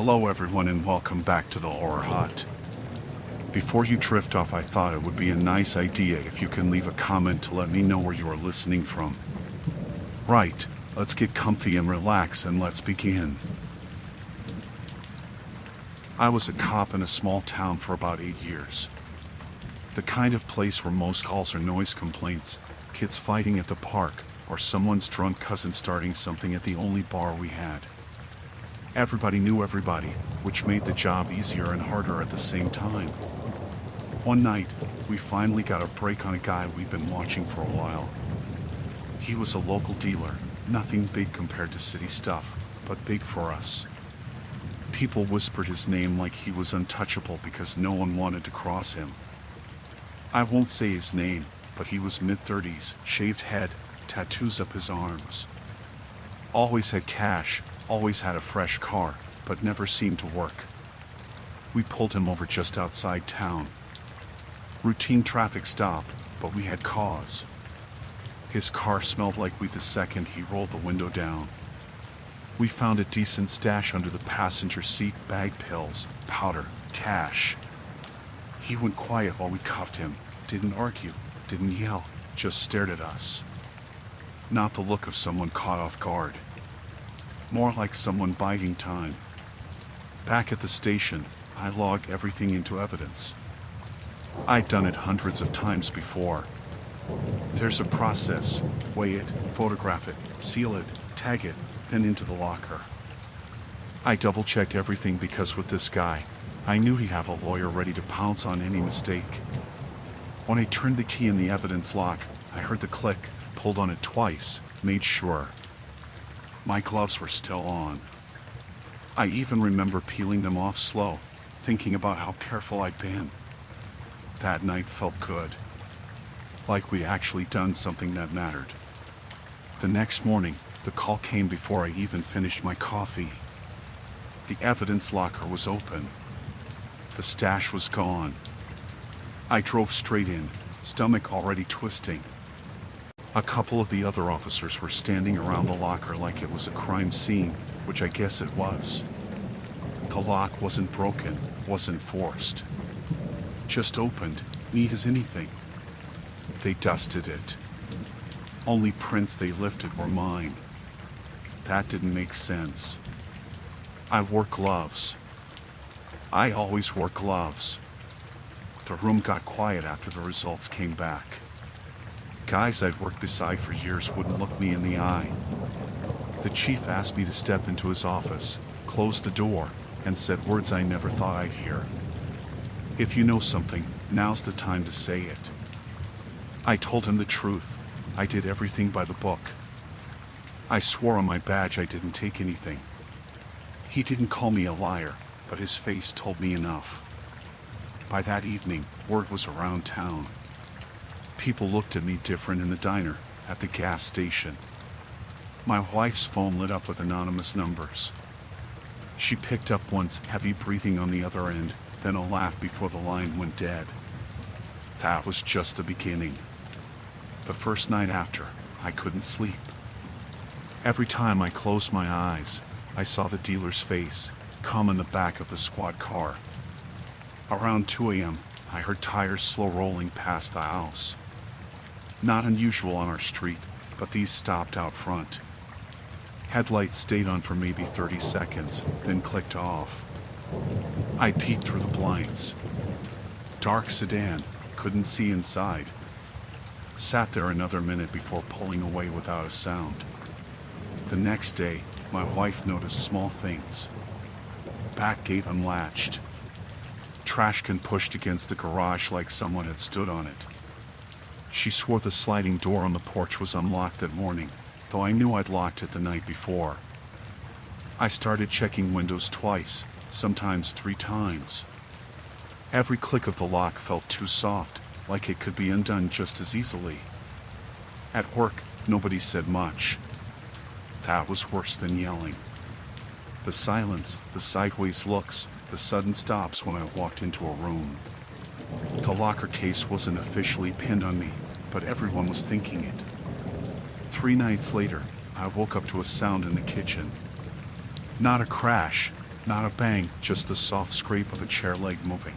Hello everyone and welcome back to the Horror Hut. Before you drift off, I thought it would be a nice idea if you can leave a comment to let me know where you are listening from. Right, let's get comfy and relax and let's begin. I was a cop in a small town for about 8 years. The kind of place where most calls are noise complaints, kids fighting at the park, or someone's drunk cousin starting something at the only bar we had. Everybody knew everybody, which made the job easier and harder at the same time. One night, we finally got a break on a guy we'd been watching for a while. He was a local dealer, nothing big compared to city stuff, but big for us. People whispered his name like he was untouchable because no one wanted to cross him. I won't say his name, but he was mid-30s, shaved head, tattoos up his arms. Always had cash, always had a fresh car, but never seemed to work. We pulled him over just outside town. Routine traffic stop, but we had cause. His car smelled like weed the second he rolled the window down. We found a decent stash under the passenger seat: bag, pills, powder, cash. He went quiet while we cuffed him, didn't argue, didn't yell, just stared at us. Not the look of someone caught off guard. More like someone biding time. Back at the station, I logged everything into evidence. I'd done it hundreds of times before. There's a process: weigh it, photograph it, seal it, tag it, then into the locker. I double-checked everything because with this guy, I knew he'd have a lawyer ready to pounce on any mistake. When I turned the key in the evidence lock, I heard the click, pulled on it twice, made sure. My gloves were still on. I even remember peeling them off slow, thinking about how careful I'd been. That night felt good. Like we'd actually done something that mattered. The next morning, the call came before I even finished my coffee. The evidence locker was open. The stash was gone. I drove straight in, stomach already twisting. A couple of the other officers were standing around the locker like it was a crime scene, which I guess it was. The lock wasn't broken, wasn't forced. Just opened, neat as anything. They dusted it. Only prints they lifted were mine. That didn't make sense. I wore gloves. I always wore gloves. The room got quiet after the results came back. Guys I'd worked beside for years wouldn't look me in the eye. The chief asked me to step into his office, closed the door, and said words I never thought I'd hear. If you know something, now's the time to say it. I told him the truth. I did everything by the book. I swore on my badge I didn't take anything. He didn't call me a liar, but his face told me enough. By that evening, word was around town. People looked at me different in the diner, at the gas station. My wife's phone lit up with anonymous numbers. She picked up once, heavy breathing on the other end, then a laugh before the line went dead. That was just the beginning. The first night after, I couldn't sleep. Every time I closed my eyes, I saw the dealer's face, come in the back of the squad car. Around 2 a.m., I heard tires slow rolling past the house. Not unusual on our street, but these stopped out front. Headlights stayed on for maybe 30 seconds, then clicked off. I peeked through the blinds. Dark sedan, couldn't see inside. Sat there another minute before pulling away without a sound. The next day, my wife noticed small things. Back gate unlatched. Trash can pushed against the garage like someone had stood on it. She swore the sliding door on the porch was unlocked that morning, though I knew I'd locked it the night before. I started checking windows twice, sometimes 3 times. Every click of the lock felt too soft, like it could be undone just as easily. At work, nobody said much. That was worse than yelling. The silence, the sideways looks, the sudden stops when I walked into a room. The locker case wasn't officially pinned on me, but everyone was thinking it. 3 nights later, I woke up to a sound in the kitchen. Not a crash, Not a bang, just the soft scrape of a chair leg moving.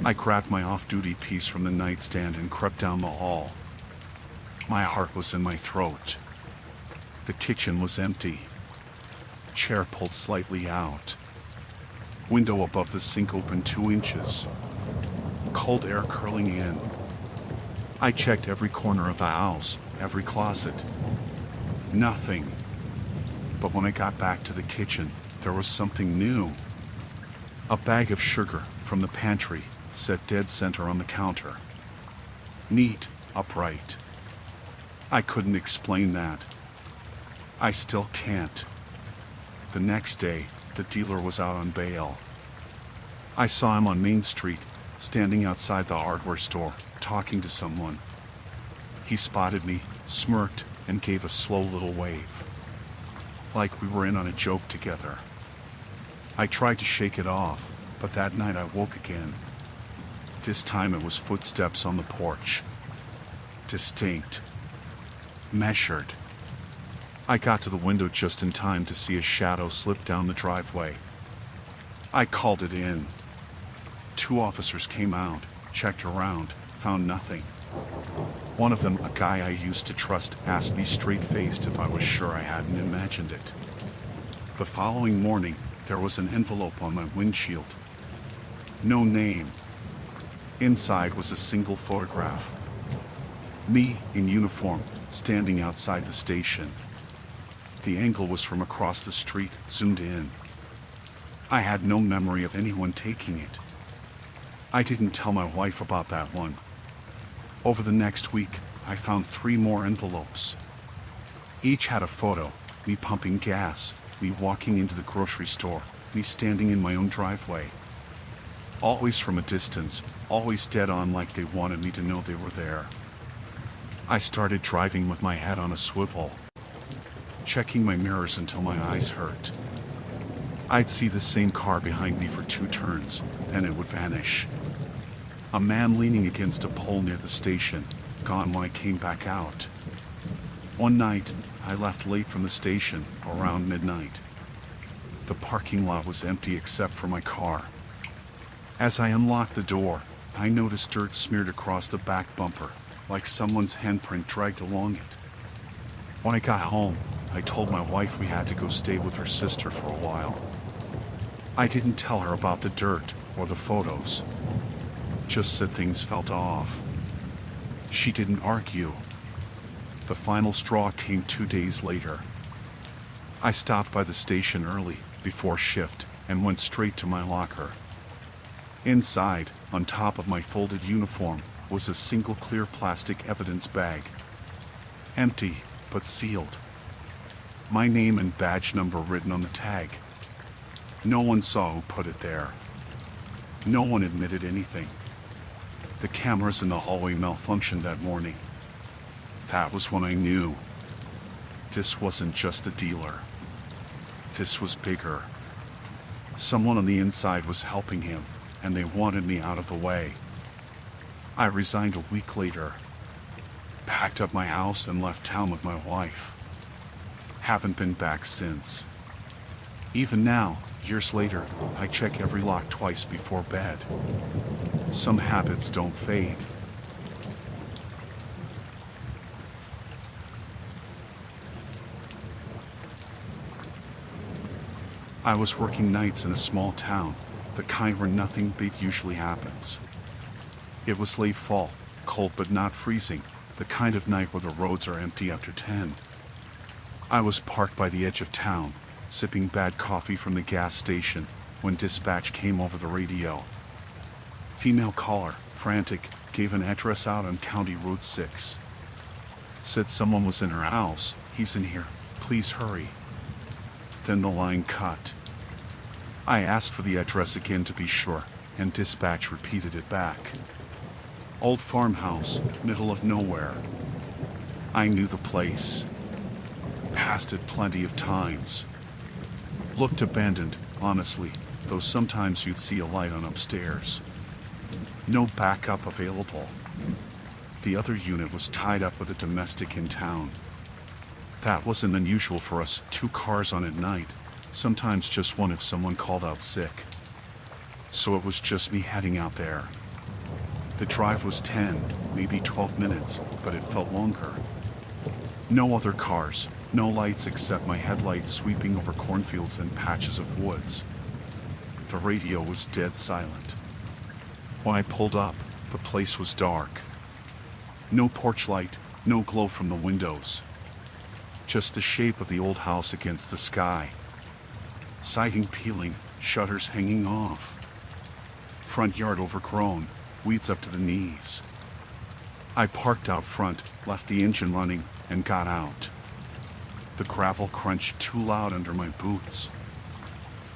I grabbed my off-duty piece from the nightstand and crept down the hall. My heart was in my throat. The kitchen was empty. Chair pulled slightly out. Window above the sink open 2 inches. Cold air curling in. I checked every corner of the house, every closet. Nothing. But when I got back to the kitchen, there was something new. A bag of sugar from the pantry set dead center on the counter. Neat, upright. I couldn't explain that. I still can't. The next day, the dealer was out on bail. I saw him on Main Street, standing outside the hardware store, talking to someone. He spotted me, smirked, and gave a slow little wave. Like we were in on a joke together. I tried to shake it off, but that night I woke again. This time it was footsteps on the porch. Distinct. Measured. I got to the window just in time to see a shadow slip down the driveway. I called it in. 2 officers came out, checked around, found nothing. One of them, a guy I used to trust, asked me straight-faced if I was sure I hadn't imagined it. The following morning, there was an envelope on my windshield. No name. Inside was a single photograph. Me, in uniform, standing outside the station. The angle was from across the street, zoomed in. I had no memory of anyone taking it. I didn't tell my wife about that one. Over the next week, I found 3 more envelopes. Each had a photo, me pumping gas, me walking into the grocery store, me standing in my own driveway. Always from a distance, always dead on like they wanted me to know they were there. I started driving with my head on a swivel, checking my mirrors until my eyes hurt. I'd see the same car behind me for 2 turns, then it would vanish. A man leaning against a pole near the station, gone when I came back out. One night, I left late from the station, around midnight. The parking lot was empty except for my car. As I unlocked the door, I noticed dirt smeared across the back bumper, like someone's handprint dragged along it. When I got home, I told my wife we had to go stay with her sister for a while. I didn't tell her about the dirt or the photos. Just said things felt off. She didn't argue. The final straw came 2 days later. I stopped by the station early, before shift, and went straight to my locker. Inside, on top of my folded uniform, was a single clear plastic evidence bag. Empty, but sealed. My name and badge number written on the tag. No one saw who put it there. No one admitted anything. The cameras in the hallway malfunctioned that morning. That was when I knew. This wasn't just a dealer. This was bigger. Someone on the inside was helping him, and they wanted me out of the way. I resigned a week later. Packed up my house and left town with my wife. Haven't been back since. Even now, years later, I check every lock twice before bed. Some habits don't fade. I was working nights in a small town, the kind where nothing big usually happens. It was late fall, cold but not freezing, the kind of night where the roads are empty after 10. I was parked by the edge of town, sipping bad coffee from the gas station, when dispatch came over the radio. Female caller, frantic, gave an address out on County Road 6. Said someone was in her house. He's in here. Please hurry. Then the line cut. I asked for the address again to be sure, and dispatch repeated it back. Old farmhouse, middle of nowhere. I knew the place. Passed it plenty of times. Looked abandoned, honestly, though sometimes you'd see a light on upstairs. No backup available. The other unit was tied up with a domestic in town. That wasn't unusual for us, 2 cars on at night, Sometimes just one if someone called out sick. So it was just me heading out there. The drive was 10, maybe 12 minutes, but it felt longer. No other cars, no lights except my headlights sweeping over cornfields and patches of woods. The radio was dead silent. When I pulled up, the place was dark. No porch light, no glow from the windows. Just the shape of the old house against the sky. Siding peeling, shutters hanging off. Front yard overgrown, weeds up to the knees. I parked out front, left the engine running, and got out. The gravel crunched too loud under my boots.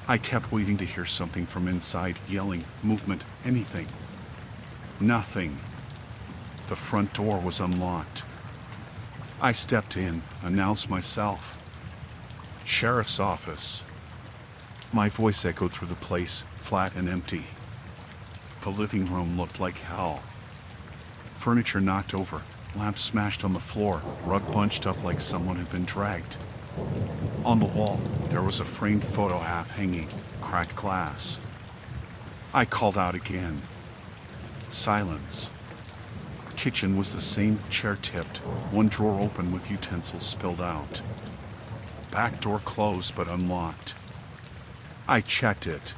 I kept waiting to hear something from inside, yelling, movement, anything. Nothing. The front door was unlocked. I stepped in, announced myself. Sheriff's office. My voice echoed through the place, flat and empty. The living room looked like hell. Furniture knocked over, lamps smashed on the floor, rug bunched up like someone had been dragged. On the wall, there was a framed photo half hanging, cracked glass. I called out again. Silence. Kitchen was the same, chair tipped, one drawer open with utensils spilled out. Back door closed but unlocked. I checked it.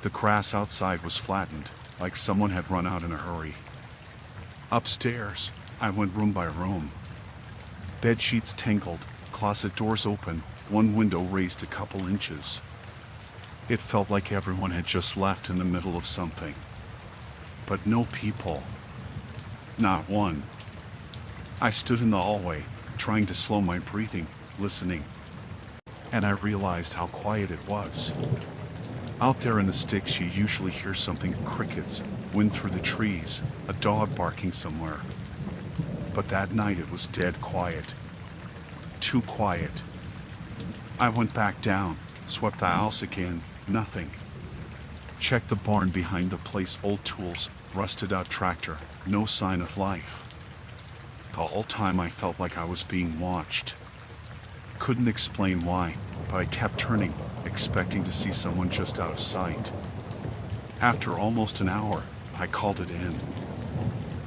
The grass outside was flattened, like someone had run out in a hurry. Upstairs, I went room by room. Bed sheets tangled, closet doors open, one window raised a couple inches. It felt like everyone had just left in the middle of something. But no people. Not one. I stood in the hallway, trying to slow my breathing, listening. And I realized how quiet it was. Out there in the sticks you usually hear something, crickets, wind through the trees, a dog barking somewhere. But that night it was dead quiet. Too quiet. I went back down, swept the house again, nothing. Checked the barn behind the place, old tools, rusted out tractor, no sign of life. The whole time I felt like I was being watched. Couldn't explain why, but I kept turning, expecting to see someone just out of sight. After almost an hour, I called it in.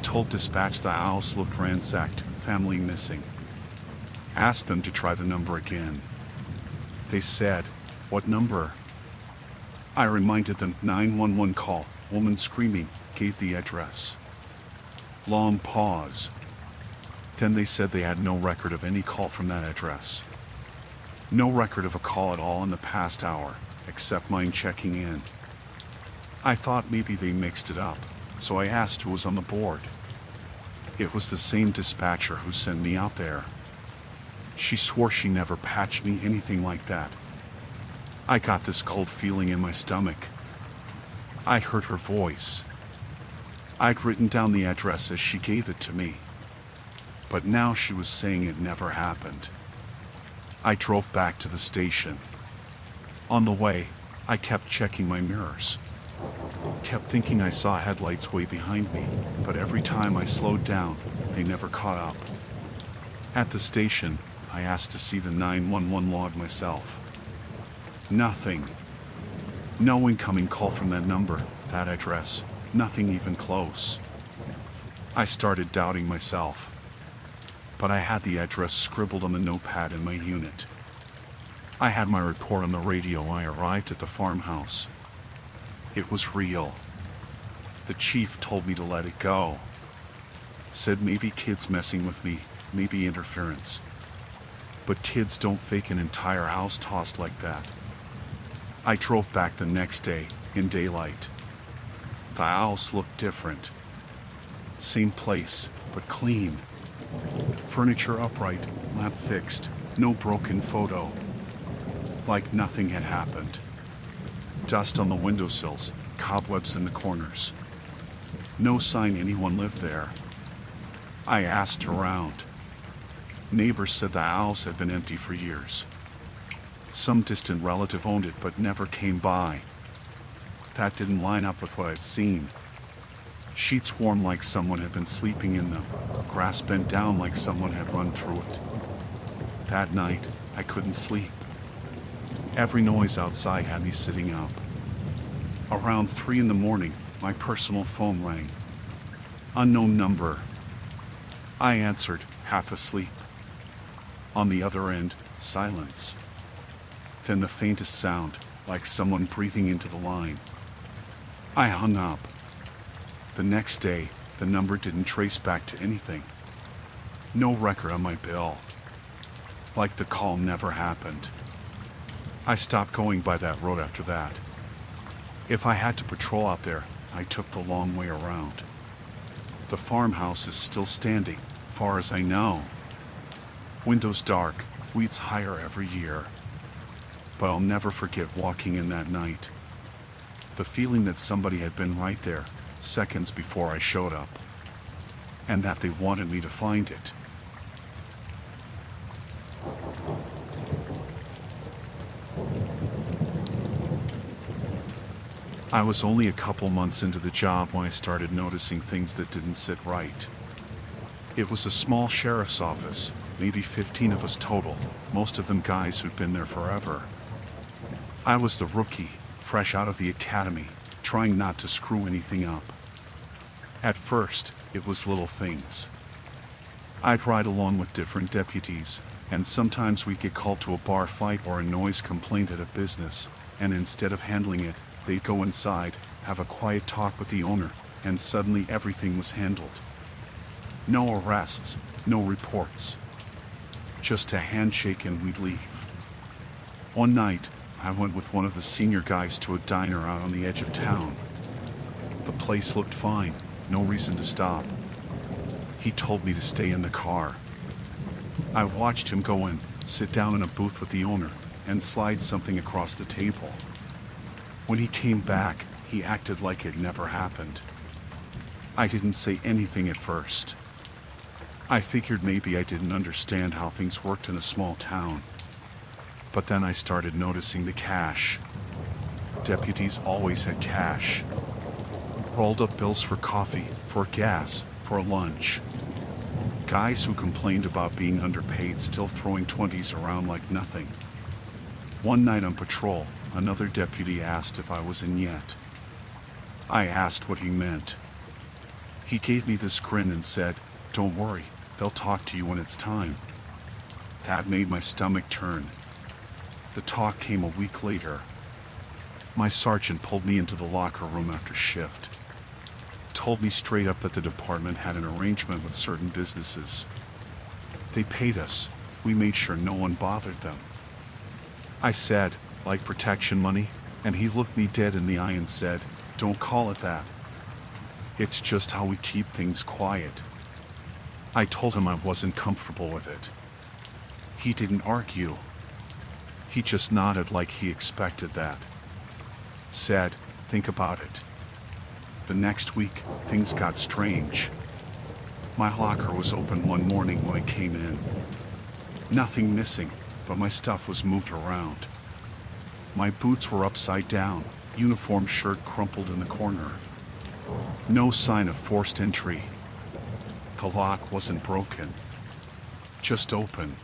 Told dispatch the house looked ransacked, family missing. Asked them to try the number again. They said, "What number?" I reminded them, 911 call, woman screaming, gave the address. Long pause. Then they said they had no record of any call from that address. No record of a call at all in the past hour, except mine checking in. I thought maybe they mixed it up, so I asked who was on the board. It was the same dispatcher who sent me out there. She swore she never patched me anything like that. I got this cold feeling in my stomach. I heard her voice. I'd written down the address as she gave it to me. But now she was saying it never happened. I drove back to the station. On the way, I kept checking my mirrors. Kept thinking I saw headlights way behind me, but every time I slowed down, they never caught up. At the station, I asked to see the 911 log myself. Nothing. No incoming call from that number, that address, nothing even close. I started doubting myself. But I had the address scribbled on the notepad in my unit. I had my report on the radio when I arrived at the farmhouse. It was real. The chief told me to let it go. Said maybe kids messing with me, maybe interference. But kids don't fake an entire house tossed like that. I drove back the next day, in daylight. The house looked different. Same place, but clean. Furniture upright, lamp fixed, no broken photo. Like nothing had happened. Dust on the windowsills, cobwebs in the corners. No sign anyone lived there. I asked around. Neighbors said the house had been empty for years. Some distant relative owned it but never came by. That didn't line up with what I'd seen. Sheets worn like someone had been sleeping in them, grass bent down like someone had run through it. That night, I couldn't sleep. Every noise outside had me sitting up. Around 3 in the morning, my personal phone rang. Unknown number. I answered, half asleep. On the other end, silence. Then the faintest sound, like someone breathing into the line. I hung up. The next day, the number didn't trace back to anything. No record on my bill. Like the call never happened. I stopped going by that road after that. If I had to patrol out there, I took the long way around. The farmhouse is still standing, far as I know. Windows dark, weeds higher every year. But I'll never forget walking in that night. The feeling that somebody had been right there, seconds before I showed up. And that they wanted me to find it. I was only a couple months into the job when I started noticing things that didn't sit right. It was a small sheriff's office, maybe 15 of us total, most of them guys who'd been there forever. I was the rookie, fresh out of the academy, trying not to screw anything up. At first, it was little things. I'd ride along with different deputies, and sometimes we'd get called to a bar fight or a noise complaint at a business, and instead of handling it, they'd go inside, have a quiet talk with the owner, and suddenly everything was handled. No arrests, no reports. Just a handshake and we'd leave. One night, I went with one of the senior guys to a diner out on the edge of town. The place looked fine, no reason to stop. He told me to stay in the car. I watched him go in, sit down in a booth with the owner, and slide something across the table. When he came back, he acted like it never happened. I didn't say anything at first. I figured maybe I didn't understand how things worked in a small town. But then I started noticing the cash. Deputies always had cash. Rolled up bills for coffee, for gas, for lunch. Guys who complained about being underpaid still throwing 20s around like nothing. One night on patrol, another deputy asked if I was in yet. I asked what he meant. He gave me this grin and said, "Don't worry, they'll talk to you when it's time." That made my stomach turn. The talk came a week later. My sergeant pulled me into the locker room after shift. Told me straight up that the department had an arrangement with certain businesses. They paid us. We made sure no one bothered them. I said, "Like protection money?" And he looked me dead in the eye and said, "Don't call it that. It's just how we keep things quiet." I told him I wasn't comfortable with it. He didn't argue. He just nodded like he expected that. Said, "Think about it." The next week, things got strange. My locker was open one morning when I came in. Nothing missing, but my stuff was moved around. My boots were upside down, uniform shirt crumpled in the corner. No sign of forced entry. The lock wasn't broken, just open.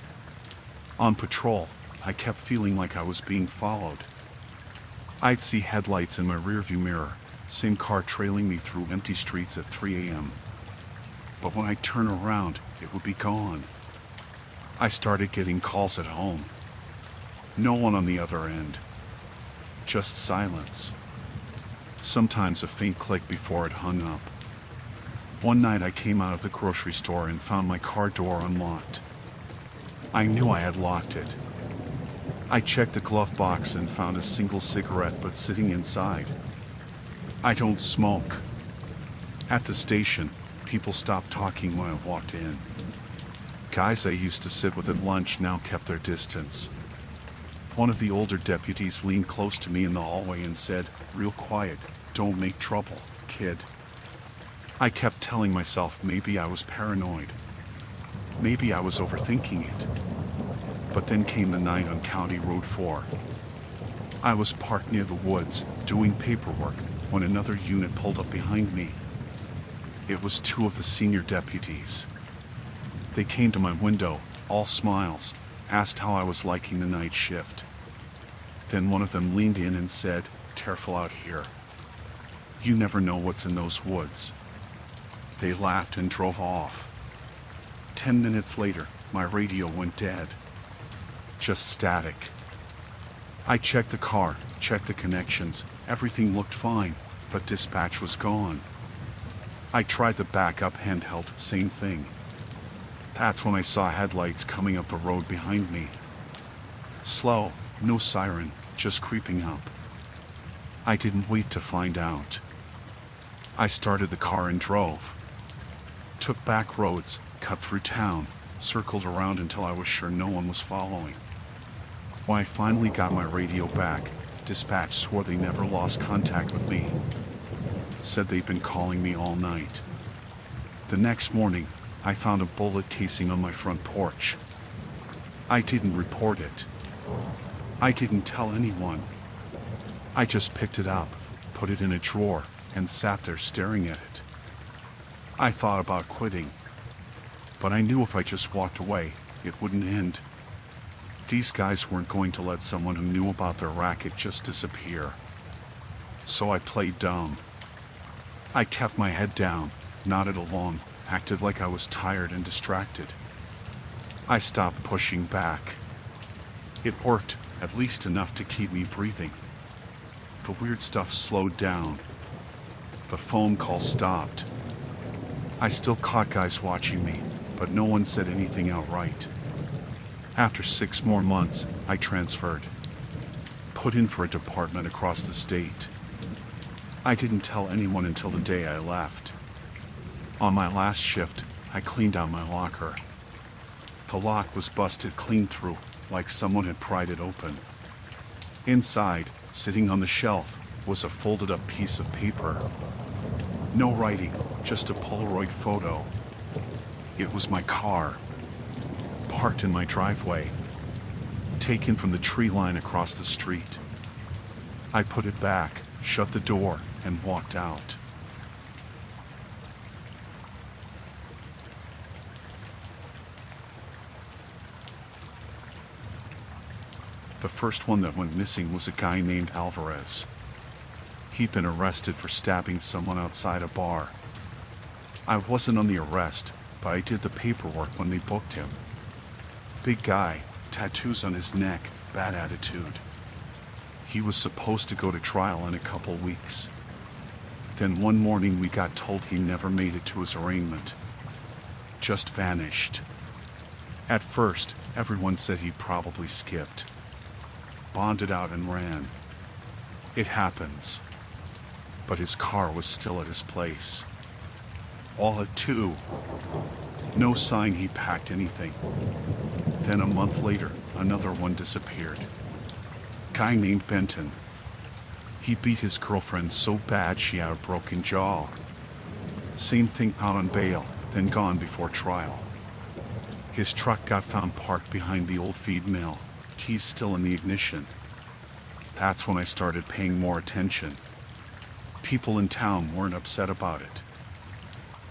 On patrol, I kept feeling like I was being followed. I'd see headlights in my rearview mirror, same car trailing me through empty streets at 3 a.m. But when I turn around, it would be gone. I started getting calls at home. No one on the other end. Just silence. Sometimes a faint click before it hung up. One night I came out of the grocery store and found my car door unlocked. I knew I had locked it. I checked the glove box and found a single cigarette but sitting inside. I don't smoke. At the station, people stopped talking when I walked in. Guys I used to sit with at lunch now kept their distance. One of the older deputies leaned close to me in the hallway and said, "Real quiet, don't make trouble, kid." I kept telling myself maybe I was paranoid. Maybe I was overthinking it. But then came the night on County Road 4. I was parked near the woods, doing paperwork, when another unit pulled up behind me. It was two of the senior deputies. They came to my window, all smiles, asked how I was liking the night shift. Then one of them leaned in and said, "Careful out here. You never know what's in those woods." They laughed and drove off. 10 minutes later, my radio went dead. Just static. I checked the car, checked the connections, everything looked fine, but dispatch was gone. I tried the backup handheld, same thing. That's when I saw headlights coming up the road behind me. Slow, no siren, just creeping up. I didn't wait to find out. I started the car and drove. Took back roads, cut through town, circled around until I was sure no one was following. When I finally got my radio back, dispatch swore they never lost contact with me. Said they'd been calling me all night. The next morning, I found a bullet casing on my front porch. I didn't report it. I didn't tell anyone. I just picked it up, put it in a drawer, and sat there staring at it. I thought about quitting, but I knew if I just walked away, it wouldn't end. These guys weren't going to let someone who knew about their racket just disappear. So I played dumb. I kept my head down, nodded along, acted like I was tired and distracted. I stopped pushing back. It worked, at least enough to keep me breathing. The weird stuff slowed down. The phone call stopped. I still caught guys watching me, but no one said anything outright. After 6 more months, I transferred. Put in for a department across the state. I didn't tell anyone until the day I left. On my last shift, I cleaned out my locker. The lock was busted clean through, like someone had pried it open. Inside, sitting on the shelf, was a folded up piece of paper. No writing, just a Polaroid photo. It was my car, parked in my driveway, taken from the tree line across the street. I put it back, shut the door, and walked out. The first one that went missing was a guy named Alvarez. He'd been arrested for stabbing someone outside a bar. I wasn't on the arrest, but I did the paperwork when they booked him. Big guy, tattoos on his neck, bad attitude. He was supposed to go to trial in a couple weeks. Then one morning we got told he never made it to his arraignment. Just vanished. At first, everyone said he probably skipped. Bonded out and ran. It happens. But his car was still at his place. All at 2. No sign he packed anything. Then a month later, another one disappeared. Guy named Benton. He beat his girlfriend so bad she had a broken jaw. Same thing out on bail, then gone before trial. His truck got found parked behind the old feed mill, keys still in the ignition. That's when I started paying more attention. People in town weren't upset about it.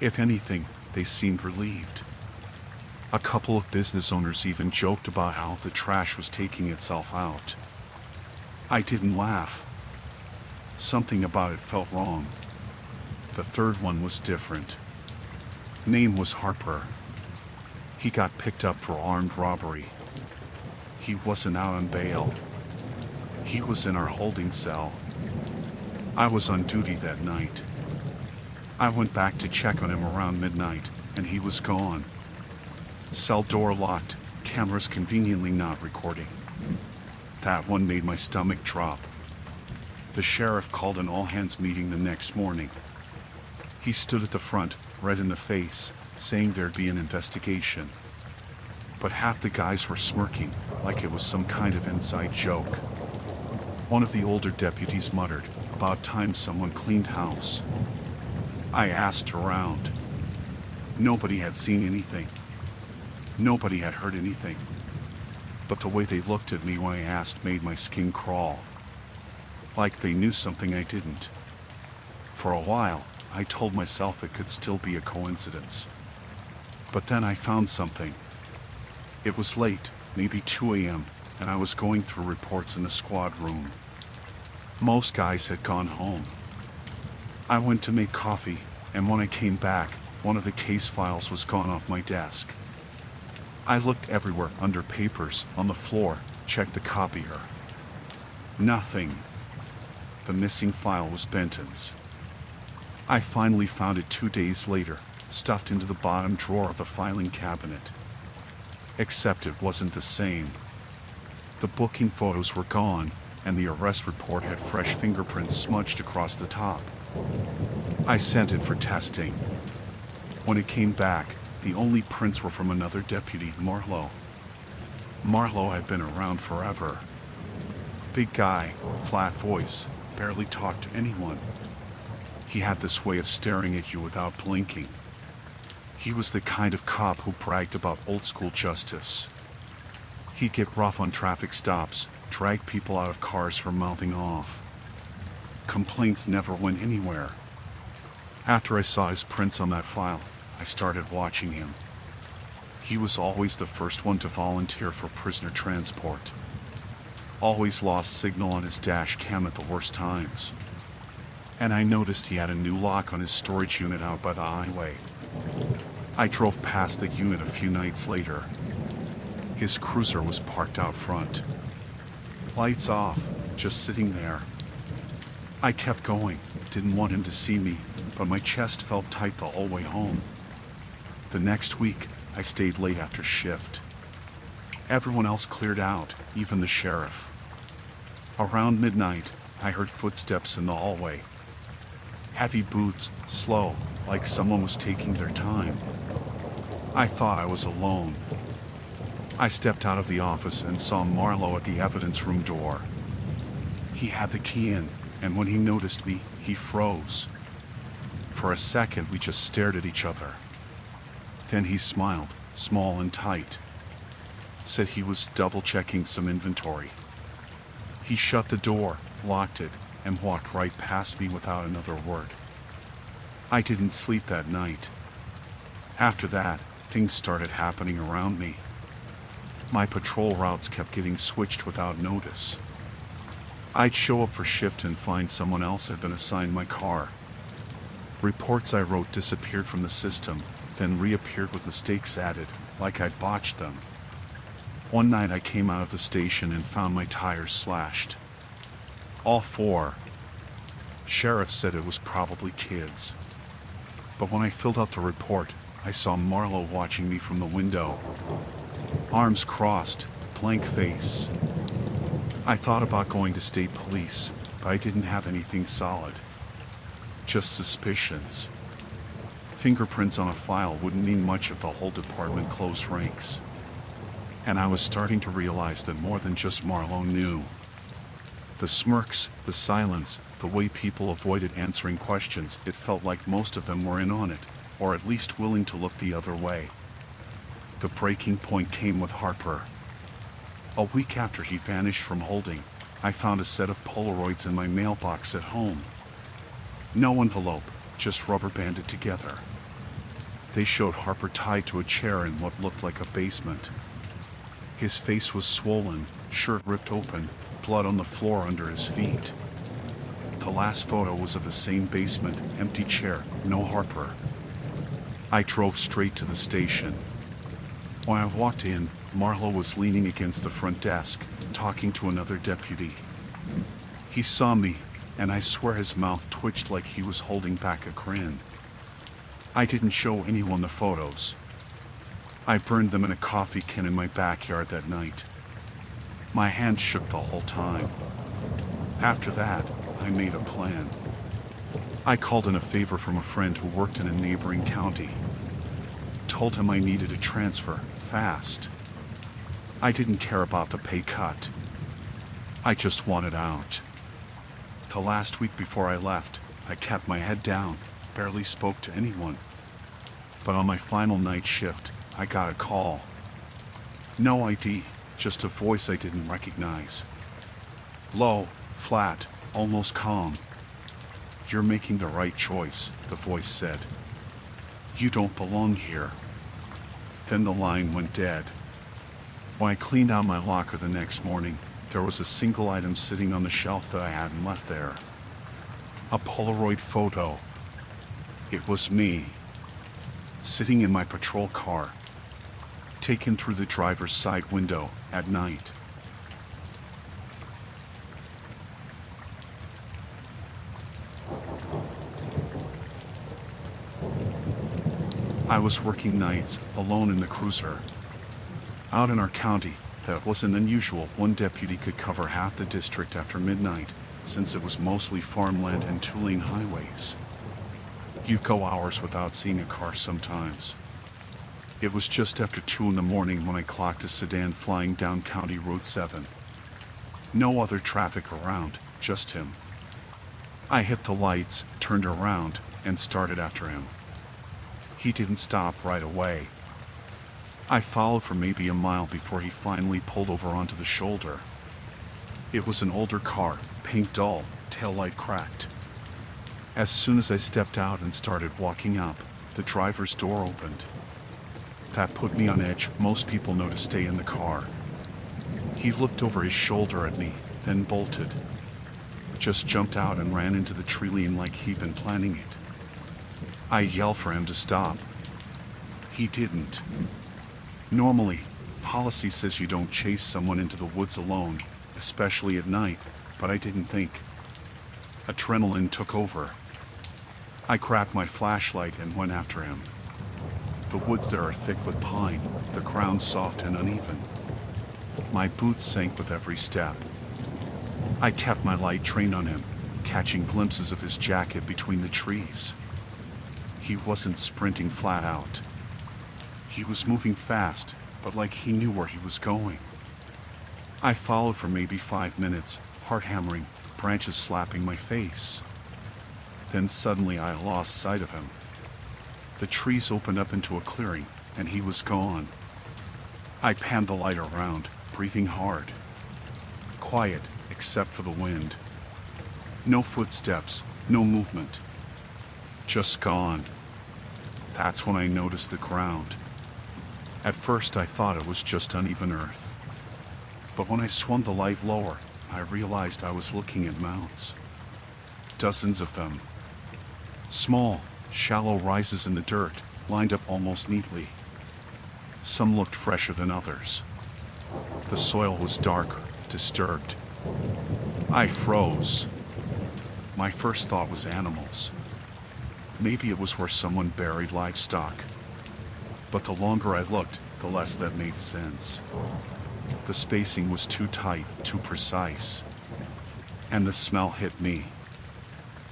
If anything, they seemed relieved. A couple of business owners even joked about how the trash was taking itself out. I didn't laugh. Something about it felt wrong. The third one was different. Name was Harper. He got picked up for armed robbery. He wasn't out on bail. He was in our holding cell. I was on duty that night. I went back to check on him around midnight, and he was gone. Cell door locked, cameras conveniently not recording. That one made my stomach drop. The sheriff called an all-hands meeting the next morning. He stood at the front, red in the face, saying there'd be an investigation. But half the guys were smirking, like it was some kind of inside joke. One of the older deputies muttered, "About time someone cleaned house." I asked around. Nobody had seen anything. Nobody had heard anything. But the way they looked at me when I asked made my skin crawl. Like they knew something I didn't. For a while, I told myself it could still be a coincidence. But then I found something. It was late, maybe 2 a.m., and I was going through reports in the squad room. Most guys had gone home. I went to make coffee, and when I came back, one of the case files was gone off my desk. I looked everywhere, under papers, on the floor, checked the copier. Nothing. The missing file was Benton's. I finally found it 2 days later, stuffed into the bottom drawer of the filing cabinet. Except it wasn't the same. The booking photos were gone, and the arrest report had fresh fingerprints smudged across the top. I sent it for testing. When it came back, the only prints were from another deputy, Marlowe. Marlowe had been around forever. Big guy, flat voice, barely talked to anyone. He had this way of staring at you without blinking. He was the kind of cop who bragged about old-school justice. He'd get rough on traffic stops, drag people out of cars for mouthing off. Complaints never went anywhere. After I saw his prints on that file, I started watching him. He was always the first one to volunteer for prisoner transport. Always lost signal on his dash cam at the worst times. And I noticed he had a new lock on his storage unit out by the highway. I drove past the unit a few nights later. His cruiser was parked out front. Lights off, just sitting there. I kept going, didn't want him to see me, but my chest felt tight the whole way home. The next week, I stayed late after shift. Everyone else cleared out, even the sheriff. Around midnight, I heard footsteps in the hallway. Heavy boots, slow, like someone was taking their time. I thought I was alone. I stepped out of the office and saw Marlowe at the evidence room door. He had the key in, and when he noticed me, he froze. For a second, we just stared at each other. Then he smiled, small and tight. Said he was double-checking some inventory. He shut the door, locked it, and walked right past me without another word. I didn't sleep that night. After that, things started happening around me. My patrol routes kept getting switched without notice. I'd show up for shift and find someone else had been assigned my car. Reports I wrote disappeared from the system, then reappeared with mistakes added, like I'd botched them. One night I came out of the station and found my tires slashed. All four. Sheriff said it was probably kids. But when I filled out the report, I saw Marlowe watching me from the window. Arms crossed, blank face. I thought about going to state police, but I didn't have anything solid. Just suspicions. Fingerprints on a file wouldn't mean much if the whole department closed ranks. And I was starting to realize that more than just Marlowe knew. The smirks, the silence, the way people avoided answering questions, it felt like most of them were in on it, or at least willing to look the other way. The breaking point came with Harper. A week after he vanished from holding, I found a set of Polaroids in my mailbox at home. No envelope, just rubber banded together. They showed Harper tied to a chair in what looked like a basement. His face was swollen, shirt ripped open, blood on the floor under his feet. The last photo was of the same basement, empty chair, no Harper. I drove straight to the station. When I walked in, Marlowe was leaning against the front desk, talking to another deputy. He saw me, and I swear his mouth twitched like he was holding back a grin. I didn't show anyone the photos. I burned them in a coffee can in my backyard that night. My hands shook the whole time. After that, I made a plan. I called in a favor from a friend who worked in a neighboring county. Told him I needed a transfer, fast. I didn't care about the pay cut. I just wanted out. The last week before I left, I kept my head down, barely spoke to anyone. But on my final night shift, I got a call. No ID, just a voice I didn't recognize. Low, flat, almost calm. "You're making the right choice," the voice said. "You don't belong here." Then the line went dead. When I cleaned out my locker the next morning, there was a single item sitting on the shelf that I hadn't left there. A Polaroid photo. It was me, sitting in my patrol car, taken through the driver's side window at night. I was working nights alone in the cruiser. Out in our county, that wasn't unusual. One deputy could cover half the district after midnight, since it was mostly farmland and two-lane highways. You'd go hours without seeing a car sometimes. It was just after 2 in the morning when I clocked a sedan flying down County Road 7. No other traffic around, just him. I hit the lights, turned around, and started after him. He didn't stop right away. I followed for maybe a mile before he finally pulled over onto the shoulder. It was an older car, paint dull, taillight cracked. As soon as I stepped out and started walking up, the driver's door opened. That put me on edge. Most people know to stay in the car. He looked over his shoulder at me, then bolted. Just jumped out and ran into the tree lane like he'd been planning it. I yelled for him to stop. He didn't. Normally, policy says you don't chase someone into the woods alone, especially at night, but I didn't think. Adrenaline took over. I grabbed my flashlight and went after him. The woods there are thick with pine, the ground soft and uneven. My boots sank with every step. I kept my light trained on him, catching glimpses of his jacket between the trees. He wasn't sprinting flat out. He was moving fast, but like he knew where he was going. I followed for maybe 5 minutes, heart hammering, branches slapping my face. Then suddenly I lost sight of him. The trees opened up into a clearing, and he was gone. I panned the light around, breathing hard. Quiet, except for the wind. No footsteps, no movement. Just gone. That's when I noticed the ground. At first I thought it was just uneven earth. But when I swung the light lower, I realized I was looking at mounds. Dozens of them. Small, shallow rises in the dirt, lined up almost neatly. Some looked fresher than others. The soil was darker, disturbed. I froze. My first thought was animals. Maybe it was where someone buried livestock. But the longer I looked, the less that made sense. The spacing was too tight, too precise. And the smell hit me.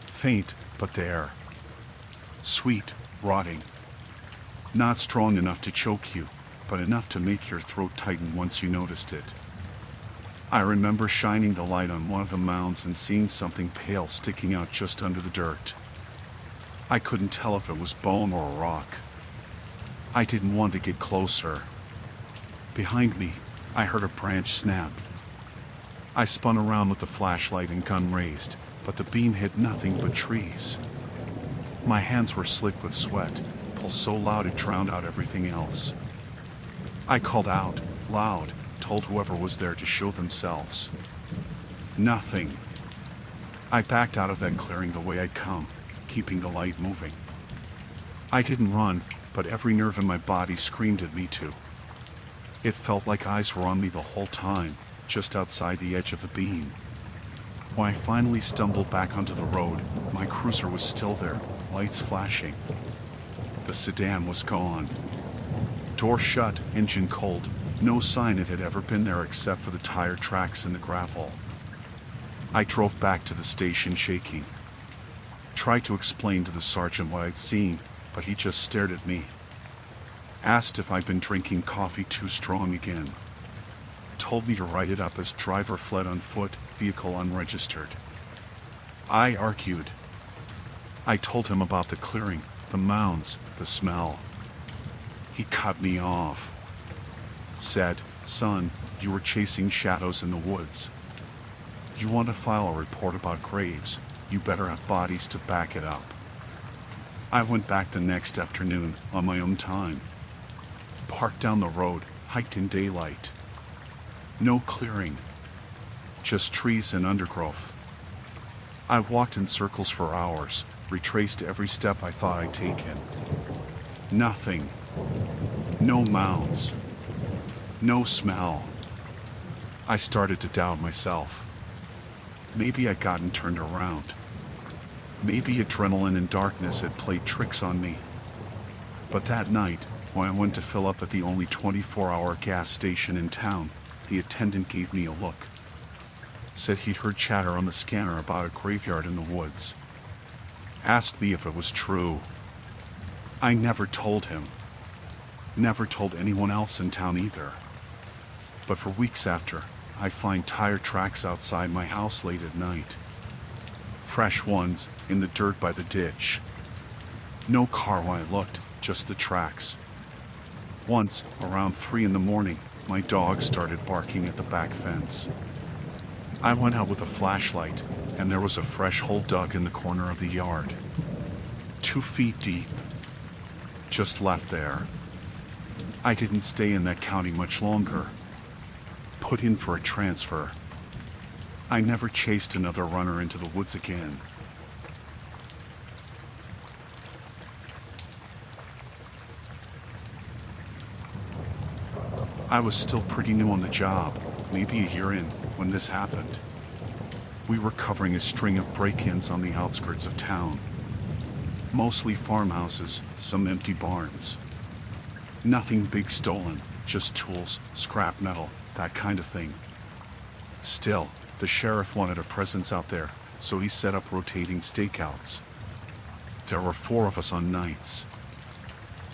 Faint, but there. Sweet, rotting. Not strong enough to choke you, but enough to make your throat tighten once you noticed it. I remember shining the light on one of the mounds and seeing something pale sticking out just under the dirt. I couldn't tell if it was bone or a rock. I didn't want to get closer. Behind me, I heard a branch snap. I spun around with the flashlight and gun raised, but the beam hit nothing but trees. My hands were slick with sweat, pulsed so loud it drowned out everything else. I called out, loud, told whoever was there to show themselves. Nothing. I backed out of that clearing the way I'd come, keeping the light moving. I didn't run, but every nerve in my body screamed at me to. It felt like eyes were on me the whole time, just outside the edge of the beam. When I finally stumbled back onto the road, my cruiser was still there, lights flashing. The sedan was gone. Door shut, engine cold, no sign it had ever been there except for the tire tracks in the gravel. I drove back to the station shaking. Tried to explain to the sergeant what I'd seen, but he just stared at me. Asked if I'd been drinking coffee too strong again. Told me to write it up as driver fled on foot, vehicle unregistered. I argued. I told him about the clearing, the mounds, the smell. He cut me off. Said, "Son, you were chasing shadows in the woods. You want to file a report about graves, you better have bodies to back it up." I went back the next afternoon on my own time. Parked down the road, hiked in daylight. No clearing, just trees and undergrowth. I walked in circles for hours, retraced every step I thought I'd taken. Nothing. No mounds. No smell. I started to doubt myself. Maybe I'd gotten turned around. Maybe adrenaline and darkness had played tricks on me. But that night, when I went to fill up at the only 24-hour gas station in town, the attendant gave me a look. Said he'd heard chatter on the scanner about a graveyard in the woods. Asked me if it was true. I never told him. Never told anyone else in town either. But for weeks after, I find tire tracks outside my house late at night. Fresh ones in the dirt by the ditch. No car when I looked, just the tracks. Once, around 3 in the morning, my dog started barking at the back fence. I went out with a flashlight, and there was a fresh hole dug in the corner of the yard. 2 feet deep. Just left there. I didn't stay in that county much longer. Put in for a transfer. I never chased another runner into the woods again. I was still pretty new on the job, maybe a year in, when this happened. We were covering a string of break-ins on the outskirts of town. Mostly farmhouses, some empty barns. Nothing big stolen, just tools, scrap metal, that kind of thing. Still, the sheriff wanted a presence out there, so he set up rotating stakeouts. There were 4 of us on nights.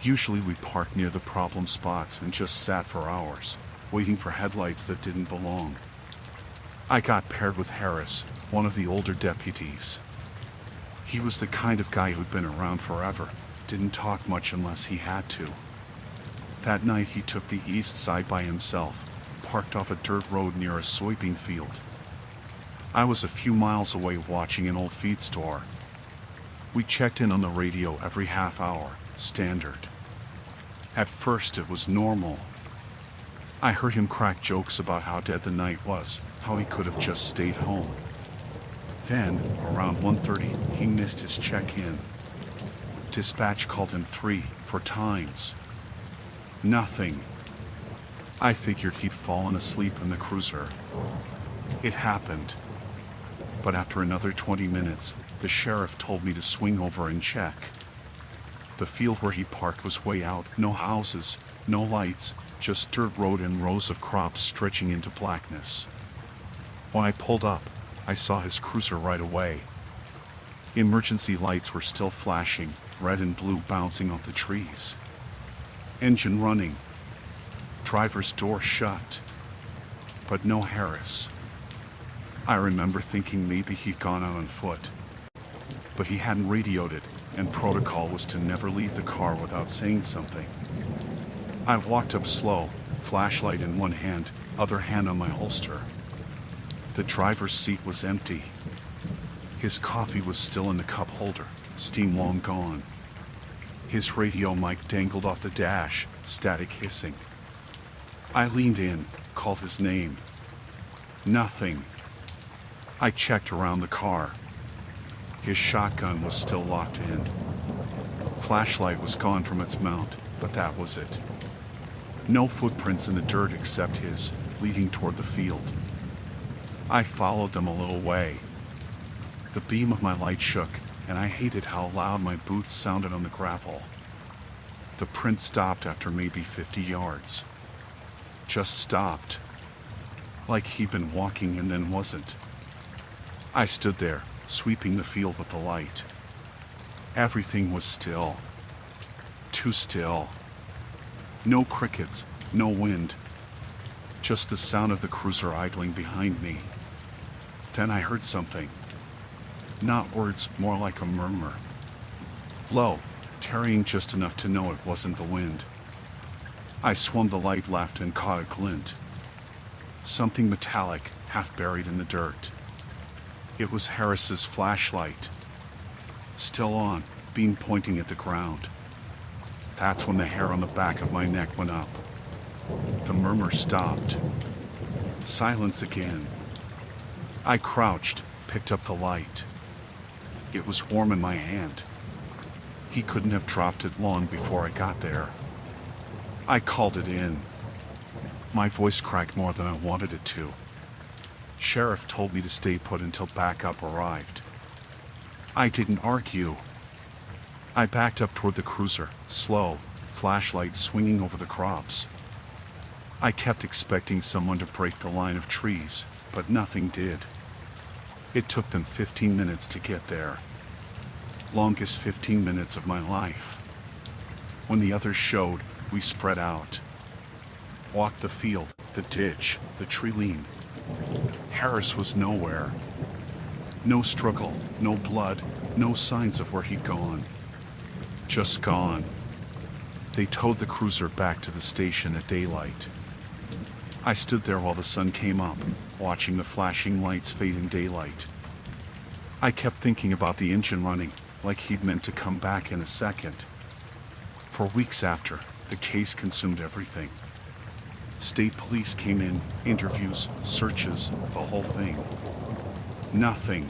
Usually we parked near the problem spots and just sat for hours, waiting for headlights that didn't belong. I got paired with Harris, one of the older deputies. He was the kind of guy who'd been around forever, didn't talk much unless he had to. That night he took the east side by himself, parked off a dirt road near a soybean field. I was a few miles away watching an old feed store. We checked in on the radio every half hour, standard. At first it was normal. I heard him crack jokes about how dead the night was, how he could have just stayed home. Then, around 1:30, he missed his check-in. Dispatch called him 4 times. Nothing. I figured he'd fallen asleep in the cruiser. It happened. But after another 20 minutes, the sheriff told me to swing over and check. The field where he parked was way out, no houses, no lights, just dirt road and rows of crops stretching into blackness. When I pulled up, I saw his cruiser right away. Emergency lights were still flashing, red and blue bouncing off the trees. Engine running. Driver's door shut. But no Harris. I remember thinking maybe he'd gone out on foot. But he hadn't radioed it, and protocol was to never leave the car without saying something. I walked up slow, flashlight in one hand, other hand on my holster. The driver's seat was empty. His coffee was still in the cup holder, steam long gone. His radio mic dangled off the dash, static hissing. I leaned in, called his name. Nothing. I checked around the car. His shotgun was still locked in. Flashlight was gone from its mount, but that was it. No footprints in the dirt except his, leading toward the field. I followed them a little way. The beam of my light shook, and I hated how loud my boots sounded on the gravel. The print stopped after maybe 50 yards. Just stopped. Like he'd been walking and then wasn't. I stood there, sweeping the field with the light. Everything was still. Too still. No crickets, no wind. Just the sound of the cruiser idling behind me. Then I heard something. Not words, more like a murmur. Low, tarrying just enough to know it wasn't the wind. I swung the light left and caught a glint. Something metallic, half buried in the dirt. It was Harris's flashlight. Still on, beam pointing at the ground. That's when the hair on the back of my neck went up. The murmur stopped. Silence again. I crouched, picked up the light. It was warm in my hand. He couldn't have dropped it long before I got there. I called it in. My voice cracked more than I wanted it to. Sheriff told me to stay put until backup arrived. I didn't argue. I backed up toward the cruiser, slow, flashlight swinging over the crops. I kept expecting someone to break the line of trees, but nothing did. It took them 15 minutes to get there. Longest 15 minutes of my life. When the others showed, we spread out. Walked the field, the ditch, the tree line. Harris was nowhere. No struggle, no blood, no signs of where he'd gone. Just gone. They towed the cruiser back to the station at daylight. I stood there while the sun came up, watching the flashing lights fade in daylight. I kept thinking about the engine running, like he'd meant to come back in a second. For weeks after, the case consumed everything. State police came in, interviews, searches, the whole thing. Nothing.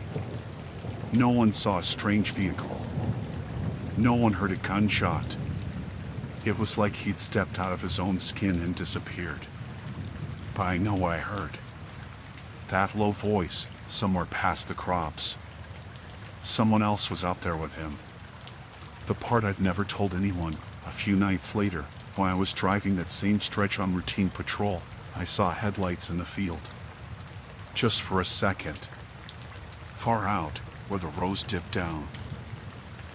No one saw a strange vehicle. No one heard a gunshot. It was like he'd stepped out of his own skin and disappeared. But I know what I heard. That low voice, somewhere past the crops. Someone else was out there with him. The part I've never told anyone, a few nights later, when I was driving that same stretch on routine patrol, I saw headlights in the field. Just for a second. Far out, where the rows dipped down.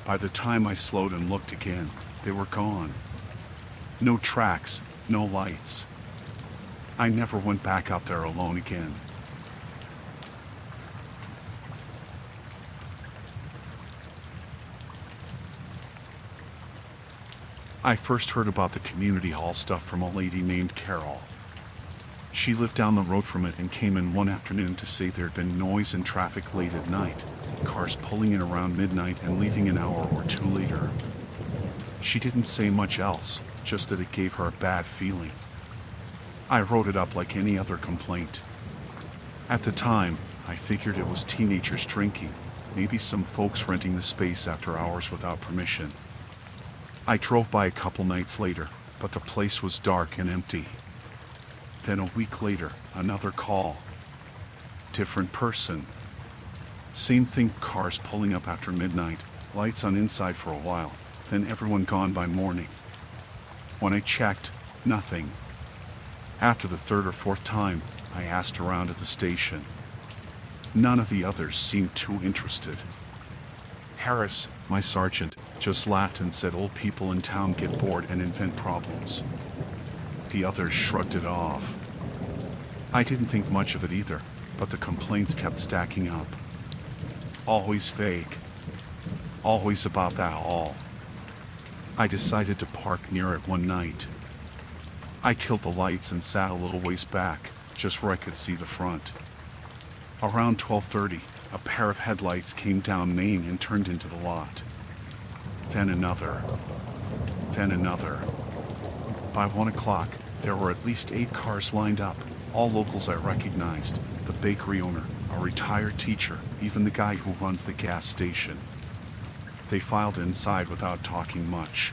By the time I slowed and looked again, they were gone. No tracks, no lights. I never went back out there alone again. I first heard about the community hall stuff from a lady named Carol. She lived down the road from it and came in one afternoon to say there'd been noise and traffic late at night, cars pulling in around midnight and leaving an hour or two later. She didn't say much else, just that it gave her a bad feeling. I wrote it up like any other complaint. At the time, I figured it was teenagers drinking, maybe some folks renting the space after hours without permission. I drove by a couple nights later, but the place was dark and empty. Then a week later, another call. Different person. Same thing, cars pulling up after midnight, lights on inside for a while, then everyone gone by morning. When I checked, nothing. After the third or fourth time, I asked around at the station. None of the others seemed too interested. Harris, my sergeant, just laughed and said old people in town get bored and invent problems. The others shrugged it off. I didn't think much of it either, but the complaints kept stacking up. Always vague. Always about that hall. I decided to park near it one night. I killed the lights and sat a little ways back, just where I could see the front. Around 12:30, a pair of headlights came down Main and turned into the lot. Then another. Then another. By 1 o'clock, there were at least 8 cars lined up, all locals I recognized, the bakery owner, a retired teacher, even the guy who runs the gas station. They filed inside without talking much.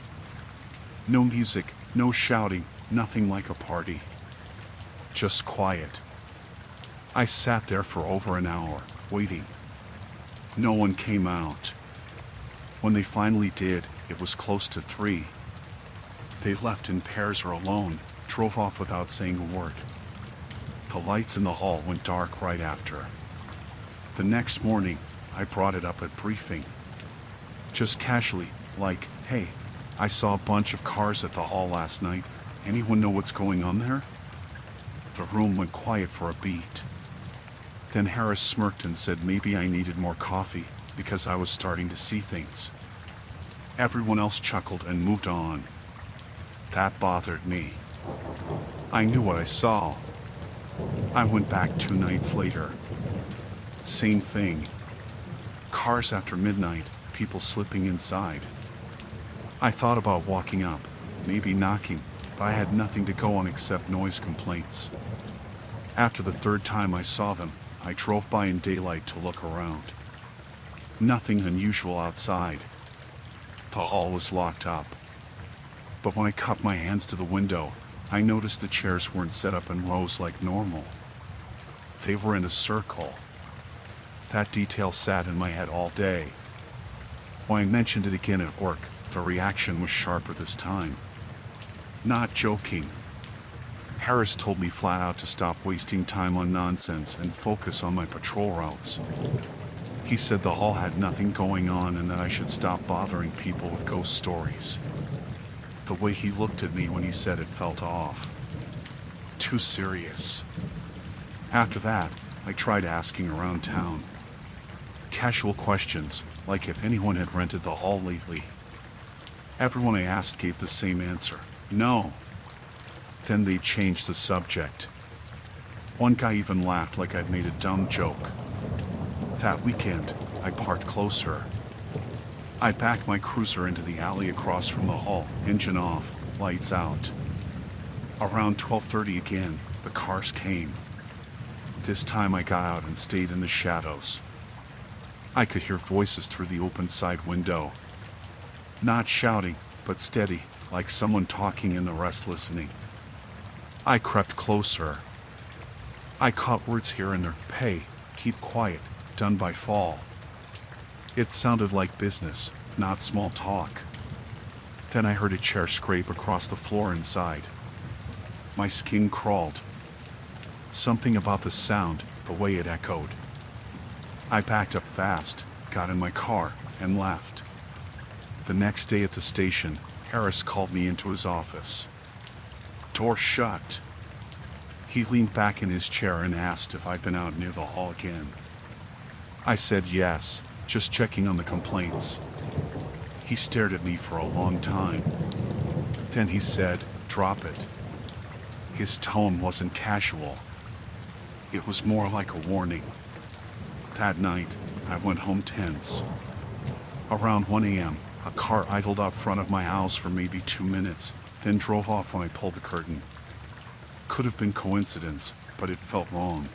No music, no shouting, nothing like a party. Just quiet. I sat there for over an hour, waiting. No one came out. When they finally did, it was close to 3. They left in pairs or alone, drove off without saying a word. The lights in the hall went dark right after. The next morning, I brought it up at briefing. Just casually, like, hey, I saw a bunch of cars at the hall last night. Anyone know what's going on there? The room went quiet for a beat. Then Harris smirked and said maybe I needed more coffee, because I was starting to see things. Everyone else chuckled and moved on. That bothered me. I knew what I saw. I went back 2 nights later. Same thing. Cars after midnight, people slipping inside. I thought about walking up, maybe knocking, but I had nothing to go on except noise complaints. After the third time I saw them, I drove by in daylight to look around. Nothing unusual outside. The hall was locked up. But when I cupped my hands to the window, I noticed the chairs weren't set up in rows like normal. They were in a circle. That detail sat in my head all day. When I mentioned it again at work, the reaction was sharper this time. Not joking. Harris told me flat out to stop wasting time on nonsense and focus on my patrol routes. He said the hall had nothing going on and that I should stop bothering people with ghost stories. The way he looked at me when he said it felt off. Too serious. After that, I tried asking around town. Casual questions, like if anyone had rented the hall lately. Everyone I asked gave the same answer. No. Then they changed the subject. One guy even laughed like I'd made a dumb joke. That weekend, I parked closer. I backed my cruiser into the alley across from the hall, engine off, lights out. Around 12:30 again, the cars came. This time I got out and stayed in the shadows. I could hear voices through the open side window. Not shouting, but steady, like someone talking and the rest listening. I crept closer. I caught words here and there. Pay, keep quiet, done by fall. It sounded like business, not small talk. Then I heard a chair scrape across the floor inside. My skin crawled. Something about the sound, the way it echoed. I backed up fast, got in my car, and left. The next day at the station, Harris called me into his office. Door shut. He leaned back in his chair and asked if I'd been out near the hall again. I said yes, just checking on the complaints. He stared at me for a long time. Then he said, drop it. His tone wasn't casual. It was more like a warning. That night, I went home tense. Around 1 a.m., a car idled out front of my house for maybe 2 minutes, then drove off when I pulled the curtain. Could have been coincidence, but it felt wrong.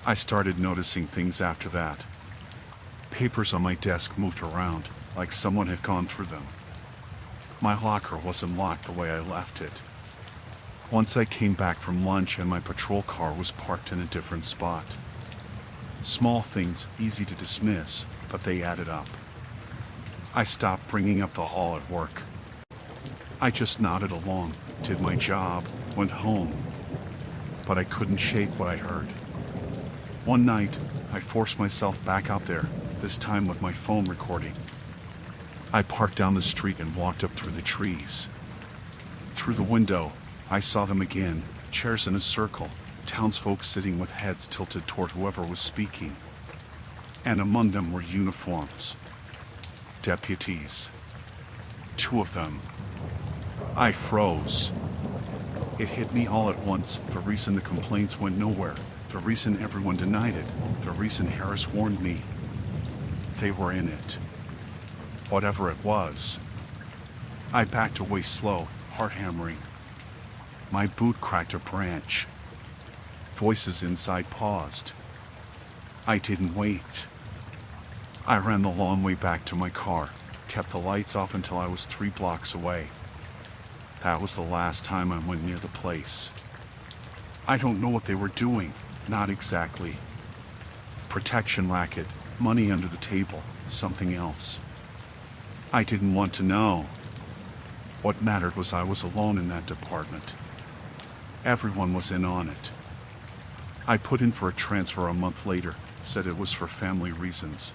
I started noticing things after that. Papers on my desk moved around, like someone had gone through them. My locker wasn't locked the way I left it. Once I came back from lunch and my patrol car was parked in a different spot. Small things, easy to dismiss, but they added up. I stopped bringing up the hall at work. I just nodded along, did my job, went home. But I couldn't shake what I heard. One night, I forced myself back out there, this time with my phone recording. I parked down the street and walked up through the trees. Through the window, I saw them again, chairs in a circle, townsfolk sitting with heads tilted toward whoever was speaking. And among them were uniforms. Deputies. 2 of them. I froze. It hit me all at once, the reason the complaints went nowhere, the reason everyone denied it, the reason Harris warned me. They were in it. Whatever it was. I backed away slow, heart hammering. My boot cracked a branch. Voices inside paused. I didn't wait. I ran the long way back to my car, kept the lights off until I was 3 blocks away. That was the last time I went near the place. I don't know what they were doing, not exactly. Protection racket, money under the table, something else. I didn't want to know. What mattered was I was alone in that department. Everyone was in on it. I put in for a transfer a month later, said it was for family reasons.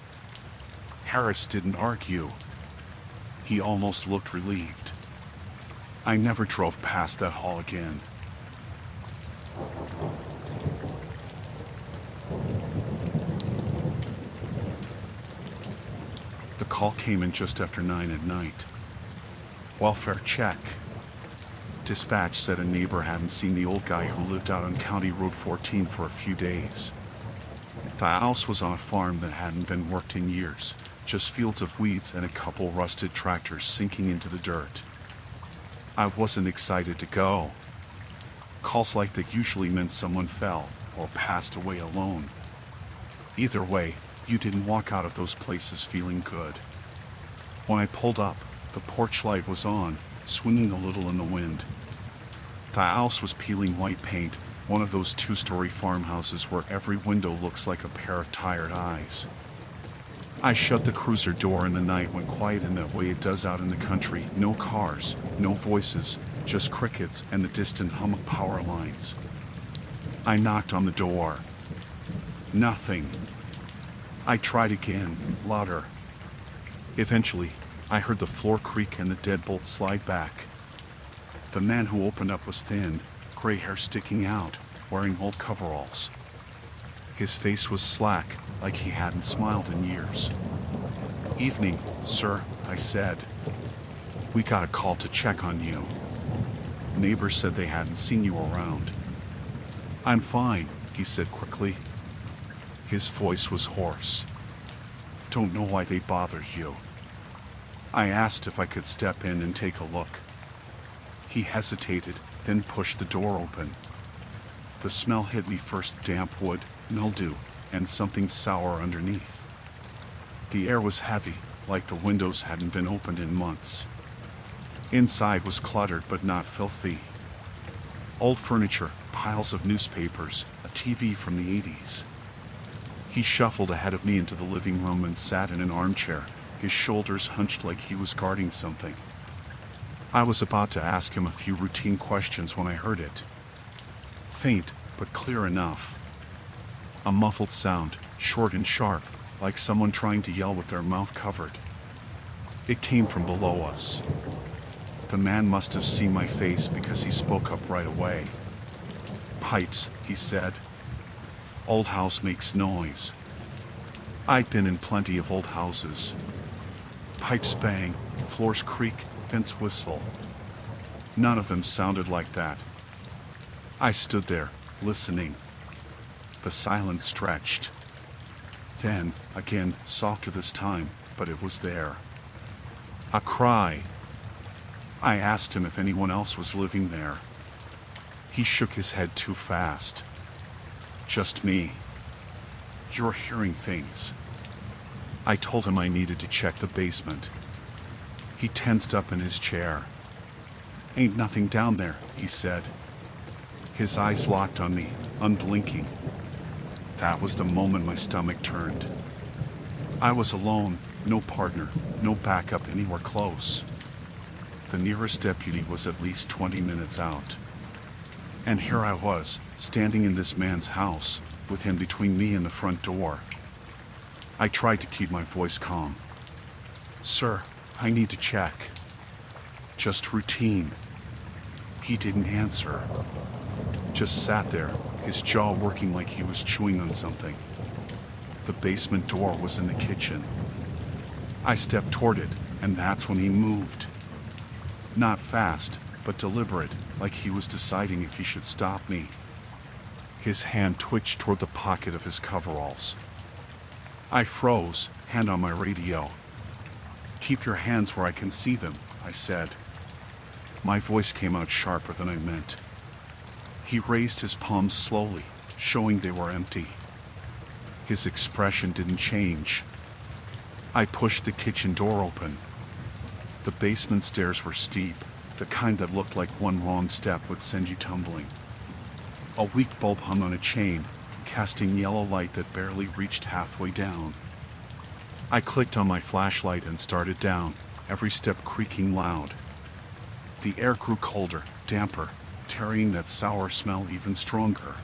Harris didn't argue. He almost looked relieved. I never drove past that hall again. The call came in just after 9 at night. Welfare check. Dispatch said a neighbor hadn't seen the old guy who lived out on County Road 14 for a few days. The house was on a farm that hadn't been worked in years, just fields of weeds and a couple rusted tractors sinking into the dirt. I wasn't excited to go. Calls like that usually meant someone fell or passed away alone. Either way, you didn't walk out of those places feeling good. When I pulled up, the porch light was on, swinging a little in the wind. The house was peeling white paint, one of those two-story farmhouses where every window looks like a pair of tired eyes. I shut the cruiser door and the night went quiet in that way it does out in the country. No cars, no voices, just crickets and the distant hum of power lines. I knocked on the door. Nothing. I tried again, louder. Eventually, I heard the floor creak and the deadbolt slide back. The man who opened up was thin, gray hair sticking out, wearing old coveralls. His face was slack, like he hadn't smiled in years. "Evening, sir," I said. "We got a call to check on you. Neighbors said they hadn't seen you around." "I'm fine," he said quickly. His voice was hoarse. "Don't know why they bothered you." I asked if I could step in and take a look. He hesitated, then pushed the door open. The smell hit me first: damp wood, mildew, and something sour underneath. The air was heavy, like the windows hadn't been opened in months. Inside was cluttered but not filthy. Old furniture, piles of newspapers, a TV from the 80s. He shuffled ahead of me into the living room and sat in an armchair, his shoulders hunched like he was guarding something. I was about to ask him a few routine questions when I heard it. Faint, but clear enough. A muffled sound, short and sharp, like someone trying to yell with their mouth covered. It came from below us. The man must have seen my face because he spoke up right away. "Pipes," he said. "Old house makes noise." I'd been in plenty of old houses. Pipes bang, floors creak, fence whistle. None of them sounded like that. I stood there, listening. The silence stretched. Then, again, softer this time, but it was there. A cry. I asked him if anyone else was living there. He shook his head too fast. "Just me." "You're hearing things." I told him I needed to check the basement. He tensed up in his chair. "Ain't nothing down there," he said. His eyes locked on me, unblinking. That was the moment my stomach turned. I was alone, no partner, no backup anywhere close. The nearest deputy was at least 20 minutes out. And here I was, standing in this man's house, with him between me and the front door. I tried to keep my voice calm. "Sir, I need to check." "Just routine." He didn't answer. Just sat there, his jaw working like he was chewing on something. The basement door was in the kitchen. I stepped toward it, and that's when he moved. Not fast, but deliberate, like he was deciding if he should stop me. His hand twitched toward the pocket of his coveralls. I froze, hand on my radio. "Keep your hands where I can see them," I said. My voice came out sharper than I meant. He raised his palms slowly, showing they were empty. His expression didn't change. I pushed the kitchen door open. The basement stairs were steep, the kind that looked like one wrong step would send you tumbling. A weak bulb hung on a chain, casting yellow light that barely reached halfway down. I clicked on my flashlight and started down, every step creaking loud. The air grew colder, damper, carrying that sour smell even stronger.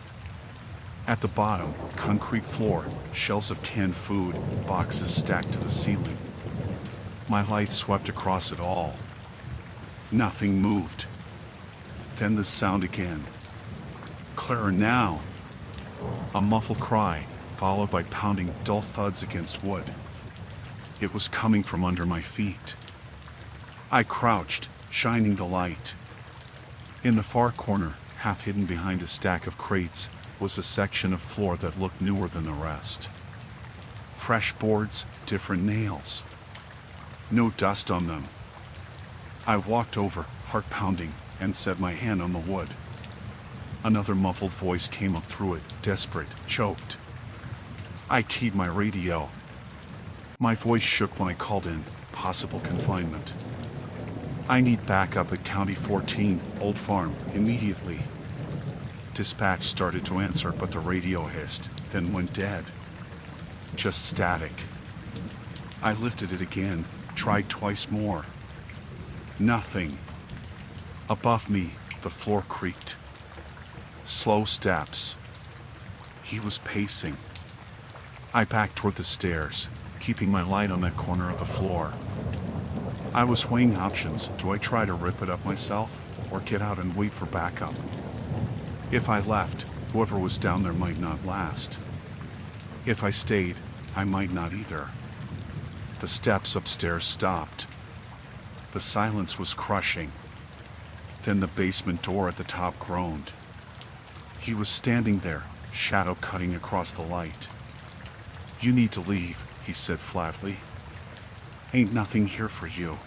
At the bottom, concrete floor, shelves of canned food, boxes stacked to the ceiling. My light swept across it all. Nothing moved. Then the sound again. Clearer now. A muffled cry, followed by pounding dull thuds against wood. It was coming from under my feet. I crouched, shining the light. In the far corner, half hidden behind a stack of crates, was a section of floor that looked newer than the rest. Fresh boards, different nails. No dust on them. I walked over, heart pounding, and set my hand on the wood. Another muffled voice came up through it, desperate, choked. I keyed my radio. My voice shook when I called in possible confinement. I need backup at County 14, Old Farm, immediately. Dispatch started to answer, but the radio hissed, then went dead. Just static. I lifted it again, tried twice more. Nothing. Above me, the floor creaked. Slow steps. He was pacing. I backed toward the stairs, keeping my light on that corner of the floor. I was weighing options. Do I try to rip it up myself, or get out and wait for backup? If I left, whoever was down there might not last. If I stayed, I might not either. The steps upstairs stopped. The silence was crushing. Then the basement door at the top groaned. He was standing there, shadow cutting across the light. You need to leave, he said flatly. Ain't nothing here for you.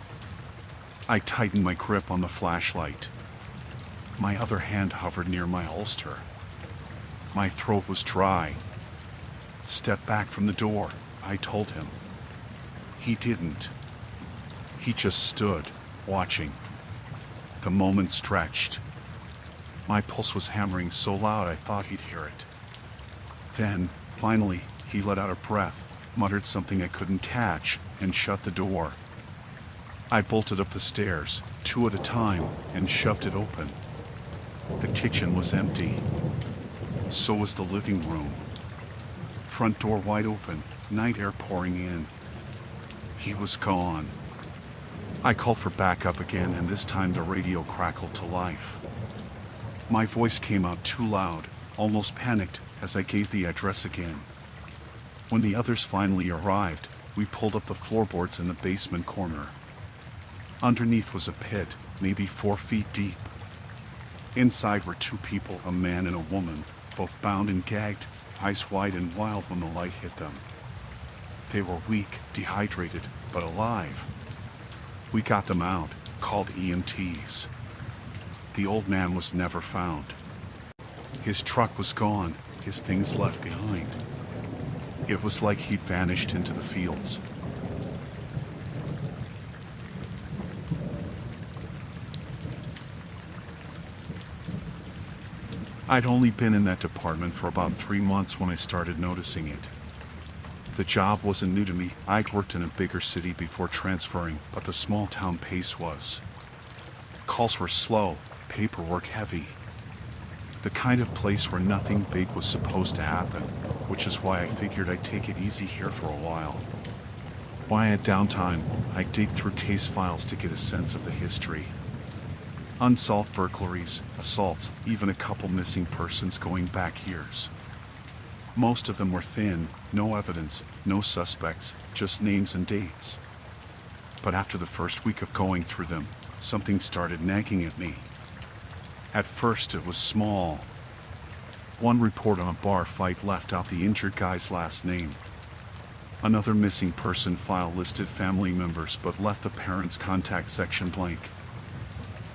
I tightened my grip on the flashlight. My other hand hovered near my holster. My throat was dry. Step back from the door, I told him. He didn't. He just stood, watching. The moment stretched. My pulse was hammering so loud I thought he'd hear it. Then, finally, he let out a breath, muttered something I couldn't catch, and shut the door. I bolted up the stairs, 2 at a time, and shoved it open. The kitchen was empty. So was the living room. Front door wide open, night air pouring in. He was gone. I called for backup again, and this time the radio crackled to life. My voice came out too loud, almost panicked, as I gave the address again. When the others finally arrived, we pulled up the floorboards in the basement corner. Underneath was a pit, maybe 4 feet deep. Inside were 2 people, a man and a woman, both bound and gagged, eyes wide and wild when the light hit them. They were weak, dehydrated, but alive. We got them out, called EMTs. The old man was never found. His truck was gone, his things left behind. It was like he'd vanished into the fields. I'd only been in that department for about 3 months when I started noticing it. The job wasn't new to me. I'd worked in a bigger city before transferring, but the small town pace was. Calls were slow, paperwork heavy. The kind of place where nothing big was supposed to happen, which is why I figured I'd take it easy here for a while. When I had downtime, I'd dig through case files to get a sense of the history. Unsolved burglaries, assaults, even a couple missing persons going back years. Most of them were thin, no evidence, no suspects, just names and dates. But after the first week of going through them, something started nagging at me. At first it was small. One report on a bar fight left out the injured guy's last name. Another missing person file listed family members but left the parents' contact section blank.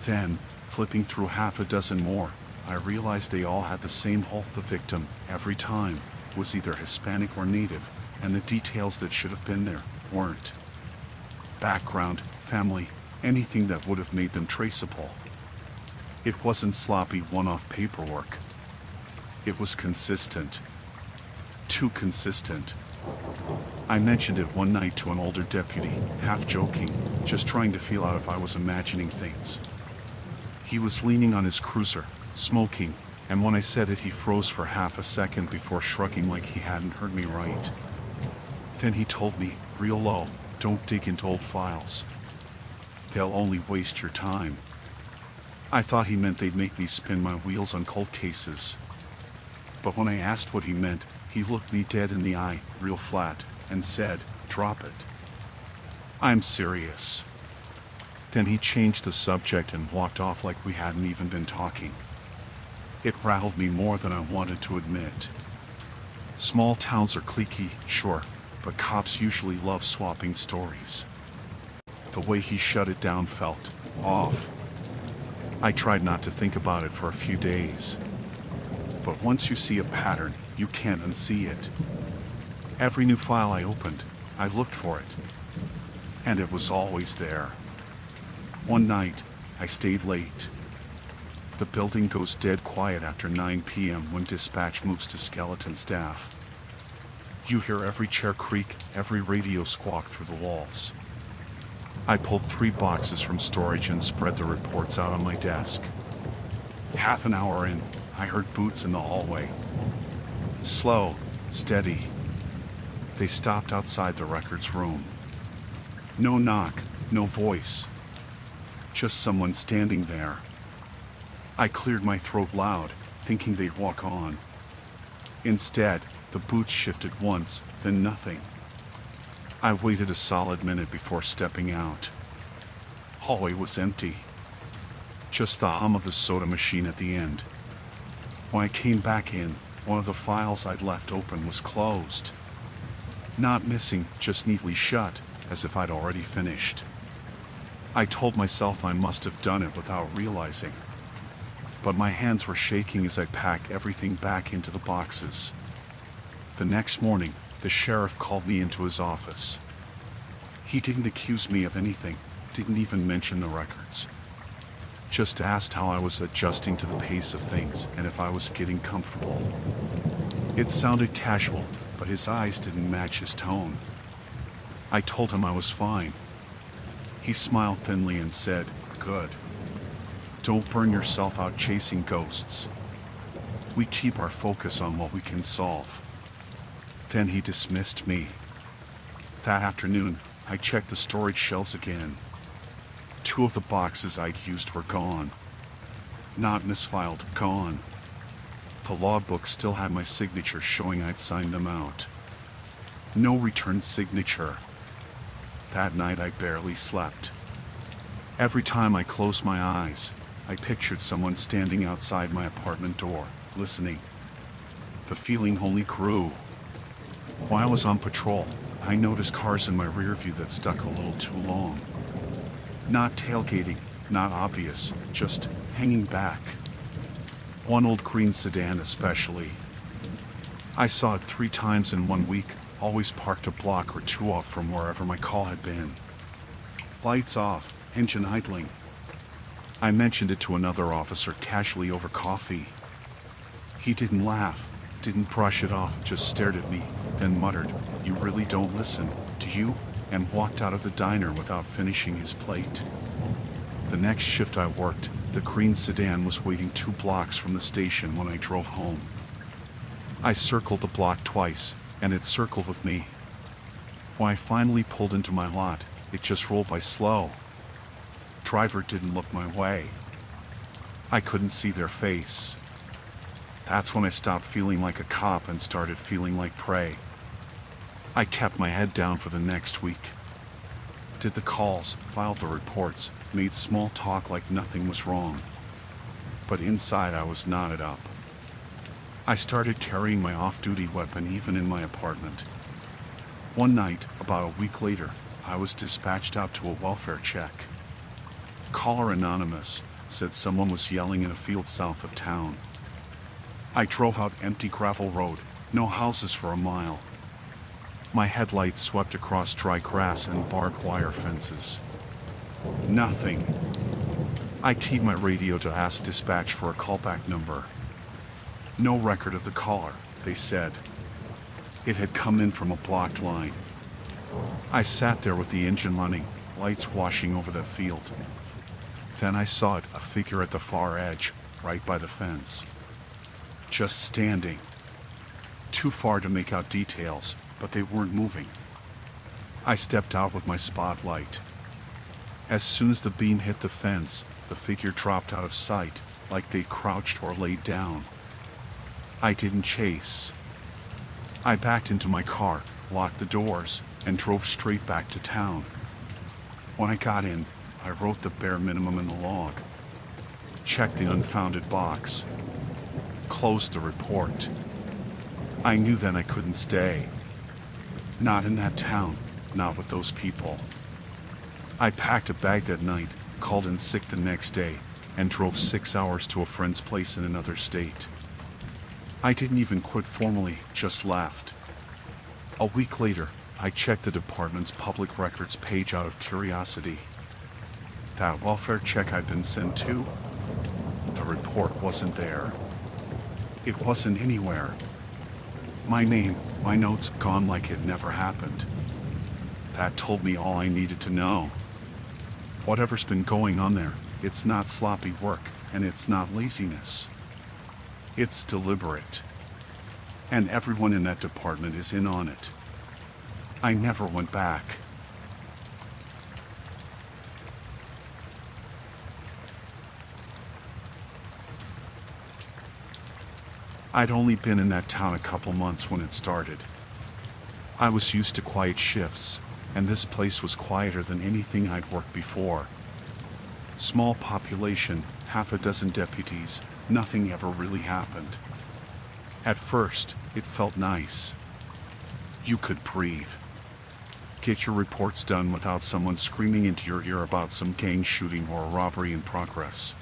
Then, flipping through half a dozen more, I realized they all had the same halt. The victim, every time, was either Hispanic or Native, and the details that should have been there weren't. Background, family, anything that would have made them traceable. It wasn't sloppy one-off paperwork. It was consistent. Too consistent. I mentioned it one night to an older deputy, half joking, just trying to feel out if I was imagining things. He was leaning on his cruiser, smoking, and when I said it he froze for half a second before shrugging like he hadn't heard me right. Then he told me, real low, don't dig into old files. They'll only waste your time. I thought he meant they'd make me spin my wheels on cold cases. But when I asked what he meant, he looked me dead in the eye, real flat, and said, drop it. I'm serious. Then he changed the subject and walked off like we hadn't even been talking. It rattled me more than I wanted to admit. Small towns are cliquey, sure, but cops usually love swapping stories. The way he shut it down felt off. I tried not to think about it for a few days. But once you see a pattern, you can't unsee it. Every new file I opened, I looked for it. And it was always there. One night, I stayed late. The building goes dead quiet after 9 p.m. when dispatch moves to skeleton staff. You hear every chair creak, every radio squawk through the walls. I pulled 3 boxes from storage and spread the reports out on my desk. Half an hour in, I heard boots in the hallway. Slow, steady. They stopped outside the records room. No knock, no voice. Just someone standing there. I cleared my throat loud, thinking they'd walk on. Instead, the boots shifted once, then nothing. I waited a solid minute before stepping out. Hallway was empty. Just the hum of the soda machine at the end. When I came back in, one of the files I'd left open was closed. Not missing, just neatly shut, as if I'd already finished. I told myself I must have done it without realizing. But my hands were shaking as I packed everything back into the boxes. The next morning, the sheriff called me into his office. He didn't accuse me of anything, didn't even mention the records. Just asked how I was adjusting to the pace of things and if I was getting comfortable. It sounded casual, but his eyes didn't match his tone. I told him I was fine. He smiled thinly and said, "Good. Don't burn yourself out chasing ghosts. We keep our focus on what we can solve." Then he dismissed me. That afternoon, I checked the storage shelves again. 2 of the boxes I'd used were gone. Not misfiled, gone. The logbook still had my signature showing I'd signed them out. No returned signature. That night I barely slept. Every time I closed my eyes, I pictured someone standing outside my apartment door, listening. The feeling only grew. While I was on patrol, I noticed cars in my rear view that stuck a little too long. Not tailgating, not obvious, just hanging back. One old green sedan especially. I saw it 3 times in 1 week, always parked a block or 2 off from wherever my call had been. Lights off, engine idling. I mentioned it to another officer casually over coffee. He didn't laugh, didn't brush it off, just stared at me, then muttered, "You really don't listen, do you?" and walked out of the diner without finishing his plate. The next shift I worked, the green sedan was waiting 2 blocks from the station when I drove home. I circled the block twice, and it circled with me. When I finally pulled into my lot, it just rolled by slow. Driver didn't look my way. I couldn't see their face. That's when I stopped feeling like a cop and started feeling like prey. I kept my head down for the next week. Did the calls, filed the reports, made small talk like nothing was wrong. But inside I was knotted up. I started carrying my off-duty weapon even in my apartment. One night, about a week later, I was dispatched out to a welfare check. Caller anonymous said someone was yelling in a field south of town. I drove out empty gravel road, no houses for a mile. My headlights swept across dry grass and barbed wire fences. Nothing. I keyed my radio to ask dispatch for a callback number. No record of the caller, they said. It had come in from a blocked line. I sat there with the engine running, lights washing over the field. Then I saw it, a figure at the far edge, right by the fence. Just standing. Too far to make out details, but they weren't moving. I stepped out with my spotlight. As soon as the beam hit the fence, the figure dropped out of sight, like they crouched or laid down. I didn't chase. I backed into my car, locked the doors, and drove straight back to town. When I got in, I wrote the bare minimum in the log. Checked the unfounded box. Closed the report. I knew then I couldn't stay. Not in that town, not with those people. I packed a bag that night, called in sick the next day, and drove 6 hours to a friend's place in another state. I didn't even quit formally, just left. A week later, I checked the department's public records page out of curiosity. That welfare check I'd been sent to, the report wasn't there. It wasn't anywhere. My name, my notes, gone like it never happened. That told me all I needed to know. Whatever's been going on there, it's not sloppy work, and it's not laziness. It's deliberate. And everyone in that department is in on it. I never went back. I'd only been in that town a couple months when it started. I was used to quiet shifts, and this place was quieter than anything I'd worked before. Small population, half a dozen deputies, nothing ever really happened. At first, it felt nice. You could breathe. Get your reports done without someone screaming into your ear about some gang shooting or a robbery in progress.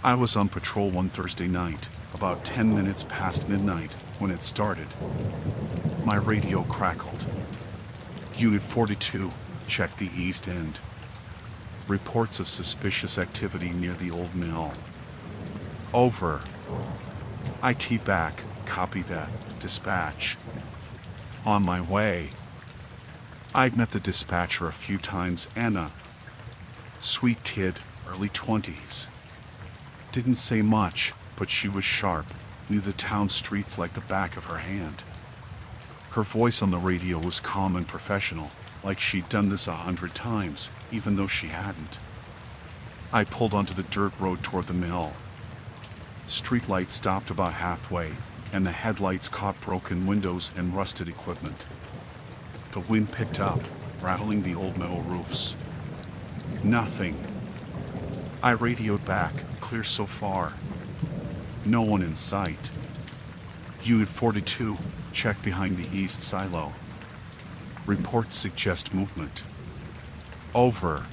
I was on patrol one Thursday night, about 10 minutes past midnight, when it started. My radio crackled. Unit 42, check the east end. Reports of suspicious activity near the old mill. Over. IT back, copy that, dispatch. On my way. I'd met the dispatcher a few times, Anna. Sweet kid, early 20s. Didn't say much, but she was sharp, knew the town streets like the back of her hand. Her voice on the radio was calm and professional, like she'd done this 100 times, even though she hadn't. I pulled onto the dirt road toward the mill. Streetlights stopped about halfway, and the headlights caught broken windows and rusted equipment. The wind picked up, rattling the old metal roofs. Nothing. I radioed back, clear so far. No one in sight. Unit 42, check behind the east silo. Reports suggest movement. Over.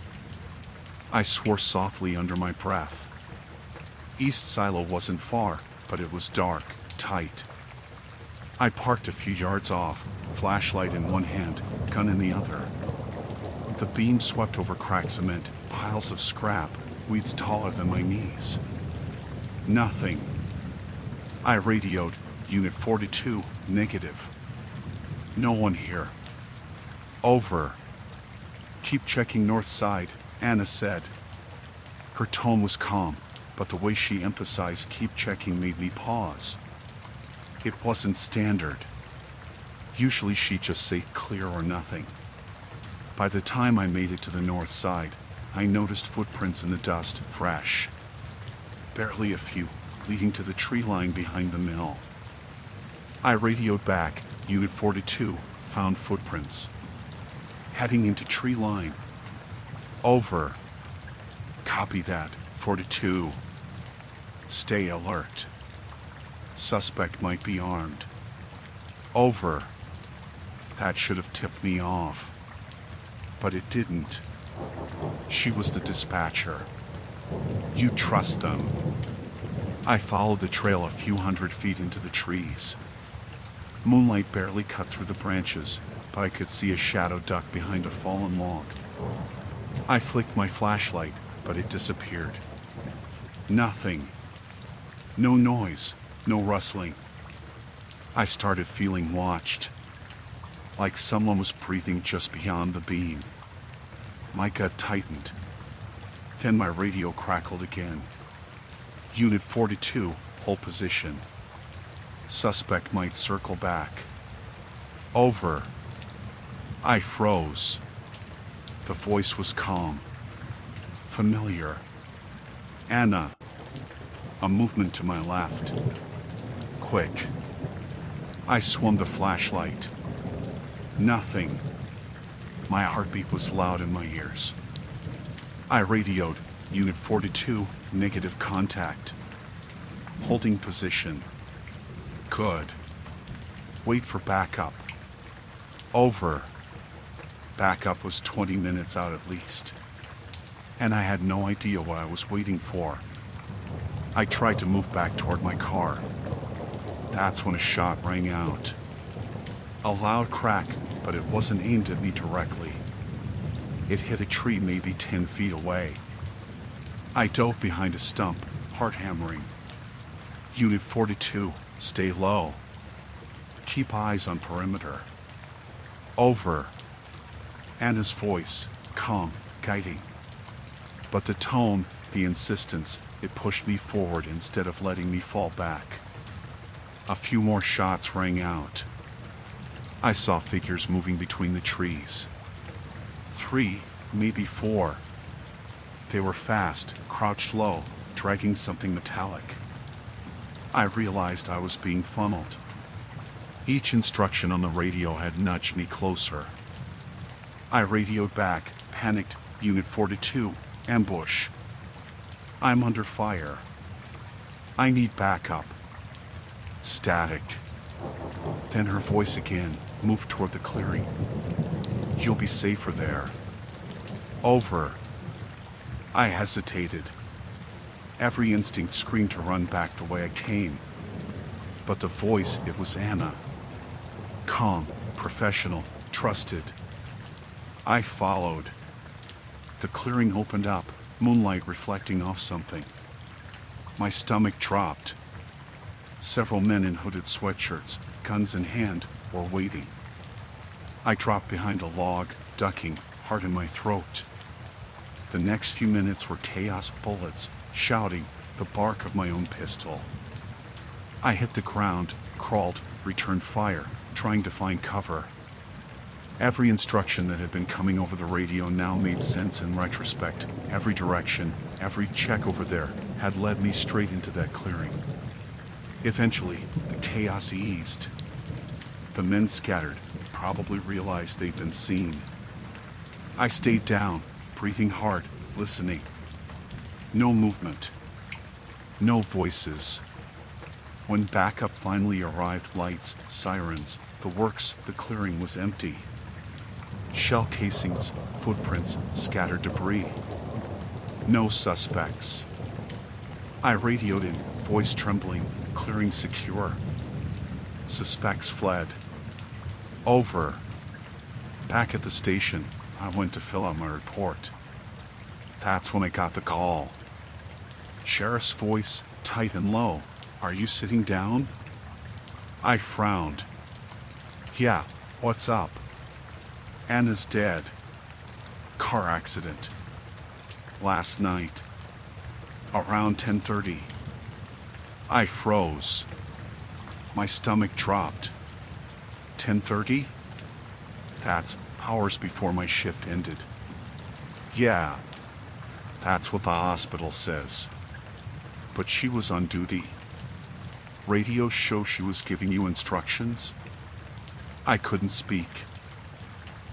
I swore softly under my breath. East silo wasn't far, but it was dark, tight. I parked a few yards off, flashlight in one hand, gun in the other. The beam swept over cracked cement, piles of scrap, weeds taller than my knees. Nothing. I radioed, Unit 42, negative. No one here. Over. Keep checking north side, Anna said. Her tone was calm, but the way she emphasized keep checking made me pause. It wasn't standard. Usually she'd just say clear or nothing. By the time I made it to the north side, I noticed footprints in the dust, fresh. Barely a few, leading to the tree line behind the mill. I radioed back, Unit 42, found footprints. Heading into tree line. Over. Copy that, 42. Stay alert. Suspect might be armed. Over. That should have tipped me off. But it didn't. She was the dispatcher. You trust them. I followed the trail a few hundred feet into the trees. Moonlight barely cut through the branches, but I could see a shadow duck behind a fallen log. I flicked my flashlight, but it disappeared. Nothing. No noise, no rustling. I started feeling watched, like someone was breathing just beyond the beam. My gut tightened. Then my radio crackled again. Unit 42, hold position. Suspect might circle back. Over. I froze. The voice was calm. Familiar. Anna. A movement to my left. Quick. I swung the flashlight. Nothing. My heartbeat was loud in my ears. I radioed, Unit 42, negative contact. Holding position. Good. Wait for backup. Over. Backup was 20 minutes out at least. And I had no idea what I was waiting for. I tried to move back toward my car. That's when a shot rang out. A loud crack, but it wasn't aimed at me directly. It hit a tree maybe 10 feet away. I dove behind a stump, heart hammering. Unit 42, stay low. Keep eyes on perimeter. Over. Anna's voice, calm, guiding. But the tone, the insistence, it pushed me forward instead of letting me fall back. A few more shots rang out. I saw figures moving between the trees. 3, maybe 4. They were fast, crouched low, dragging something metallic. I realized I was being funneled. Each instruction on the radio had nudged me closer. I radioed back, panicked, Unit 42, ambush. I'm under fire. I need backup. Static. Then her voice again, moved toward the clearing. You'll be safer there. Over. I hesitated. Every instinct screamed to run back the way I came. But the voice, it was Anna. Calm, professional, trusted. I followed. The clearing opened up, moonlight reflecting off something. My stomach dropped. Several men in hooded sweatshirts, guns in hand, were waiting. I dropped behind a log, ducking, heart in my throat. The next few minutes were chaos, bullets, shouting, the bark of my own pistol. I hit the ground, crawled, returned fire, trying to find cover. Every instruction that had been coming over the radio now made sense in retrospect. Every direction, every check over there, had led me straight into that clearing. Eventually, the chaos eased. The men scattered, probably realized they'd been seen. I stayed down, breathing hard, listening. No movement. No voices. When backup finally arrived, lights, sirens, the works, the clearing was empty. Shell casings, footprints, scattered debris. No suspects. I radioed in, voice trembling, clearing secure. Suspects fled. Over. Back at the station, I went to fill out my report. That's when I got the call. Sheriff's voice, tight and low. Are you sitting down? I frowned. Yeah, what's up? Anna's dead. Car accident. Last night. Around 10:30. I froze. My stomach dropped. 10:30? That's hours before my shift ended. Yeah, that's what the hospital says. But she was on duty. Radios show she was giving you instructions. I couldn't speak.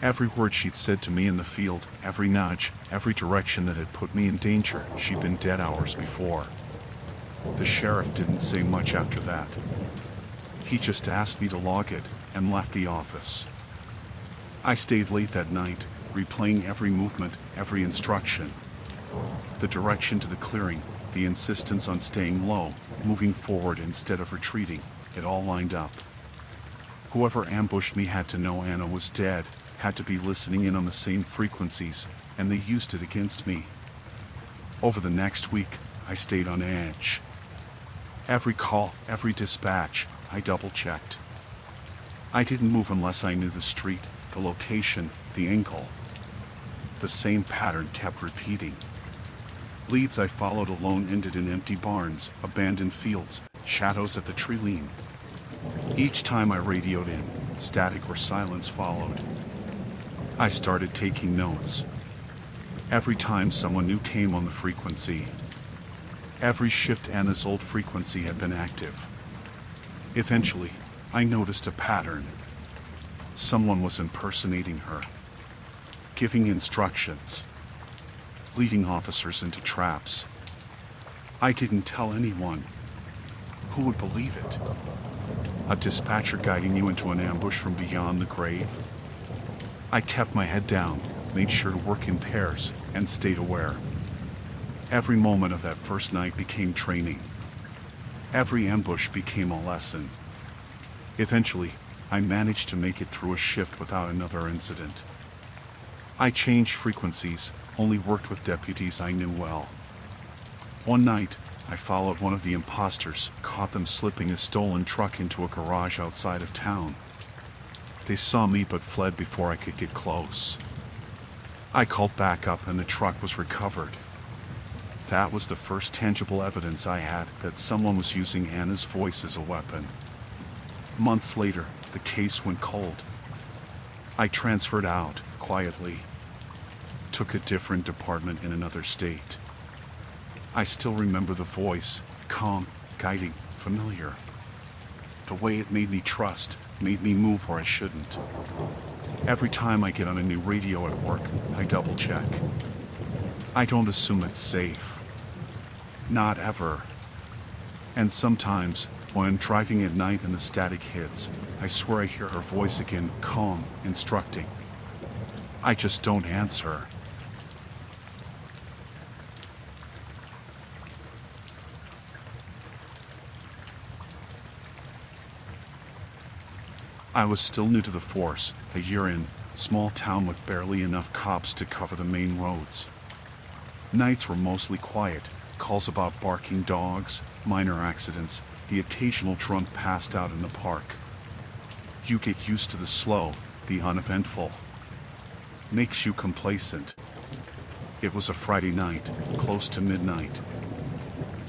Every word she'd said to me in the field, every nudge, every direction that had put me in danger, she'd been dead hours before. The sheriff didn't say much after that. He just asked me to log it and left the office. I stayed late that night, replaying every movement, every instruction. The direction to the clearing, the insistence on staying low, moving forward instead of retreating, it all lined up. Whoever ambushed me had to know Anna was dead, had to be listening in on the same frequencies, and they used it against me. Over the next week, I stayed on edge. Every call, every dispatch, I double-checked. I didn't move unless I knew the street, the location, the angle. The same pattern kept repeating. Leads I followed alone ended in empty barns, abandoned fields, shadows at the tree line. Each time I radioed in, static or silence followed. I started taking notes. Every time someone new came on the frequency. Every shift Anna's old frequency had been active. Eventually, I noticed a pattern. Someone was impersonating her, giving instructions, leading officers into traps. I didn't tell anyone. Who would believe it? A dispatcher guiding you into an ambush from beyond the grave? I kept my head down, made sure to work in pairs, and stayed aware. Every moment of that first night became training. Every ambush became a lesson. Eventually, I managed to make it through a shift without another incident. I changed frequencies, only worked with deputies I knew well. One night, I followed one of the imposters, caught them slipping a stolen truck into a garage outside of town. They saw me but fled before I could get close. I called backup and the truck was recovered. That was the first tangible evidence I had that someone was using Anna's voice as a weapon. Months later, the case went cold. I transferred out, quietly. Took a different department in another state. I still remember the voice, calm, guiding, familiar. The way it made me trust, made me move where I shouldn't. Every time I get on a new radio at work, I double check. I don't assume it's safe. Not ever. And sometimes, when I'm driving at night and the static hits, I swear I hear her voice again, calm, instructing. I just don't answer. I was still new to the force, a year in, small town with barely enough cops to cover the main roads. Nights were mostly quiet, calls about barking dogs, minor accidents, the occasional drunk passed out in the park. You get used to the slow, the uneventful. Makes you complacent. It was a Friday night, close to midnight.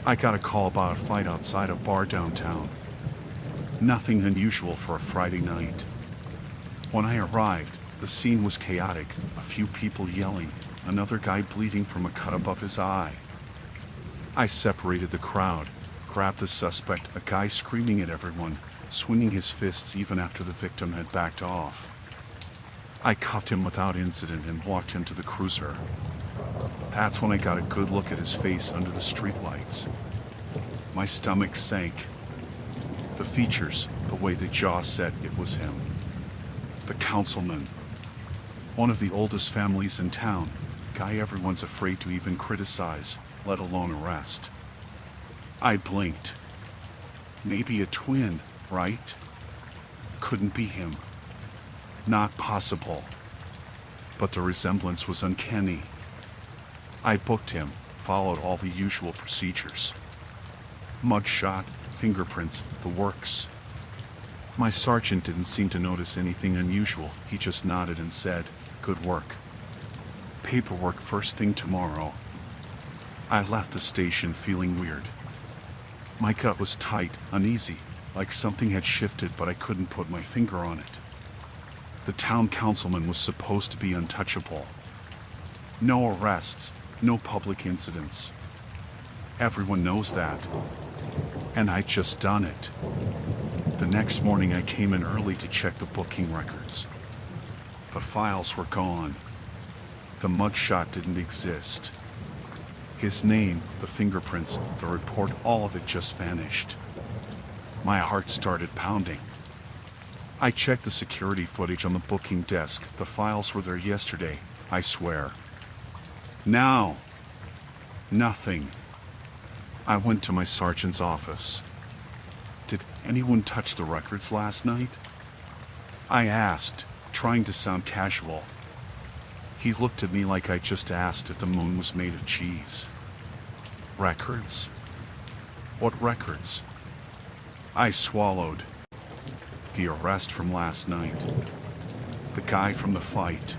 I got a call about a fight outside a bar downtown. Nothing unusual for a Friday night. When I arrived, the scene was chaotic, a few people yelling, another guy bleeding from a cut above his eye. I separated the crowd, grabbed the suspect, a guy screaming at everyone, swinging his fists even after the victim had backed off. I cuffed him without incident and walked him to the cruiser. That's when I got a good look at his face under the streetlights. My stomach sank. The features, the way the jaw said it was him. The councilman. One of the oldest families in town, guy everyone's afraid to even criticize, let alone arrest. I blinked. Maybe a twin, right? Couldn't be him. Not possible. But the resemblance was uncanny. I booked him, followed all the usual procedures. Mugshot, fingerprints, the works. My sergeant didn't seem to notice anything unusual. He just nodded and said, "Good work. Paperwork first thing tomorrow." I left the station feeling weird. My gut was tight, uneasy, like something had shifted but I couldn't put my finger on it. The town councilman was supposed to be untouchable. No arrests, no public incidents. Everyone knows that. And I'd just done it. The next morning I came in early to check the booking records. The files were gone. The mugshot didn't exist. His name, the fingerprints, the report, all of it just vanished. My heart started pounding. I checked the security footage on the booking desk. The files were there yesterday, I swear. Now, nothing. I went to my sergeant's office. "Did anyone touch the records last night?" I asked, trying to sound casual. He looked at me like I just asked if the moon was made of cheese. Records? What records? I swallowed. The arrest from last night. The guy from the fight.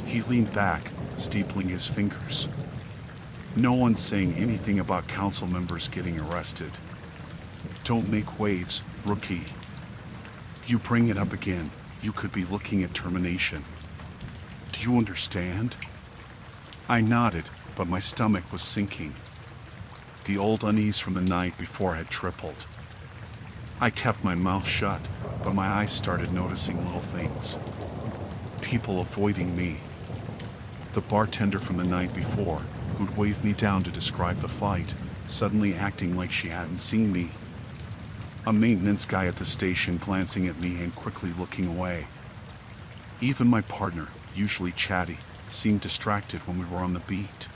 He leaned back, steepling his fingers. No one's saying anything about council members getting arrested. Don't make waves, rookie. You bring it up again, you could be looking at termination. Do you understand? I nodded, but my stomach was sinking. The old unease from the night before had tripled. I kept my mouth shut, but my eyes started noticing little things. People avoiding me. The bartender from the night before, who'd waved me down to describe the fight, suddenly acting like she hadn't seen me. A maintenance guy at the station glancing at me and quickly looking away. Even my partner, usually chatty, seemed distracted when we were on the beat.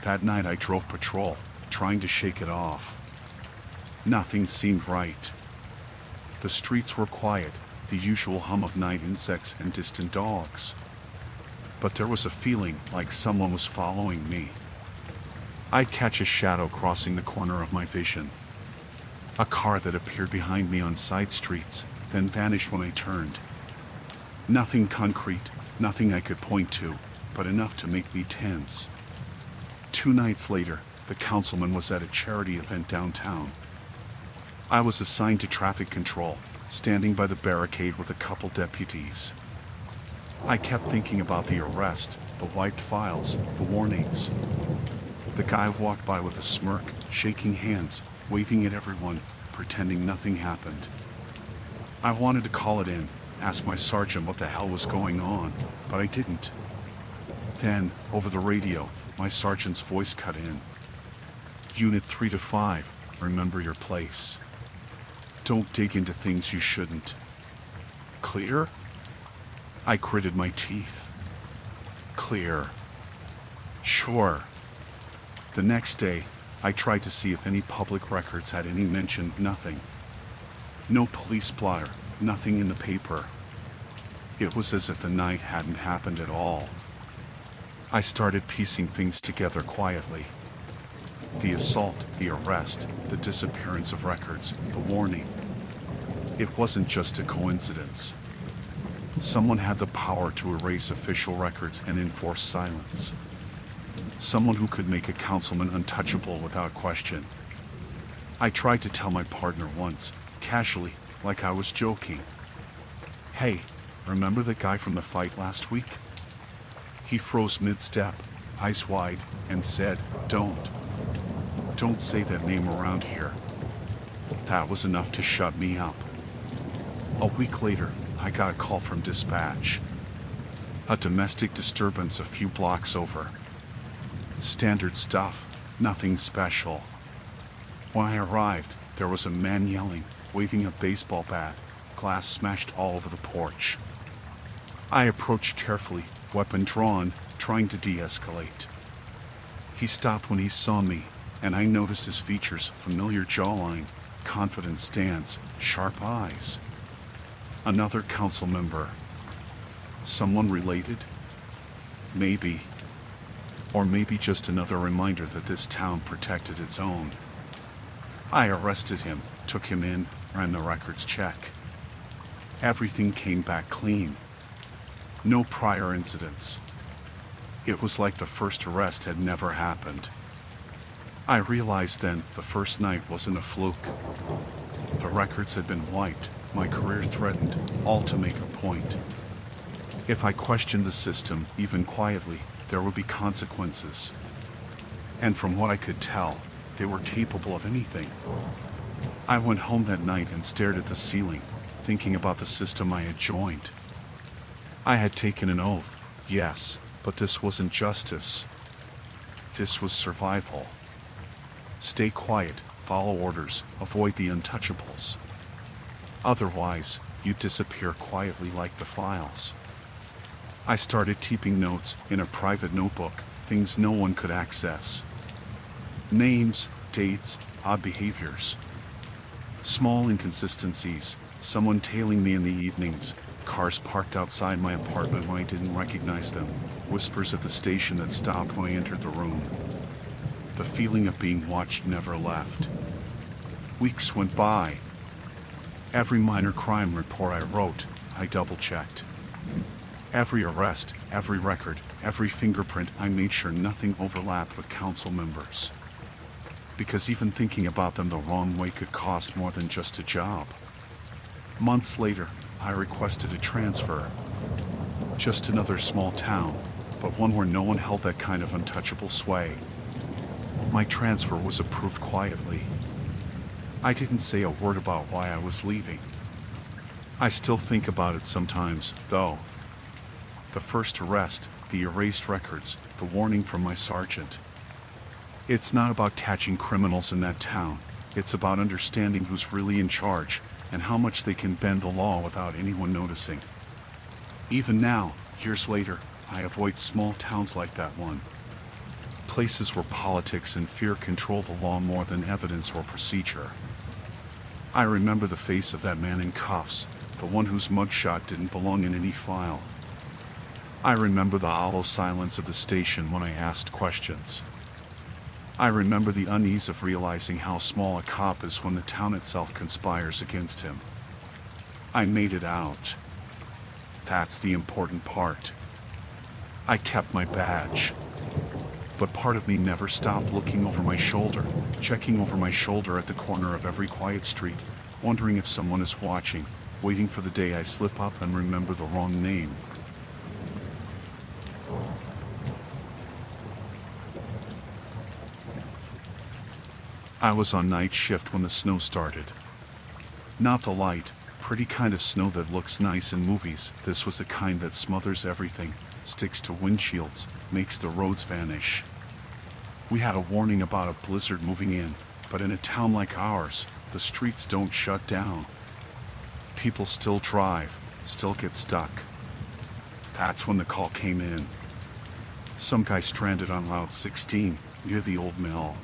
That night I drove patrol, trying to shake it off. Nothing seemed right. The streets were quiet, the usual hum of night insects and distant dogs. But there was a feeling like someone was following me. I'd catch a shadow crossing the corner of my vision. A car that appeared behind me on side streets, then vanished when I turned. Nothing concrete, nothing I could point to, but enough to make me tense. 2 nights later, the councilman was at a charity event downtown. I was assigned to traffic control, standing by the barricade with a couple deputies. I kept thinking about the arrest, the wiped files, the warnings. The guy walked by with a smirk, shaking hands, waving at everyone, pretending nothing happened. I wanted to call it in, ask my sergeant what the hell was going on, but I didn't. Then, over the radio, my sergeant's voice cut in. Unit 3 to 5, remember your place. Don't dig into things you shouldn't. Clear? I gritted my teeth. Clear. Sure. The next day, I tried to see if any public records had any mention. Nothing. No police blotter, nothing in the paper. It was as if the night hadn't happened at all. I started piecing things together quietly. The assault, the arrest, the disappearance of records, the warning. It wasn't just a coincidence. Someone had the power to erase official records and enforce silence. Someone who could make a councilman untouchable without question. I tried to tell my partner once, casually, like I was joking. Hey, remember the guy from the fight last week? He froze mid-step, eyes wide, and said, Don't say that name around here. That was enough to shut me up. A week later, I got a call from dispatch. A domestic disturbance a few blocks over. Standard stuff, nothing special. When I arrived, there was a man yelling, waving a baseball bat, glass smashed all over the porch. I approached carefully, weapon drawn, trying to de-escalate. He stopped when he saw me, and I noticed his features, familiar jawline, confident stance, sharp eyes. Another council member. Someone related? Maybe. Or maybe just another reminder that this town protected its own. I arrested him, took him in, ran the records check. Everything came back clean. No prior incidents. It was like the first arrest had never happened. I realized then the first night wasn't a fluke. The records had been wiped, my career threatened, all to make a point. If I questioned the system, even quietly, there would be consequences. And from what I could tell, they were capable of anything. I went home that night and stared at the ceiling, thinking about the system I had joined. I had taken an oath, yes, but this wasn't justice. This was survival. Stay quiet, follow orders, avoid the untouchables. Otherwise, you'd disappear quietly like the files. I started keeping notes in a private notebook, things no one could access. Names, dates, odd behaviors. Small inconsistencies, someone tailing me in the evenings, cars parked outside my apartment when I didn't recognize them, whispers at the station that stopped when I entered the room. The feeling of being watched never left. Weeks went by. Every minor crime report I wrote, I double-checked. Every arrest, every record, every fingerprint, I made sure nothing overlapped with council members. Because even thinking about them the wrong way could cost more than just a job. Months later, I requested a transfer. Just another small town, but one where no one held that kind of untouchable sway. My transfer was approved quietly. I didn't say a word about why I was leaving. I still think about it sometimes, though. The first arrest, the erased records, the warning from my sergeant. It's not about catching criminals in that town. It's about understanding who's really in charge and how much they can bend the law without anyone noticing. Even now, years later, I avoid small towns like that one. Places where politics and fear control the law more than evidence or procedure. I remember the face of that man in cuffs, the one whose mugshot didn't belong in any file. I remember the hollow silence of the station when I asked questions. I remember the unease of realizing how small a cop is when the town itself conspires against him. I made it out. That's the important part. I kept my badge. But part of me never stopped looking over my shoulder, checking over my shoulder at the corner of every quiet street, wondering if someone is watching, waiting for the day I slip up and remember the wrong name. I was on night shift when the snow started. Not the light, pretty kind of snow that looks nice in movies. This was the kind that smothers everything, sticks to windshields, makes the roads vanish. We had a warning about a blizzard moving in, but in a town like ours, the streets don't shut down. People still drive, still get stuck. That's when the call came in. Some guy stranded on Route 16, near the old mill.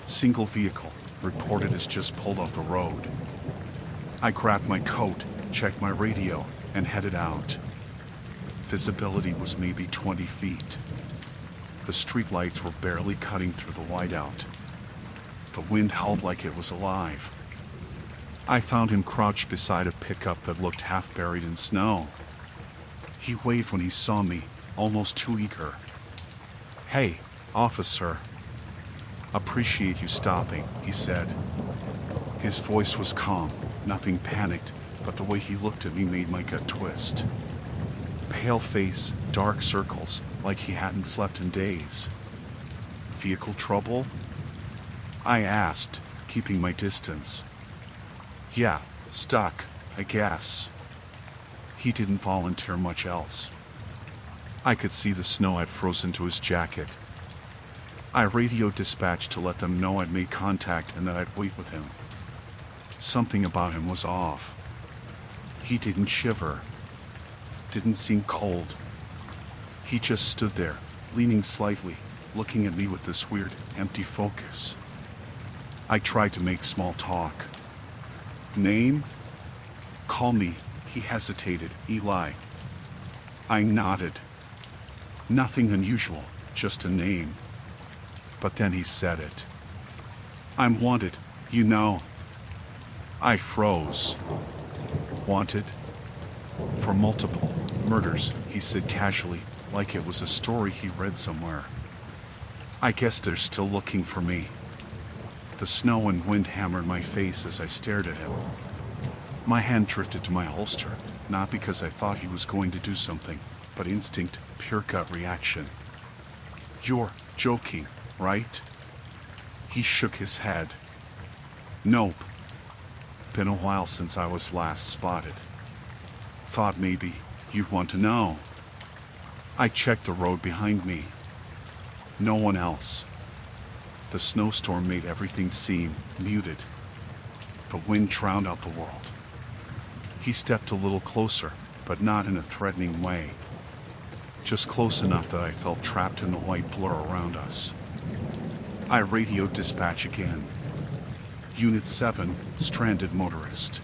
Single vehicle, reported as just pulled off the road. I grabbed my coat, checked my radio, and headed out. Visibility was maybe 20 feet. The streetlights were barely cutting through the whiteout. The wind howled like it was alive. I found him crouched beside a pickup that looked half buried in snow. He waved when he saw me, almost too eager. "Hey, officer. Appreciate you stopping," he said. His voice was calm, nothing panicked, but the way he looked at me made my gut twist. Pale face, dark circles, like he hadn't slept in days. "Vehicle trouble?" I asked, keeping my distance. "Yeah, stuck, I guess." He didn't volunteer much else. I could see the snow had frozen to his jacket. I radioed dispatch to let them know I'd made contact and that I'd wait with him. Something about him was off. He didn't shiver. Didn't seem cold. He just stood there, leaning slightly, looking at me with this weird, empty focus. I tried to make small talk. "Name?" "Call me," he hesitated, "Eli." I nodded. Nothing unusual, just a name. But then he said it. "I'm wanted, you know." I froze. "Wanted?" "For multiple murders," he said casually, like it was a story he read somewhere. "I guess they're still looking for me." The snow and wind hammered my face as I stared at him. My hand drifted to my holster, not because I thought he was going to do something, but instinct, pure gut reaction. "You're joking, right?" He shook his head. "Nope. Been a while since I was last spotted. Thought maybe you'd want to know." I checked the road behind me. No one else. The snowstorm made everything seem muted. The wind drowned out the world. He stepped a little closer, but not in a threatening way. Just close enough that I felt trapped in the white blur around us. I radioed dispatch again. "Unit 7, stranded motorist.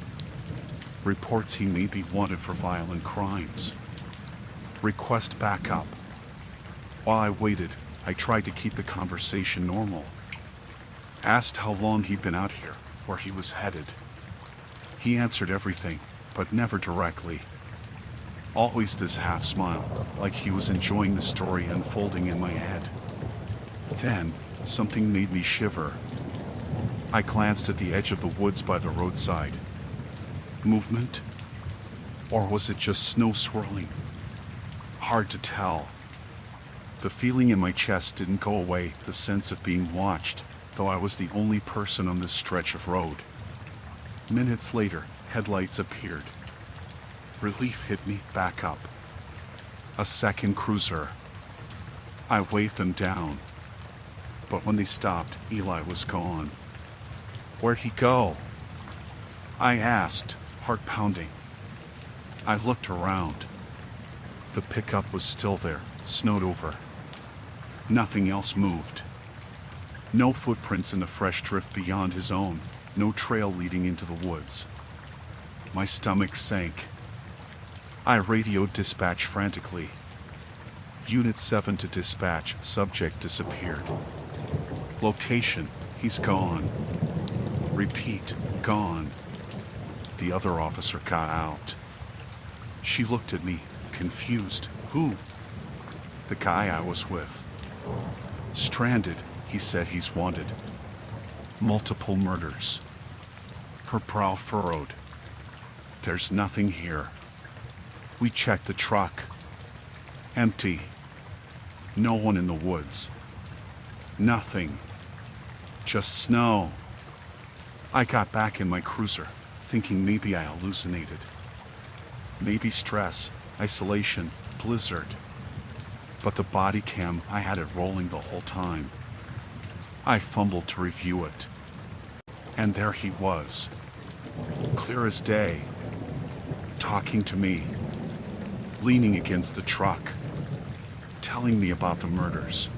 Reports he may be wanted for violent crimes. Request backup." While I waited, I tried to keep the conversation normal. Asked how long he'd been out here, where he was headed. He answered everything, but never directly. Always this half smile, like he was enjoying the story unfolding in my head. Then, something made me shiver. I glanced at the edge of the woods by the roadside. Movement? Or was it just snow swirling? Hard to tell. The feeling in my chest didn't go away, the sense of being watched, though I was the only person on this stretch of road. Minutes later, headlights appeared. Relief hit me back up. A second cruiser. I waved them down. But when they stopped, Eli was gone. Where'd he go? I asked, heart pounding. I looked around. The pickup was still there, snowed over. Nothing else moved. No footprints in the fresh drift beyond his own, no trail leading into the woods. My stomach sank. I radioed dispatch frantically. Unit 7 to dispatch, subject disappeared. Location, he's gone. Repeat, gone. The other officer got out. She looked at me, confused. Who? The guy I was with. Stranded, he said he's wanted. Multiple murders. Her brow furrowed. There's nothing here. We checked the truck. Empty. No one in the woods. Nothing. Just snow. I got back in my cruiser, thinking maybe I hallucinated. Maybe stress, isolation, blizzard. But the body cam, I had it rolling the whole time. I fumbled to review it. And there he was. Clear as day. Talking to me. Leaning against the truck. Telling me about the murders.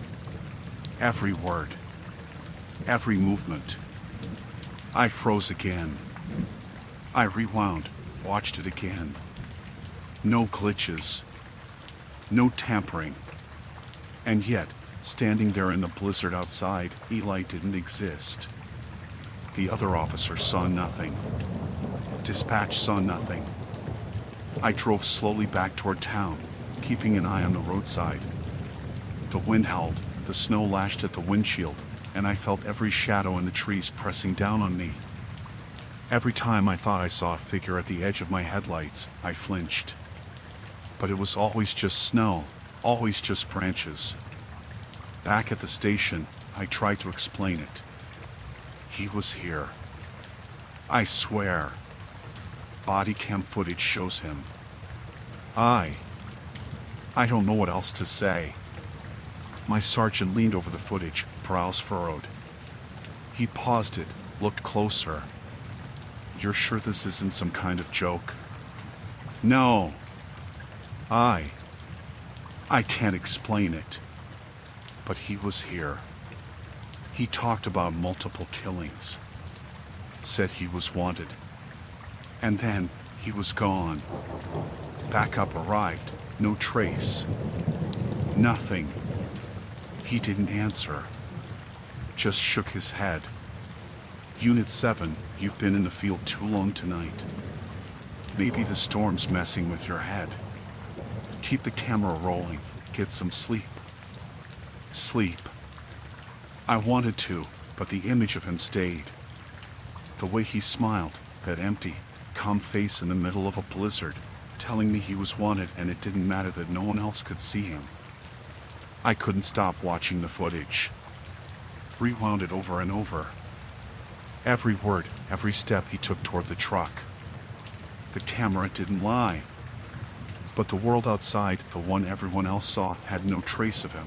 Every word. Every movement. I froze again. I rewound, watched it again. No glitches. No tampering. And yet, standing there in the blizzard outside, Eli didn't exist. The other officer saw nothing. Dispatch saw nothing. I drove slowly back toward town, keeping an eye on the roadside. The wind howled, the snow lashed at the windshield, and I felt every shadow in the trees pressing down on me. Every time I thought I saw a figure at the edge of my headlights, I flinched. But it was always just snow, always just branches. Back at the station, I tried to explain it. He was here. I swear. Body cam footage shows him. I don't know what else to say. My sergeant leaned over the footage, brows furrowed. He paused it, looked closer. You're sure this isn't some kind of joke? No. I can't explain it. But he was here. He talked about multiple killings. Said he was wanted. And then, he was gone. Backup arrived, no trace. Nothing. He didn't answer. Just shook his head. Unit 7, you've been in the field too long tonight. Maybe the storm's messing with your head. Keep the camera rolling. Get some sleep. Sleep. I wanted to, but the image of him stayed. The way he smiled, that empty, calm face in the middle of a blizzard, telling me he was wanted and it didn't matter that no one else could see him. I couldn't stop watching the footage. Rewound it over and over. Every word, every step he took toward the truck. The camera didn't lie. But the world outside, the one everyone else saw, had no trace of him.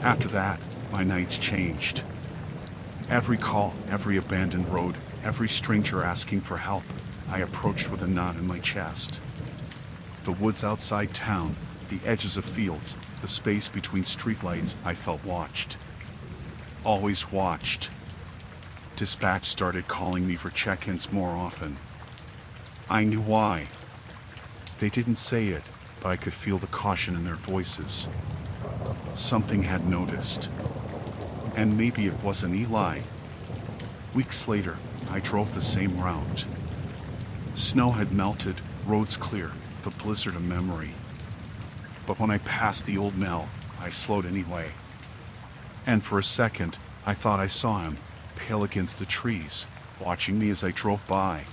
After that, my nights changed. Every call, every abandoned road, every stranger asking for help, I approached with a knot in my chest. The woods outside town, the edges of fields, the space between streetlights, I felt watched. Always watched. Dispatch started calling me for check-ins more often. I knew why. They didn't say it, but I could feel the caution in their voices. Something had noticed. And maybe it wasn't Eli. Weeks later, I drove the same route. Snow had melted, roads clear, the blizzard a memory. But when I passed the old mill, I slowed anyway. And for a second, I thought I saw him, pale against the trees, watching me as I drove by.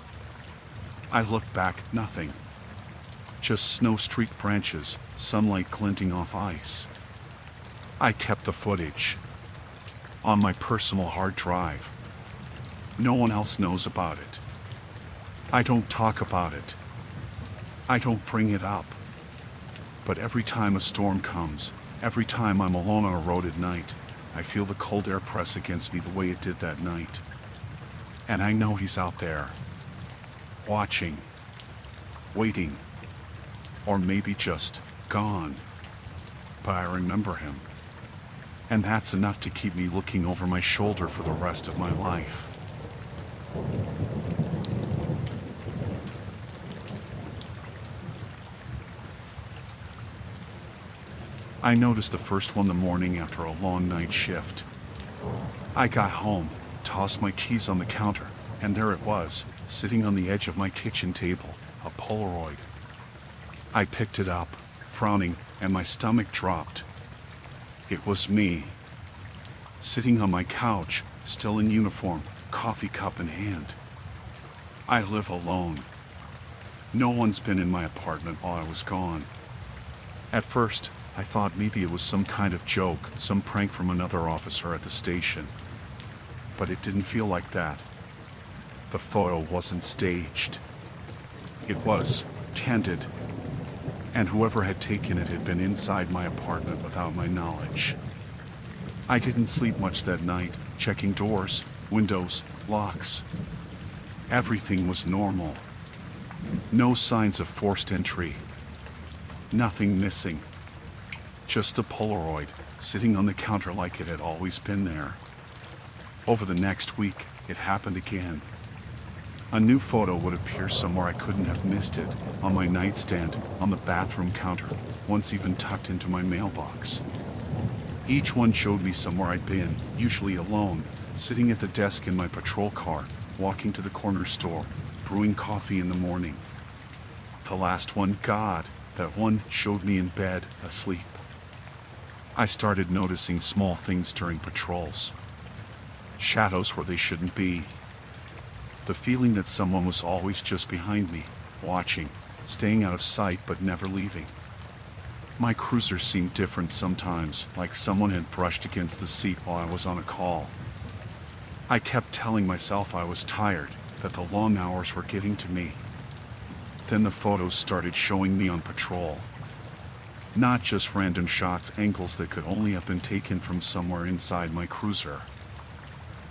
I looked back, nothing. Just snow-streaked branches, sunlight glinting off ice. I kept the footage. On my personal hard drive. No one else knows about it. I don't talk about it. I don't bring it up. But every time a storm comes, every time I'm alone on a road at night, I feel the cold air press against me the way it did that night. And I know he's out there. Watching. Waiting. Or maybe just gone. But I remember him. And that's enough to keep me looking over my shoulder for the rest of my life. I noticed the first one the morning after a long night shift. I got home, tossed my keys on the counter, and there it was, sitting on the edge of my kitchen table, a Polaroid. I picked it up, frowning, and my stomach dropped. It was me, sitting on my couch, still in uniform, coffee cup in hand. I live alone. No one's been in my apartment while I was gone. At first, I thought maybe it was some kind of joke, some prank from another officer at the station. But it didn't feel like that. The photo wasn't staged. It was candid. And whoever had taken it had been inside my apartment without my knowledge. I didn't sleep much that night, checking doors, windows, locks. Everything was normal. No signs of forced entry. Nothing missing. Just a Polaroid, sitting on the counter like it had always been there. Over the next week, it happened again. A new photo would appear somewhere I couldn't have missed it, on my nightstand, on the bathroom counter, once even tucked into my mailbox. Each one showed me somewhere I'd been, usually alone, sitting at the desk in my patrol car, walking to the corner store, brewing coffee in the morning. The last one, God, that one showed me in bed, asleep. I started noticing small things during patrols. Shadows where they shouldn't be. The feeling that someone was always just behind me, watching, staying out of sight but never leaving. My cruiser seemed different sometimes, like someone had brushed against the seat while I was on a call. I kept telling myself I was tired, that the long hours were getting to me. Then the photos started showing me on patrol. Not just random shots, angles that could only have been taken from somewhere inside my cruiser.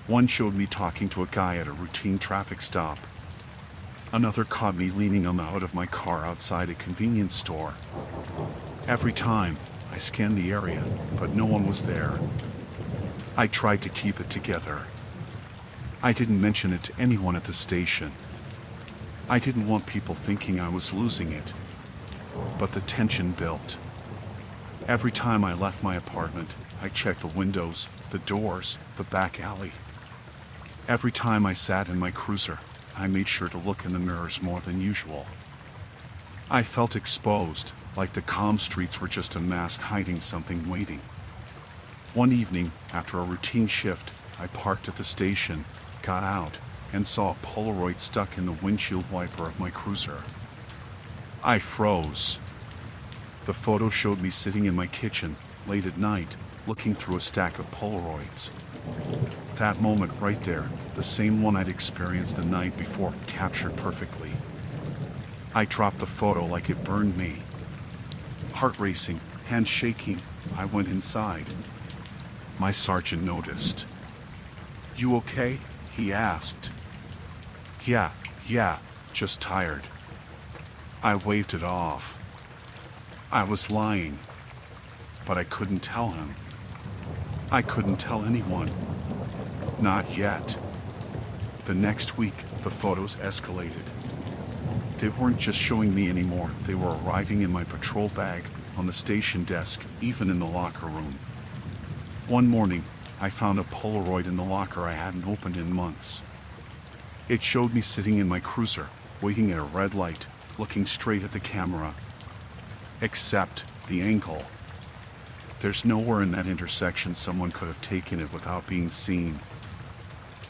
One showed me talking to a guy at a routine traffic stop. Another caught me leaning on the hood of my car outside a convenience store. Every time, I scanned the area, but no one was there. I tried to keep it together. I didn't mention it to anyone at the station. I didn't want people thinking I was losing it. But the tension built. Every time I left my apartment, I checked the windows, the doors, the back alley. Every time I sat in my cruiser, I made sure to look in the mirrors more than usual. I felt exposed, like the calm streets were just a mask hiding something waiting. One evening, after a routine shift, I parked at the station, got out, and saw a Polaroid stuck in the windshield wiper of my cruiser. I froze. The photo showed me sitting in my kitchen, late at night, looking through a stack of Polaroids. That moment right there, the same one I'd experienced the night before, captured perfectly. I dropped the photo like it burned me. Heart racing, hands shaking, I went inside. My sergeant noticed. "You okay?" he asked. Yeah, just tired." I waved it off. I was lying, but I couldn't tell him. I couldn't tell anyone. Not yet. The next week, the photos escalated. They weren't just showing me anymore. They were arriving in my patrol bag, on the station desk, even in the locker room. One morning, I found a Polaroid in the locker I hadn't opened in months. It showed me sitting in my cruiser, waiting at a red light, looking straight at the camera. Except the angle. There's nowhere in that intersection someone could have taken it without being seen.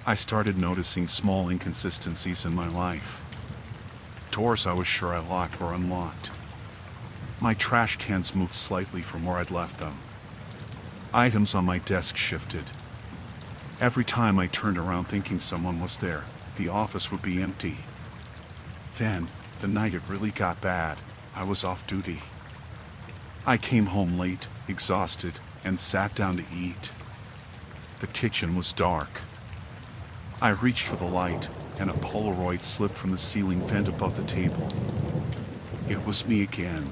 I started noticing small inconsistencies in my life. Doors I was sure I locked were unlocked. My trash cans moved slightly from where I'd left them. Items on my desk shifted. Every time I turned around thinking someone was there, the office would be empty. Then, the night it really got bad, I was off duty. I came home late, exhausted, and sat down to eat. The kitchen was dark. I reached for the light, and a Polaroid slipped from the ceiling vent above the table. It was me again.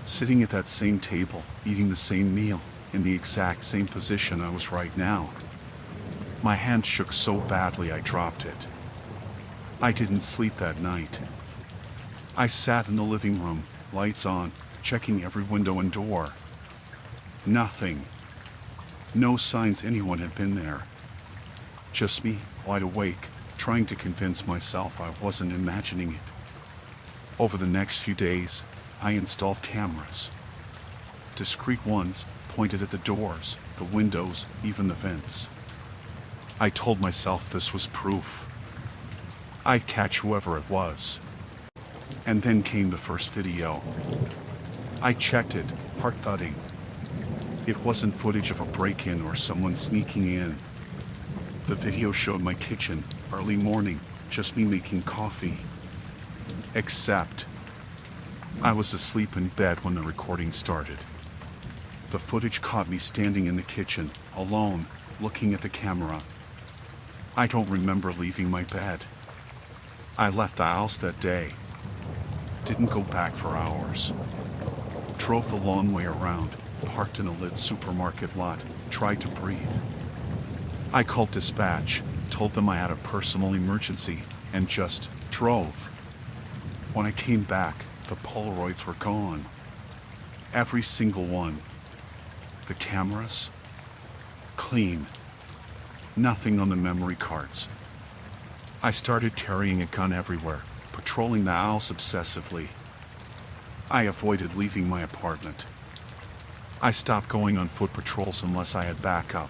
Sitting at that same table, eating the same meal, in the exact same position I was right now. My hand shook so badly I dropped it. I didn't sleep that night. I sat in the living room, lights on, checking every window and door. Nothing. No signs anyone had been there. Just me, wide awake, trying to convince myself I wasn't imagining it. Over the next few days, I installed cameras. Discreet ones pointed at the doors, the windows, even the vents. I told myself this was proof. I'd catch whoever it was. And then came the first video. I checked it, heart thudding. It wasn't footage of a break-in or someone sneaking in. The video showed my kitchen, early morning, just me making coffee. Except, I was asleep in bed when the recording started. The footage caught me standing in the kitchen, alone, looking at the camera. I don't remember leaving my bed. I left the house that day. Didn't go back for hours. Drove the long way around, parked in a lit supermarket lot, tried to breathe. I called dispatch, told them I had a personal emergency, and just drove. When I came back, the Polaroids were gone. Every single one. The cameras? Clean. Nothing on the memory cards. I started carrying a gun everywhere, patrolling the house obsessively. I avoided leaving my apartment. I stopped going on foot patrols unless I had backup.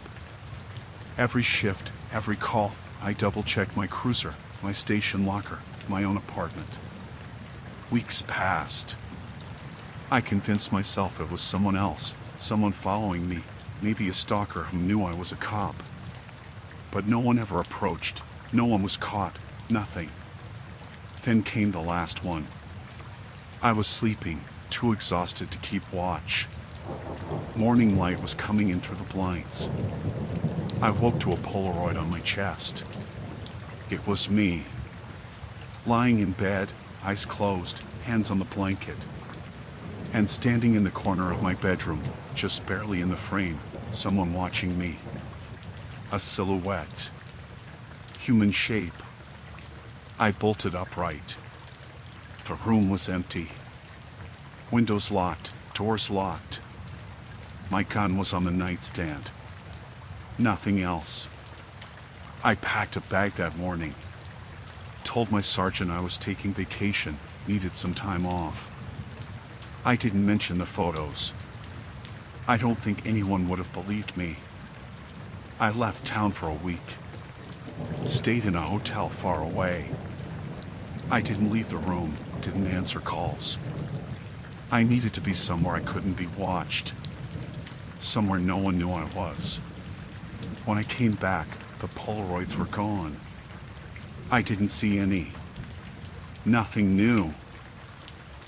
Every shift, every call, I double-checked my cruiser, my station locker, my own apartment. Weeks passed. I convinced myself it was someone else, someone following me, maybe a stalker who knew I was a cop. But no one ever approached, no one was caught, nothing. Then came the last one. I was sleeping, too exhausted to keep watch. Morning light was coming in through the blinds. I woke to a Polaroid on my chest. It was me. Lying in bed, eyes closed, hands on the blanket. And standing in the corner of my bedroom, just barely in the frame, someone watching me. A silhouette. Human shape. I bolted upright. The room was empty. Windows locked, doors locked. My gun was on the nightstand. Nothing else. I packed a bag that morning. Told my sergeant I was taking vacation, needed some time off. I didn't mention the photos. I don't think anyone would have believed me. I left town for a week. Stayed in a hotel far away. I didn't leave the room, didn't answer calls. I needed to be somewhere I couldn't be watched. Somewhere no one knew I was. When I came back, the Polaroids were gone. I didn't see any. Nothing new.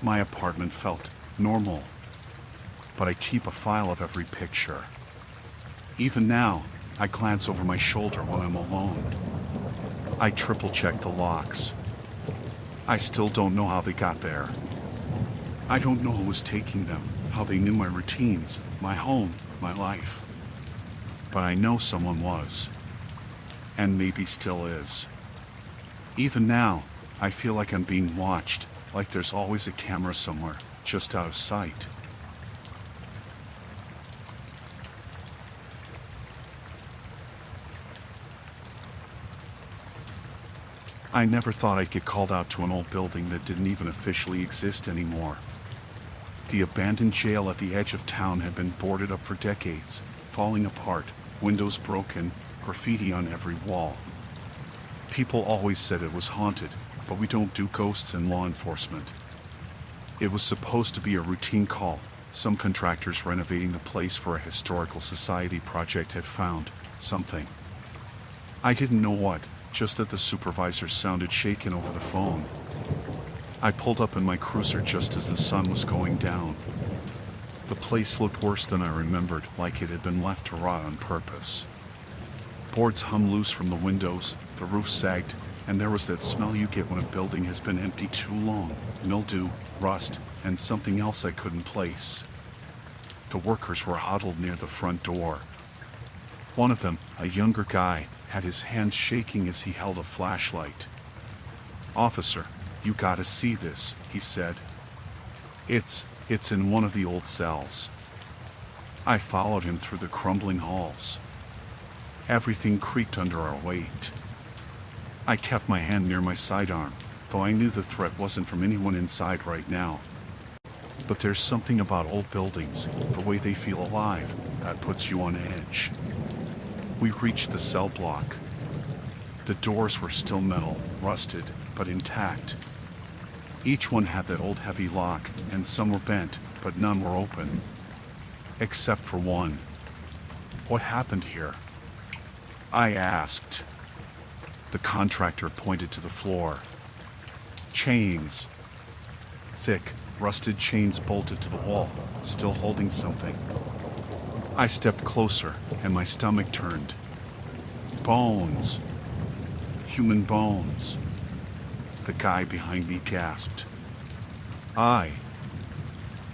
My apartment felt normal. But I keep a file of every picture. Even now, I glance over my shoulder when I'm alone. I triple-check the locks. I still don't know how they got there. I don't know who was taking them, how they knew my routines, my home, my life. But I know someone was. And maybe still is. Even now, I feel like I'm being watched, like there's always a camera somewhere, just out of sight. I never thought I'd get called out to an old building that didn't even officially exist anymore. The abandoned jail at the edge of town had been boarded up for decades, falling apart, windows broken, graffiti on every wall. People always said it was haunted, but we don't do ghosts in law enforcement. It was supposed to be a routine call. Some contractors renovating the place for a historical society project had found something. I didn't know what, just that the supervisor sounded shaken over the phone. I pulled up in my cruiser just as the sun was going down. The place looked worse than I remembered, like it had been left to rot on purpose. Boards hung loose from the windows, the roof sagged, and there was that smell you get when a building has been empty too long. Mildew, rust, and something else I couldn't place. The workers were huddled near the front door. One of them, a younger guy, had his hands shaking as he held a flashlight. "Officer, you gotta see this," he said. It's in one of the old cells." I followed him through the crumbling halls. Everything creaked under our weight. I kept my hand near my sidearm, though I knew the threat wasn't from anyone inside right now. But there's something about old buildings, the way they feel alive, that puts you on edge. We reached the cell block. The doors were still metal, rusted, but intact. Each one had that old heavy lock, and some were bent, but none were open. Except for one. "What happened here?" I asked. The contractor pointed to the floor. Chains. Thick, rusted chains bolted to the wall, still holding something. I stepped closer, and my stomach turned. Bones. Human bones. The guy behind me gasped. I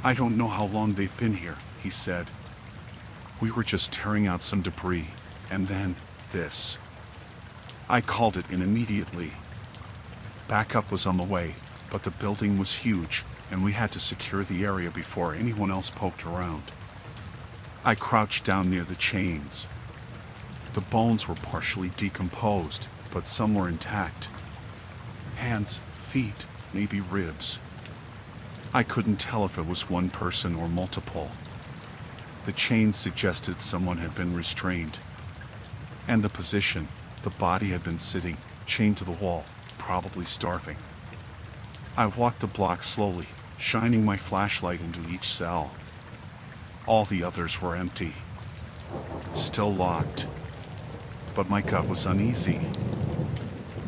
don't know how long they've been here," he said. "We were just tearing out some debris, and then this." I called it in immediately. Backup was on the way, but the building was huge, and we had to secure the area before anyone else poked around. I crouched down near the chains. The bones were partially decomposed, but some were intact. Hands, feet, maybe ribs. I couldn't tell if it was one person or multiple. The chains suggested someone had been restrained. And the position, the body had been sitting, chained to the wall, probably starving. I walked the block slowly, shining my flashlight into each cell. All the others were empty. Still locked. But my gut was uneasy.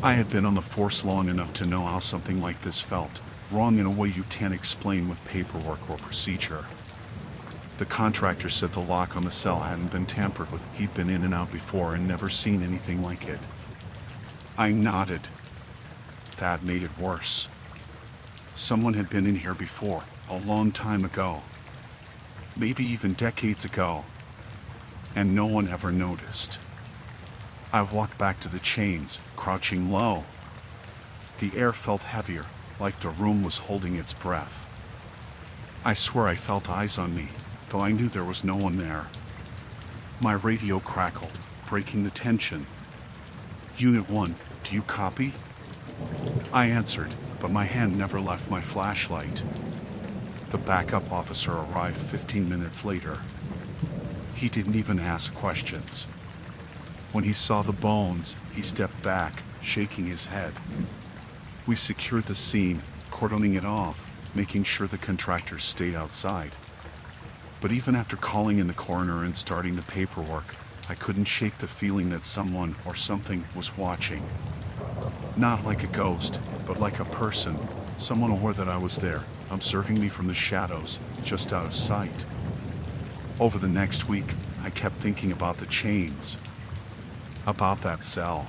I had been on the force long enough to know how something like this felt, wrong in a way you can't explain with paperwork or procedure. The contractor said the lock on the cell hadn't been tampered with. He'd been in and out before and never seen anything like it. I nodded. That made it worse. Someone had been in here before, a long time ago. Maybe even decades ago. And no one ever noticed. I walked back to the chains, crouching low. The air felt heavier, like the room was holding its breath. I swear I felt eyes on me, though I knew there was no one there. My radio crackled, breaking the tension. "Unit 1, do you copy?" I answered, but my hand never left my flashlight. The backup officer arrived 15 minutes later. He didn't even ask questions. When he saw the bones, he stepped back, shaking his head. We secured the scene, cordoning it off, making sure the contractors stayed outside. But even after calling in the coroner and starting the paperwork, I couldn't shake the feeling that someone or something was watching. Not like a ghost, but like a person, someone aware that I was there, observing me from the shadows, just out of sight. Over the next week, I kept thinking about the chains. About that cell.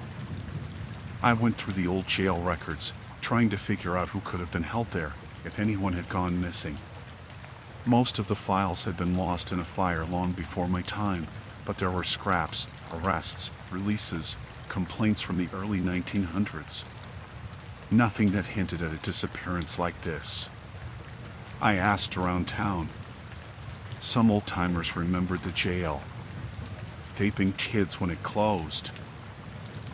I went through the old jail records, trying to figure out who could have been held there, if anyone had gone missing. Most of the files had been lost in a fire long before my time, but there were scraps, arrests, releases, complaints from the early 1900s. Nothing that hinted at a disappearance like this. I asked around town. Some old-timers remembered the jail. They'd been kids when it closed.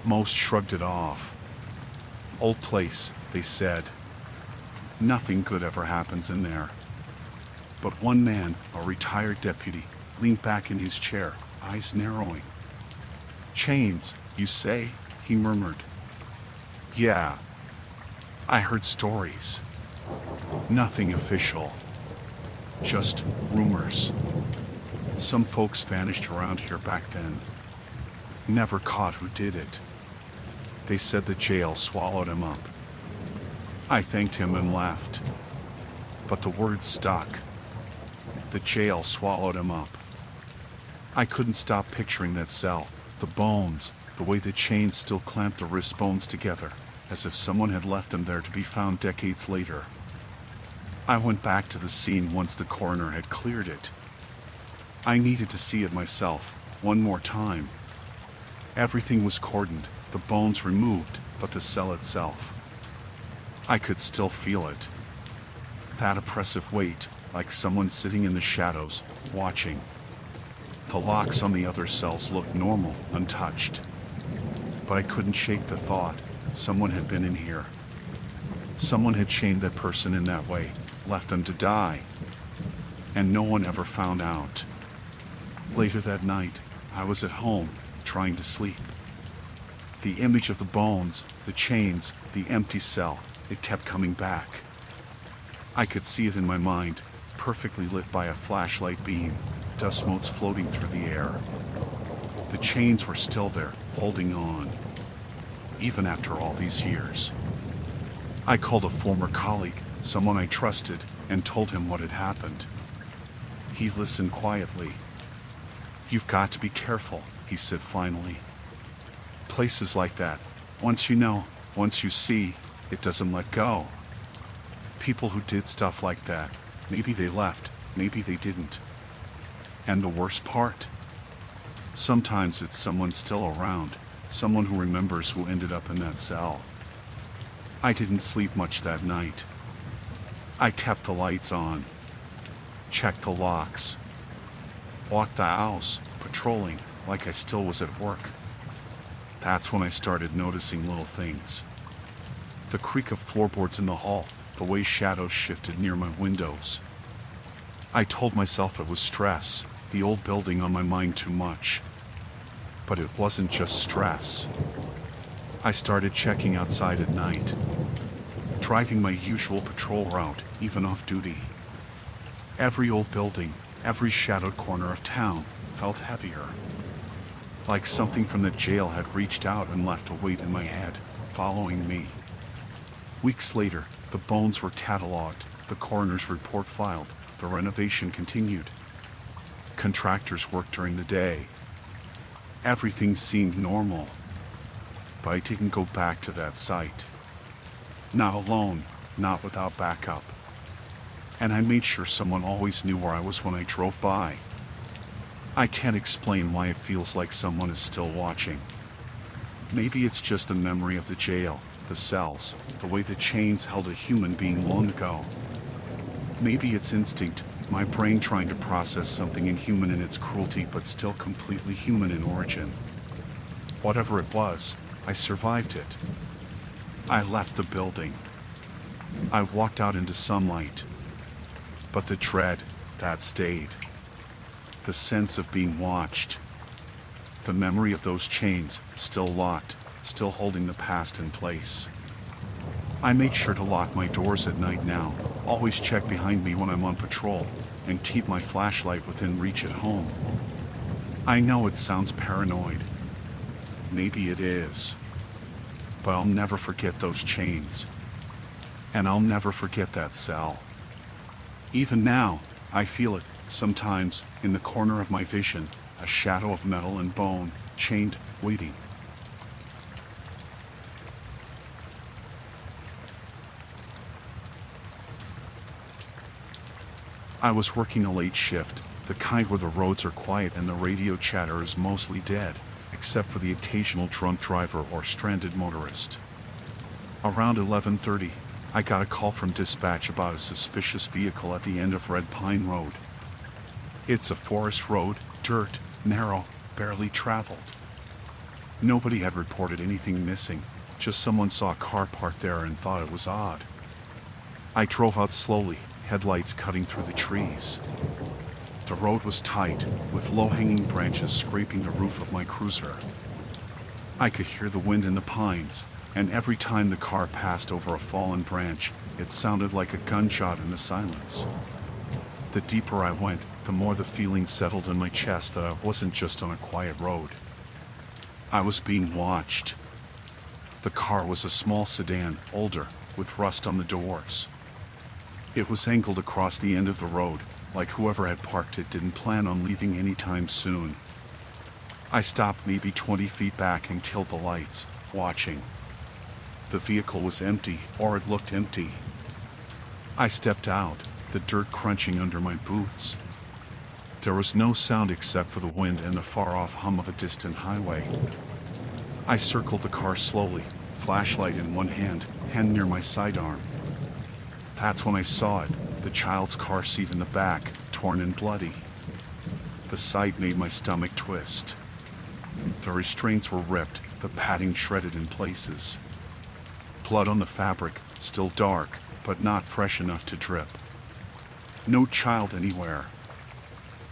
Most shrugged it off. "Old place," they said. "Nothing good ever happens in there." But one man, a retired deputy, leaned back in his chair, eyes narrowing. "Chains, you say?" he murmured. "Yeah. I heard stories. Nothing official. Just rumors. Some folks vanished around here back then. Never caught who did it. They said the jail swallowed him up." I thanked him and left. But the words stuck. The jail swallowed him up. I couldn't stop picturing that cell, the bones, the way the chains still clamped the wrist bones together, as if someone had left them there to be found decades later. I went back to the scene once the coroner had cleared it. I needed to see it myself, one more time. Everything was cordoned, the bones removed, but the cell itself. I could still feel it. That oppressive weight, like someone sitting in the shadows, watching. The locks on the other cells looked normal, untouched. But I couldn't shake the thought, someone had been in here. Someone had chained that person in that way, left them to die. And no one ever found out. Later that night, I was at home, trying to sleep. The image of the bones, the chains, the empty cell, it kept coming back. I could see it in my mind, perfectly lit by a flashlight beam, dust motes floating through the air. The chains were still there, holding on, even after all these years. I called a former colleague, someone I trusted, and told him what had happened. He listened quietly. "You've got to be careful," he said finally. "Places like that, once you know, once you see, it doesn't let go. People who did stuff like that, maybe they left, maybe they didn't. And the worst part? Sometimes it's someone still around, someone who remembers who ended up in that cell." I didn't sleep much that night. I kept the lights on, checked the locks, walked the house, patrolling like I still was at work. That's when I started noticing little things. The creak of floorboards in the hall, the way shadows shifted near my windows. I told myself it was stress, the old building on my mind too much. But it wasn't just stress. I started checking outside at night, driving my usual patrol route, even off duty. Every old building, every shadowed corner of town felt heavier. Like something from the jail had reached out and left a weight in my head, following me. Weeks later, the bones were cataloged, the coroner's report filed, the renovation continued. Contractors worked during the day. Everything seemed normal. But I didn't go back to that site. Not alone, not without backup. And I made sure someone always knew where I was when I drove by. I can't explain why it feels like someone is still watching. Maybe it's just a memory of the jail, the cells, the way the chains held a human being long ago. Maybe it's instinct, my brain trying to process something inhuman in its cruelty but still completely human in origin. Whatever it was, I survived it. I left the building. I walked out into sunlight. But the dread, that stayed. The sense of being watched. The memory of those chains, still locked, still holding the past in place. I make sure to lock my doors at night now, always check behind me when I'm on patrol, and keep my flashlight within reach at home. I know it sounds paranoid. Maybe it is. But I'll never forget those chains. And I'll never forget that cell. Even now, I feel it, sometimes, in the corner of my vision, a shadow of metal and bone, chained, waiting. I was working a late shift, the kind where the roads are quiet and the radio chatter is mostly dead, except for the occasional drunk driver or stranded motorist. Around 11:30, I got a call from dispatch about a suspicious vehicle at the end of Red Pine Road. It's a forest road, dirt, narrow, barely traveled. Nobody had reported anything missing, just someone saw a car parked there and thought it was odd. I drove out slowly, headlights cutting through the trees. The road was tight, with low-hanging branches scraping the roof of my cruiser. I could hear the wind in the pines, and every time the car passed over a fallen branch, it sounded like a gunshot in the silence. The deeper I went, the more the feeling settled in my chest that I wasn't just on a quiet road. I was being watched. The car was a small sedan, older, with rust on the doors. It was angled across the end of the road, like whoever had parked it didn't plan on leaving anytime soon. I stopped maybe 20 feet back and killed the lights, watching. The vehicle was empty, or it looked empty. I stepped out, the dirt crunching under my boots. There was no sound except for the wind and the far-off hum of a distant highway. I circled the car slowly, flashlight in one hand, hand near my sidearm. That's when I saw it, the child's car seat in the back, torn and bloody. The sight made my stomach twist. The restraints were ripped, the padding shredded in places. Blood on the fabric, still dark, but not fresh enough to drip. No child anywhere.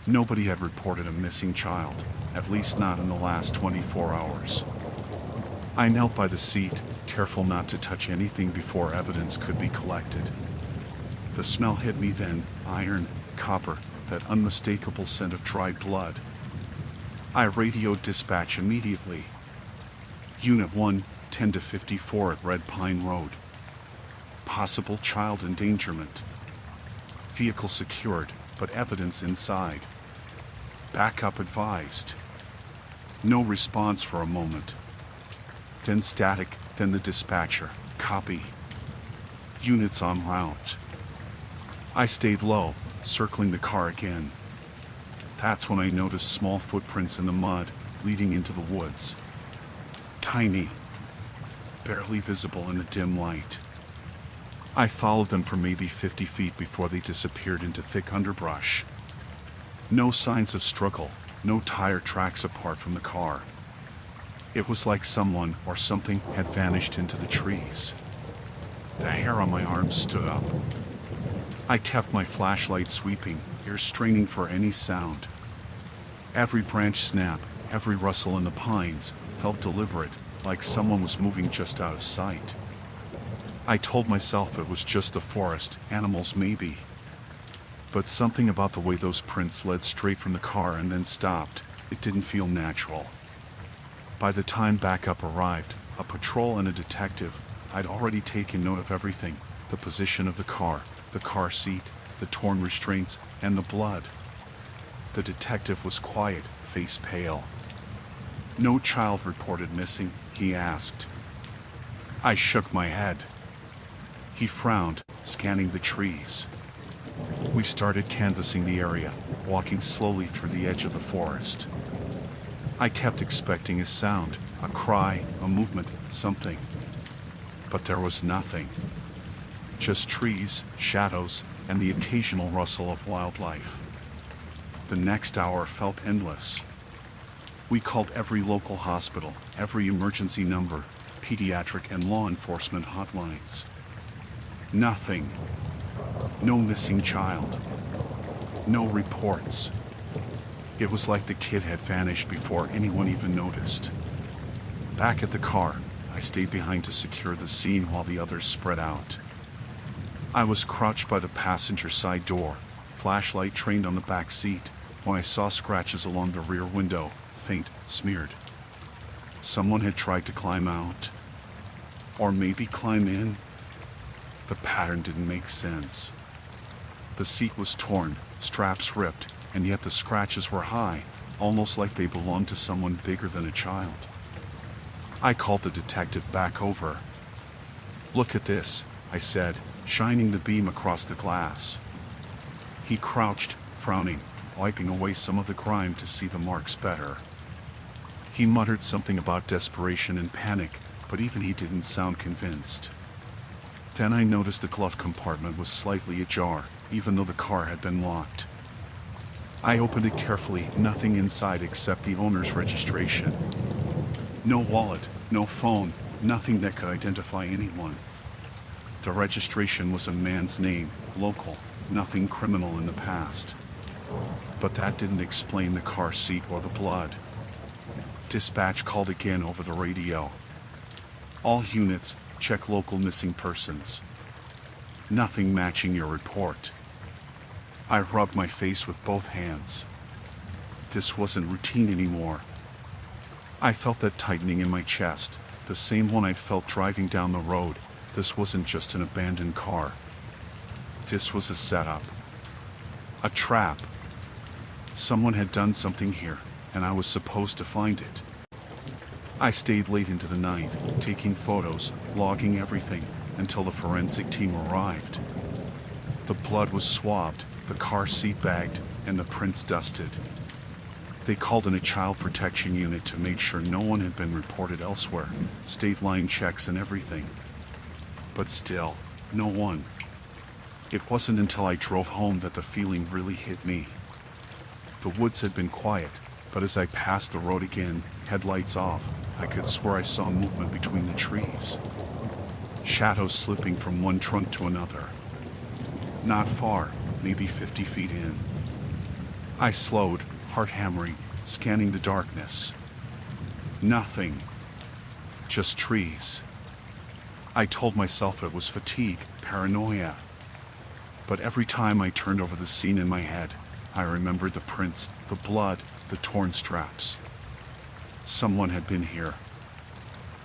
Nobody had reported a missing child, at least not in the last 24 hours. I knelt by the seat, careful not to touch anything before evidence could be collected. The smell hit me then, iron, copper, that unmistakable scent of dried blood. I radioed dispatch immediately. Unit 1, 10 to 54 at Red Pine Road. Possible child endangerment. Vehicle secured, but evidence inside. Backup advised. No response for a moment. Then static, then the dispatcher. Copy. Units en route. I stayed low, circling the car again. That's when I noticed small footprints in the mud, leading into the woods. Tiny. Barely visible in the dim light. I followed them for maybe 50 feet before they disappeared into thick underbrush. No signs of struggle, no tire tracks apart from the car. It was like someone or something had vanished into the trees. The hair on my arms stood up. I kept my flashlight sweeping, ears straining for any sound. Every branch snap, every rustle in the pines, felt deliberate, like someone was moving just out of sight. I told myself it was just the forest, animals maybe. But something about the way those prints led straight from the car and then stopped, it didn't feel natural. By the time backup arrived, a patrol and a detective, I'd already taken note of everything, the position of the car seat, the torn restraints, and the blood. The detective was quiet, face pale. No child reported missing, he asked. I shook my head. He frowned, scanning the trees. We started canvassing the area, walking slowly through the edge of the forest. I kept expecting a sound, a cry, a movement, something. But there was nothing. Just trees, shadows, and the occasional rustle of wildlife. The next hour felt endless. We called every local hospital, every emergency number, pediatric and law enforcement hotlines. Nothing. No missing child. No reports. It was like the kid had vanished before anyone even noticed. Back at the car, I stayed behind to secure the scene while the others spread out. I was crouched by the passenger side door, flashlight trained on the back seat, when I saw scratches along the rear window, faint, smeared. Someone had tried to climb out. Or maybe climb in. The pattern didn't make sense. The seat was torn, straps ripped, and yet the scratches were high, almost like they belonged to someone bigger than a child. I called the detective back over. "Look at this," I said, shining the beam across the glass. He crouched, frowning, wiping away some of the grime to see the marks better. He muttered something about desperation and panic, but even he didn't sound convinced. Then I noticed the glove compartment was slightly ajar, even though the car had been locked. I opened it carefully, nothing inside except the owner's registration. No wallet, no phone, nothing that could identify anyone. The registration was a man's name, local, nothing criminal in the past. But that didn't explain the car seat or the blood. Dispatch called again over the radio. "All units, check local missing persons. Nothing matching your report." I rubbed my face with both hands. This wasn't routine anymore. I felt that tightening in my chest, the same one I'd felt driving down the road. This wasn't just an abandoned car. This was a setup. A trap. Someone had done something here, and I was supposed to find it. I stayed late into the night, taking photos, logging everything, until the forensic team arrived. The blood was swabbed, the car seat bagged, and the prints dusted. They called in a child protection unit to make sure no one had been reported elsewhere, state line checks and everything. But still, no one. It wasn't until I drove home that the feeling really hit me. The woods had been quiet, but as I passed the road again, headlights off, I could swear I saw movement between the trees. Shadows slipping from one trunk to another. Not far, maybe 50 feet in. I slowed, heart hammering, scanning the darkness. Nothing. Just trees. I told myself it was fatigue, paranoia. But every time I turned over the scene in my head, I remembered the prints, the blood, the torn straps. Someone had been here,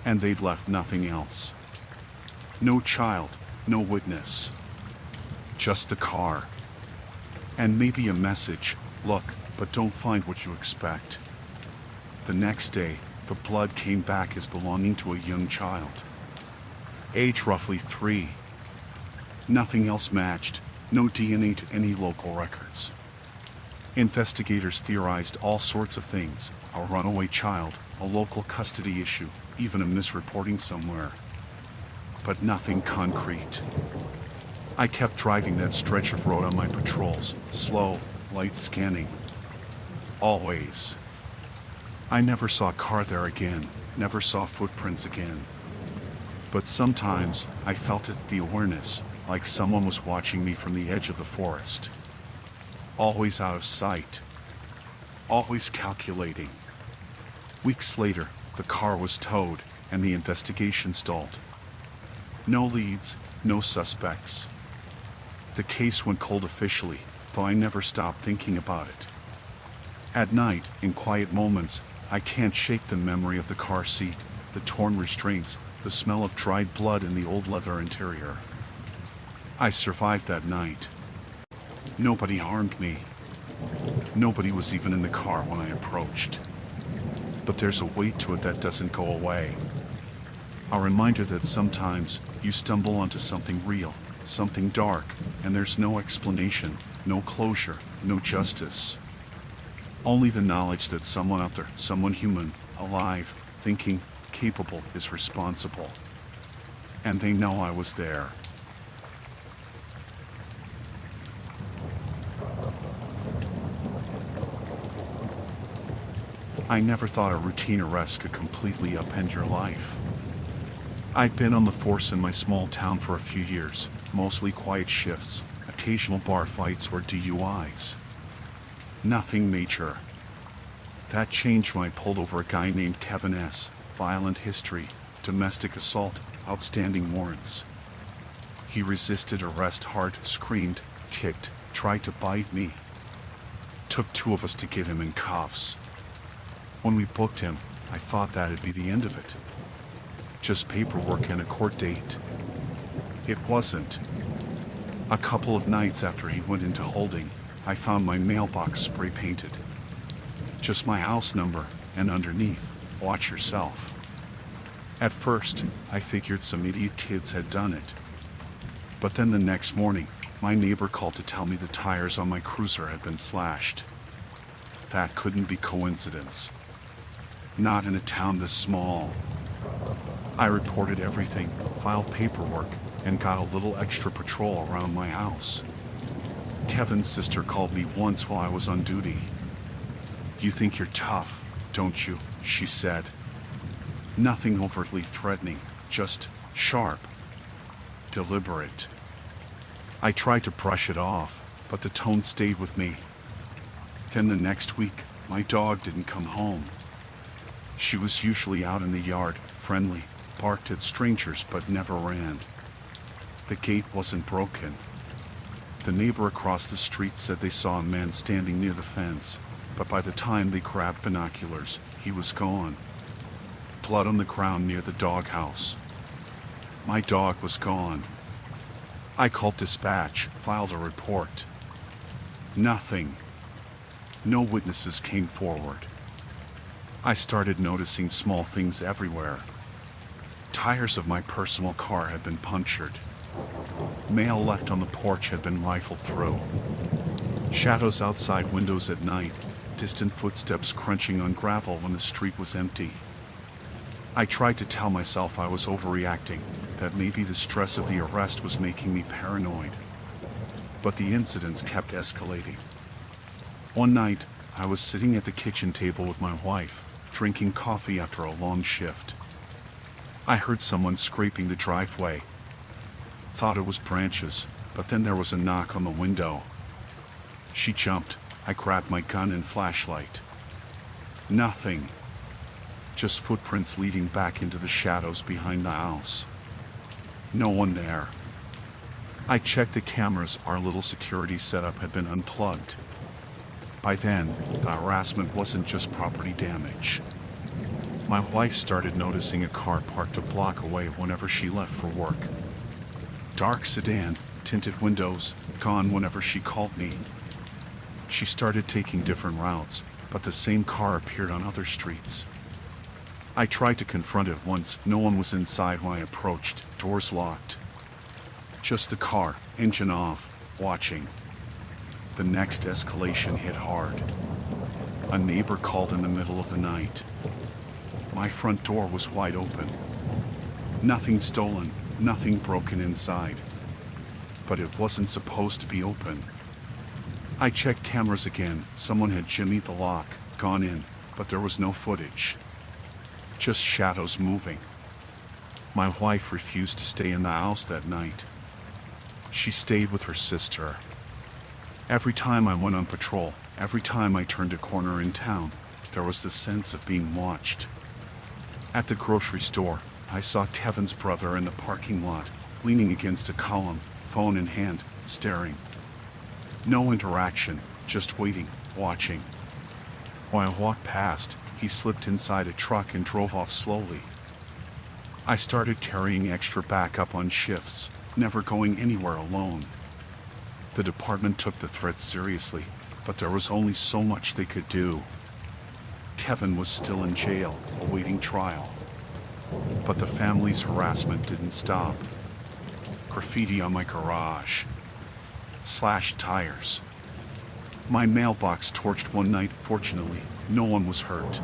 and they'd left nothing else. No child, no witness. Just a car. And maybe a message, look, but don't find what you expect. The next day, the blood came back as belonging to a young child. Age roughly 3. Nothing else matched, no DNA to any local records. Investigators theorized all sorts of things, a runaway child, a local custody issue, even a misreporting somewhere. But nothing concrete. I kept driving that stretch of road on my patrols, slow, light scanning. Always. I never saw a car there again, never saw footprints again. But sometimes I felt it, the awareness, like someone was watching me from the edge of the forest. Always out of sight. Always calculating. Weeks later, the car was towed and the investigation stalled. No leads, no suspects. The case went cold officially, though I never stopped thinking about it. At night, in quiet moments, I can't shake the memory of the car seat, the torn restraints, the smell of dried blood in the old leather interior. I survived that night. Nobody harmed me. Nobody was even in the car when I approached. But there's a weight to it that doesn't go away. A reminder that sometimes you stumble onto something real, something dark, and there's no explanation, no closure, no justice. Only the knowledge that someone out there, someone human, alive, thinking, capable, is responsible. And they know I was there. I never thought a routine arrest could completely upend your life. I'd been on the force in my small town for a few years, mostly quiet shifts, occasional bar fights or DUIs. Nothing major. That changed when I pulled over a guy named Kevin S., violent history, domestic assault, outstanding warrants. He resisted arrest hard, screamed, kicked, tried to bite me. Took 2 of us to get him in cuffs. When we booked him, I thought that'd be the end of it. Just paperwork and a court date. It wasn't. A couple of nights after he went into holding, I found my mailbox spray painted. Just my house number, and underneath, watch yourself. At first, I figured some idiot kids had done it. But then the next morning, my neighbor called to tell me the tires on my cruiser had been slashed. That couldn't be coincidence. Not in a town this small. I reported everything, filed paperwork, and got a little extra patrol around my house. Kevin's sister called me once while I was on duty. "You think you're tough, don't you?" she said. Nothing overtly threatening, just sharp, deliberate. I tried to brush it off, but the tone stayed with me. Then the next week, my dog didn't come home. She was usually out in the yard, friendly, barked at strangers but never ran. The gate wasn't broken. The neighbor across the street said they saw a man standing near the fence, but by the time they grabbed binoculars, he was gone. Blood on the ground near the doghouse. My dog was gone. I called dispatch, filed a report. Nothing. No witnesses came forward. I started noticing small things everywhere. Tires of my personal car had been punctured. Mail left on the porch had been rifled through. Shadows outside windows at night, distant footsteps crunching on gravel when the street was empty. I tried to tell myself I was overreacting, that maybe the stress of the arrest was making me paranoid. But the incidents kept escalating. One night, I was sitting at the kitchen table with my wife, drinking coffee after a long shift. I heard someone scraping the driveway. Thought it was branches, but then there was a knock on the window. She jumped. I grabbed my gun and flashlight. Nothing. Just footprints leading back into the shadows behind the house. No one there. I checked the cameras. Our little security setup had been unplugged. By then, the harassment wasn't just property damage. My wife started noticing a car parked a block away whenever she left for work. Dark sedan, tinted windows, gone whenever she called me. She started taking different routes, but the same car appeared on other streets. I tried to confront it once. No one was inside when I approached, doors locked. Just the car, engine off, watching. The next escalation hit hard. A neighbor called in the middle of the night. My front door was wide open. Nothing stolen, nothing broken inside. But it wasn't supposed to be open. I checked cameras again. Someone had jimmied the lock, gone in, but there was no footage. Just shadows moving. My wife refused to stay in the house that night. She stayed with her sister. Every time I went on patrol, every time I turned a corner in town, there was the sense of being watched. At the grocery store, I saw Kevin's brother in the parking lot, leaning against a column, phone in hand, staring. No interaction, just waiting, watching. When I walked past, he slipped inside a truck and drove off slowly. I started carrying extra backup on shifts, never going anywhere alone. The department took the threat seriously, but there was only so much they could do. Kevin was still in jail, awaiting trial. But the family's harassment didn't stop. Graffiti on my garage. Slashed tires. My mailbox torched one night. Fortunately, no one was hurt.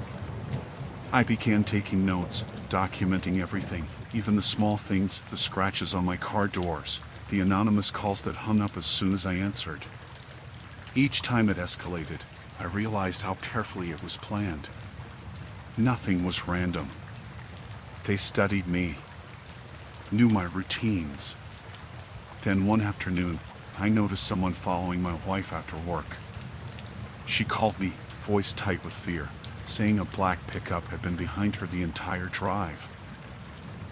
I began taking notes, documenting everything, even the small things, the scratches on my car doors, the anonymous calls that hung up as soon as I answered. Each time it escalated, I realized how carefully it was planned. Nothing was random. They studied me, knew my routines. Then one afternoon, I noticed someone following my wife after work. She called me, voice tight with fear, saying a black pickup had been behind her the entire drive.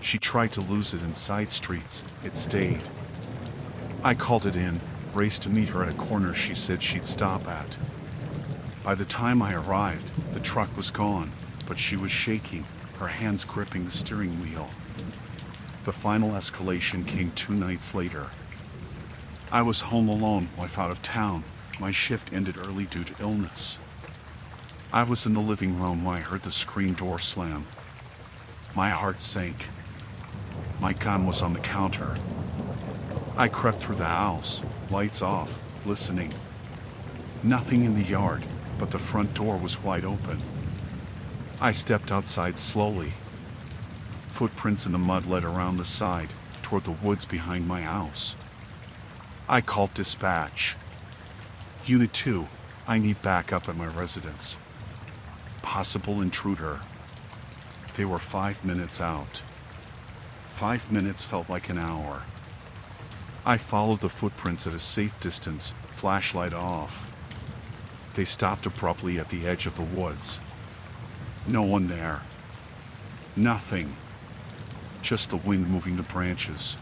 She tried to lose it in side streets. It stayed. I called it in, raced to meet her at a corner she said she'd stop at. By the time I arrived, the truck was gone, but she was shaking, her hands gripping the steering wheel. The final escalation came 2 nights later. I was home alone, wife out of town. My shift ended early due to illness. I was in the living room when I heard the screen door slam. My heart sank. My gun was on the counter. I crept through the house, lights off, listening. Nothing in the yard, but the front door was wide open. I stepped outside slowly. Footprints in the mud led around the side, toward the woods behind my house. I called dispatch. Unit 2, I need backup at my residence. Possible intruder. They were 5 minutes out. 5 minutes felt like an hour. I followed the footprints at a safe distance, flashlight off. They stopped abruptly at the edge of the woods. No one there. Nothing. Just the wind moving the branches.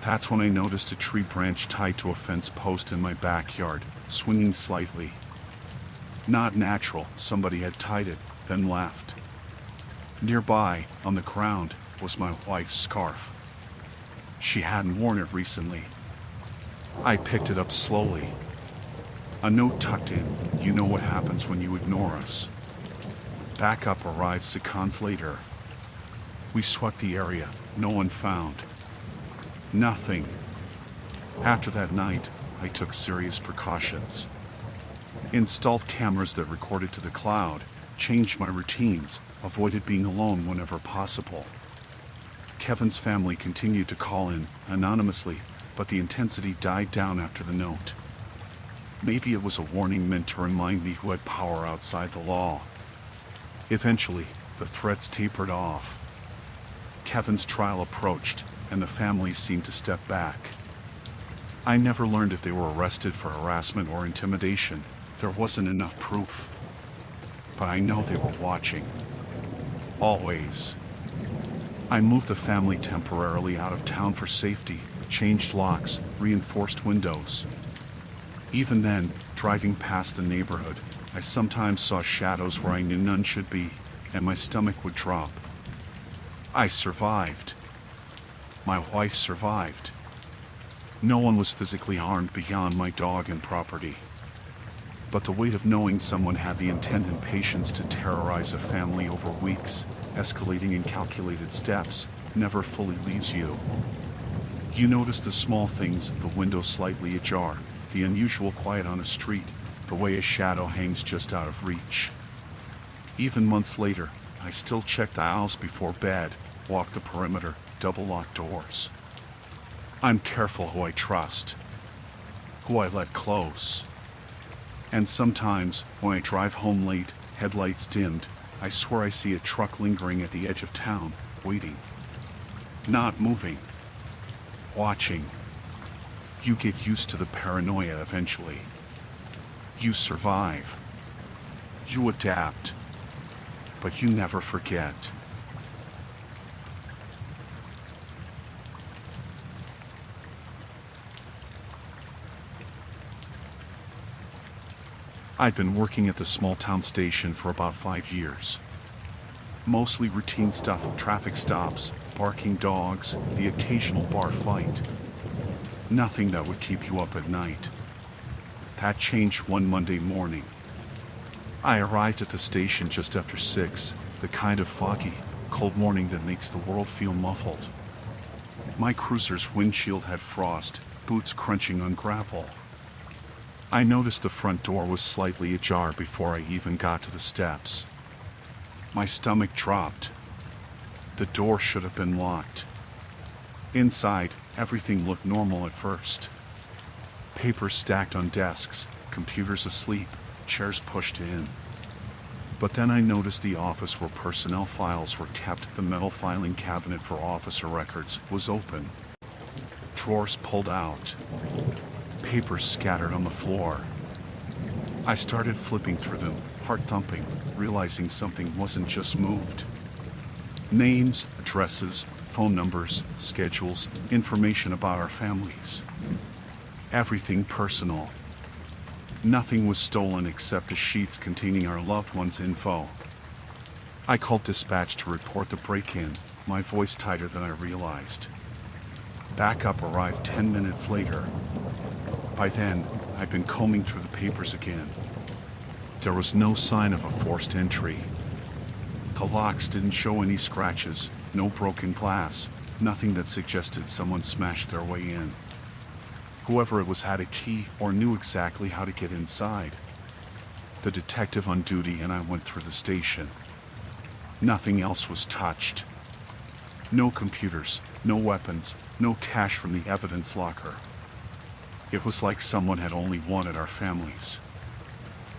That's when I noticed a tree branch tied to a fence post in my backyard, swinging slightly. Not natural. Somebody had tied it, then left. Nearby, on the ground, was my wife's scarf. She hadn't worn it recently. I picked it up slowly. A note tucked in. You know what happens when you ignore us. Backup arrived seconds later. We swept the area. No one found. Nothing. After that night, I took serious precautions. Installed cameras that recorded to the cloud, changed my routines, avoided being alone whenever possible. Kevin's family continued to call in, anonymously, but the intensity died down after the note. Maybe it was a warning meant to remind me who had power outside the law. Eventually, the threats tapered off. Kevin's trial approached, and the family seemed to step back. I never learned if they were arrested for harassment or intimidation. There wasn't enough proof. But I know they were watching. Always. I moved the family temporarily out of town for safety, changed locks, reinforced windows. Even then, driving past the neighborhood, I sometimes saw shadows where I knew none should be, and my stomach would drop. I survived. My wife survived. No one was physically harmed beyond my dog and property. But the weight of knowing someone had the intent and patience to terrorize a family over weeks, escalating in calculated steps, never fully leaves you. You notice the small things, the window slightly ajar, the unusual quiet on a street, the way a shadow hangs just out of reach. Even months later, I still check the aisles before bed, walk the perimeter, double-lock doors. I'm careful who I trust, who I let close. And sometimes, when I drive home late, headlights dimmed, I swear I see a truck lingering at the edge of town, waiting. Not moving. Watching. You get used to the paranoia eventually. You survive. You adapt. But you never forget. I'd been working at the small town station for about 5 years. Mostly routine stuff, traffic stops, barking dogs, the occasional bar fight. Nothing that would keep you up at night. That changed one Monday morning. I arrived at the station just after 6, the kind of foggy, cold morning that makes the world feel muffled. My cruiser's windshield had frost, boots crunching on gravel. I noticed the front door was slightly ajar before I even got to the steps. My stomach dropped. The door should have been locked. Inside, everything looked normal at first. Papers stacked on desks, computers asleep, chairs pushed in. But then I noticed the office where personnel files were kept, the metal filing cabinet for officer records, was open. Drawers pulled out. Papers scattered on the floor. I started flipping through them, heart thumping, realizing something wasn't just moved. Names, addresses, phone numbers, schedules, information about our families. Everything personal. Nothing was stolen except the sheets containing our loved ones' info. I called dispatch to report the break-in, my voice tighter than I realized. Backup arrived 10 minutes later. By then, I'd been combing through the papers again. There was no sign of a forced entry. The locks didn't show any scratches, no broken glass, nothing that suggested someone smashed their way in. Whoever it was had a key or knew exactly how to get inside. The detective on duty and I went through the station. Nothing else was touched. No computers, no weapons, no cash from the evidence locker. It was like someone had only wanted our families.